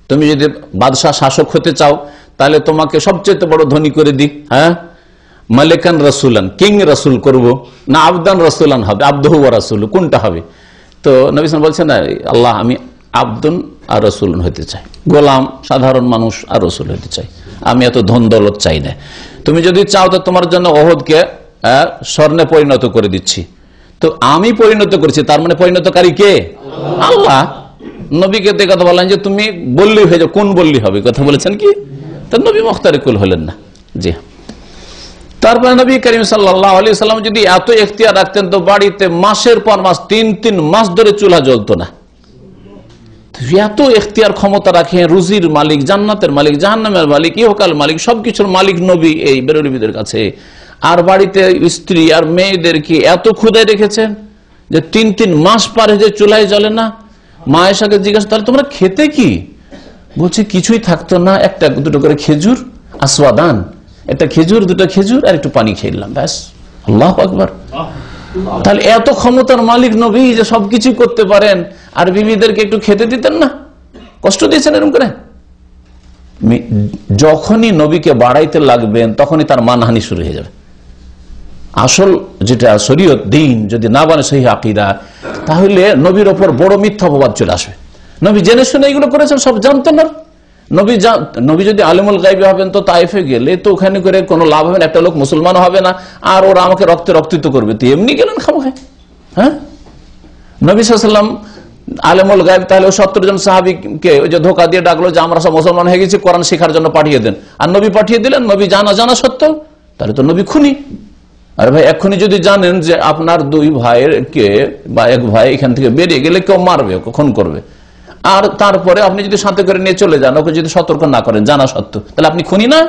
তুমি যদি বাদশাহ শাসক হতে চাও তাহলে তোমাকে সবচেয়ে বড় ধনী করে দিই, হ্যাঁ, মালিকান রাসূলান, কিং রাসূল করব, না আবদান রাসূলান হবে, আব্দুহু ওয়া রাসূলু, কোনটা হবে? তো নবী সাল্লাল্লাহু আলাইহি ওয়াসাল্লাম বলছেন, আল্লাহ আমি আবদুন আর রাসূলুন হতে চাই, গোলাম সাধারণ মানুষ আর রাসূল হতে চাই, আমি এত ধন দৌলত চাই না। তুমি যদি চাও তো তোমার জন্য ওহদকে স্বর্ণে পরিণত করে দিচ্ছি। তো আমি পরিণত করছি, তার মানে পরিণতকারী কে? আল্লাহ। নবীকে কথা বলেন যে তুমি বললেই হয়ে যাও, কোন বললেই হবে, কথা বলেছেন কি? তো নবী মুখতারিকুল হলেন না। জি। তারপরে নবী করিম সাল্লাল্লাহু আলাইহি ওয়াসাল্লাম যদি এত ইখতিয়ার রাখতেন তো বাড়িতে মাসের পর মাস, 3 মাস ধরে চুলা জ্বলতো না। এত ইখতিয়ার ক্ষমতা রাখেন, রুজির মালিক, জান্নাতের মালিক, জাহান্নামের মালিক, ইহকাল মালিক, সবকিছুর মালিক নবী এই বেরলভীদের কাছে। আর বাড়িতে স্ত্রী আর মেয়েদেরকে এত ক্ষুধায় রেখেছেন যে 3 মাস পারে যে চুলায় জ্বলে না। মা আয়েশাকে জিজ্ঞাসা, তাহলে তোমরা খেতে কি? বলছে কিছুই থাকতো না, একটা দুটো করে খেজুর, আসওয়াদান, একটা খেজুর, দুটো খেজুর আর একটু পানি খেলাম, ব্যাস। আল্লাহু আকবার। তাহলে এত ক্ষমতার মালিক নবী যে সবকিছু করতে পারেন, আর বিবিদেরকে একটু খেতে দিতেন না, কষ্ট দিয়েছেন এরকম করে। যখনই নবীকে বাড়াইতে লাগবেন তখনই তার মানহানি শুরু হয়ে যাবে। আসল যেটা শরীয়ত দিন যদি না মানে সহি আকীদা, তাহলে নবীর ওপর বড় মিথ্যা অপবাদ চলে আসবে। নবী জেনে শুনে এগুলো করেছেন, সব জানতেন না। নবী যদি আলিমুল গায়বি হবেন তো তাইফে গেলে তো ওখানে করে কোনো লাভ হবে না, একটা লোক মুসলমান হবে না, আর ওরা আমাকে রক্তে রক্তিত করবে, তো এমনি গেলেন খামোখায়। হ্যাঁ, নবী সাল্লাল্লাহু আলাইহি ওয়াসাল্লাম আলিমুল গায়ব, তাহলে 70 জন সাহাবীকে ওই যে ধোঁকা দিয়ে ডাকলো যে আমরা সব মুসলমান হয়ে গেছি, কোরআন শেখার জন্য পাঠিয়ে দেন, আর নবী পাঠিয়ে দিলেন। নবী জানা সত্ত্বেও, তাহলে তো নবী খুনি। আরে ভাই, এক্ষুনি যদি জানেন যে আপনার 2 ভাইয়ের কে বা এক ভাই এখান থেকে বেরিয়ে গেলে কেউ মারবে, খুন করবে, আর তারপরে আপনি যদি সাথে করে নিয়ে চলে যান, ওকে যদি সতর্ক না করেন জানা সত্ত্বেও, তাহলে আপনি খুনি না?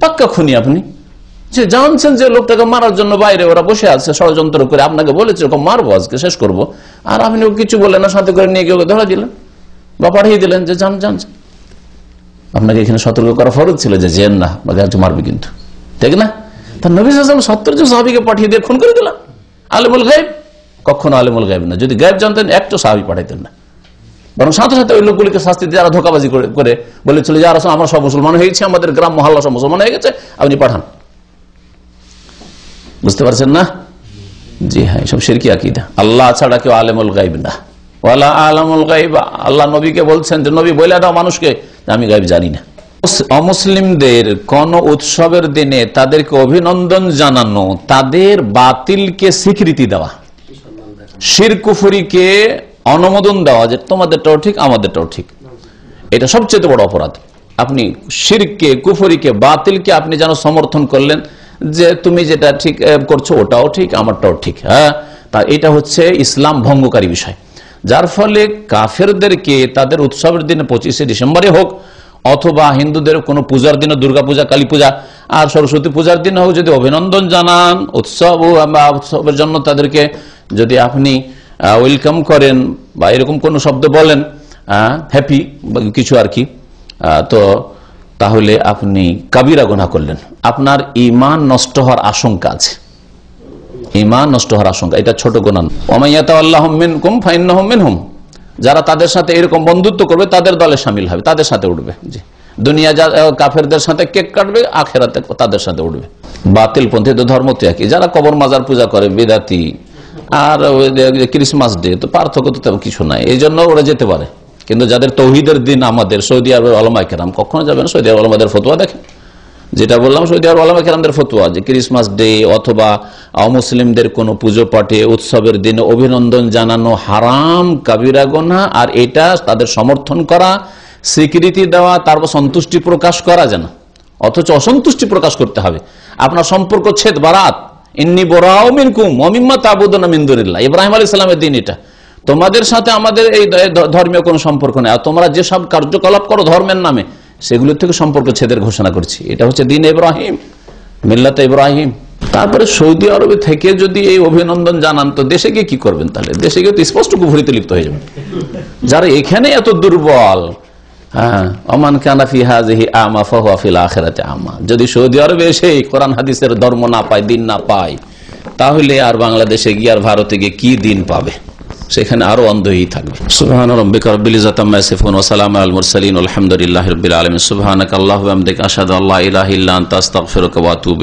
পাক্কা খুনি আপনি। যে জানছেন যে লোকটাকে মারার জন্য বাইরে ওরা বসে আছে ষড়যন্ত্র করে, আপনাকে বলেছে ওকে মারবো, আজকে শেষ করব, আর আপনি কিছু বললেন না, সাথে করে নিয়ে গিয়ে ওকে ধরা দিলেন বা পাঠিয়ে দিলেন যে জান। আপনাকে এখানে সতর্ক করা ফরজ ছিল যে যেন না, মারবে কিন্তু, ঠিক না? তার নবী সাল্লাল্লাহু আলাইহি ওয়াসাল্লাম 70 জন সাহাবীকে পাঠিয়ে দিয়ে খুন করে দিলেন। আলিমুল গায়ব? কখনো আলিমুল গায়ব না। যদি গায়ব জানতেন একটা সাহাবী পাঠাইতেন না, বরং সাথে সাথে ওই লোকগুলিকে শাস্তি দিয়ে যারা ধোঁকাবাজি করে বলেছিল যে আমরা সব মুসলমান হয়ে গেছি, আমাদের গ্রাম মহল্লা সব মুসলমান হয়ে গেছে, আপনি পাঠান। বুঝতে পারছেন না? জি হ্যাঁ, সব শিরকি আকীদা। আল্লাহ ছাড়া কেউ আলিমুল গায়ব না, ওয়ালা আলামুল গায়ব। আল্লাহ নবীকে বলছেন যে নবী বলে দাও মানুষকে আমি গায়ব জানি না। অমুসলিমদের কোন উৎসবের দিনে তাদেরকে অভিনন্দন জানানো, তাদের বাতিলকে স্বীকৃতি দেওয়া, শিরক কুফরিকে অনুমোদন দেওয়া যে তোমাদেরটাও ঠিক আমাদেরটাও ঠিক, এটা সবচেয়ে বড় অপরাধ। আপনি শিরককে, কুফরিকে, বাতিলকে আপনি যেন সমর্থন করলেন যে তুমি যেটা ঠিক করছো ওটাও ঠিক, আমারটাও ঠিক। হ্যাঁ, তা এটা হচ্ছে ইসলাম ভঙ্গকারী বিষয়, যার ফলে কাফেরদেরকে তাদের উৎসবের দিনে 25শে ডিসেম্বরে হোক, অথবা হিন্দুদের কোনো পূজার দিনে, দুর্গা পূজা, কালী পূজা আর সরস্বতী পূজার দিনে হোক, যদি অভিনন্দন জানান উৎসবের জন্য তাদেরকে যদি আপনি ওয়েলকাম করেন বা এরকম কোনো শব্দ বলেন, হ্যাপি কিছু আর কি, তো তাহলে আপনি কাবিরা গুনাহ করলেন, আপনার ঈমান নষ্ট হওয়ার আশঙ্কা আছে। ঈমান নষ্ট হওয়ার আশঙ্কা, এটা ছোট গুনাহ। ওয়া ইয়াতাওয়াল্লাহুম মিনকুম ফাইন্নাহুম মিনহুম, যারা তাদের সাথে এরকম বন্ধুত্ব করবে তাদের দলে শামিল হবে, তাদের সাথে উঠবে। জি, দুনিয়া কাফেরদের সাথে কেক কাটবে, আখিরাতে তাদের সাথে উঠবে। বাতিল পন্থী ধর্ম তো একই, যারা কবর মাজার পূজা করে বিদাতি, আর ক্রিসমাস ডে, তো পার্থক্য তো তেমন কিছু নাই, এই জন্য ওরা যেতে পারে। কিন্তু যাদের তৌহিদের দিন আমাদের সৌদি আরবের উলামায়ে কেরাম কখনো যাবেন, সৌদি আরবের উলামাদের ফতোয়া দেখেন যেটা বললাম সৌদি আরব ওলামা কেরামদের ফতোয়া যে ক্রিসমাস ডে অথবা অমুসলিমদের কোনো পুজো পাঠে উৎসবের দিনে অভিনন্দন জানানো হারাম, কাবিরা গুনাহ। আর এটা তাদের সমর্থন করা, স্বীকৃতি দেওয়া, তারপর সন্তুষ্টি প্রকাশ করা যেন, অথচ অসন্তুষ্টি প্রকাশ করতে হবে। আপনার সম্পর্ক ছেদ, বারাত, ইন্নী বরাউ মিনকুম ওয়া মিম্মা তা'বুদুনা মিন দুনিল্লাহ, ইব্রাহিম আলাইহিস সালামের দিন এটা। তোমাদের সাথে আমাদের এই ধর্মীয় কোনো সম্পর্ক নেই, আর তোমরা যেসব কার্যকলাপ করো ধর্মের নামে সেগুলোর থেকে সম্পর্ক ছেদের ঘোষণা করছি। এটা হচ্ছে দিন ইব্রাহিম, মিল্লাতে ইব্রাহিম। তারপরে সৌদি আরবে থেকে যদি এই অভিনন্দন জানান তো দেশে গিয়ে কি করবেন? তাহলে দেশে গিয়ে তো স্পষ্ট কুফরিতে লিপ্ত হয়ে যাবেন। যারা এখানে এত দুর্বল, ওমান কানা ফি হাযিহি আমা ফাহুয়া ফিল আখিরাতি আমা, যদি সৌদি আরবে এসে কোরআন হাদিসের ধর্ম না পায়, দিন না পায়, তাহলে আর বাংলাদেশে গিয়ে আর ভারতে গিয়ে কি দিন পাবে? সেখানে আরো অন্ধই থাকবে। সুবহান রাব্বিকা রাব্বিল ইজ্জাতি আম্মা ইয়াসিফুন ওয়া সালামুন আলাল মুরসালিন ওয়ালহামদুলিল্লাহি রাব্বিল আলামিন। সুবহানাকাল্লাহুম্মা ওয়া বিহামদিকা আশহাদু আল্লা ইলাহা ইল্লা আনতা আস্তাগফিরুকা ওয়া আতুবু ইলাইক।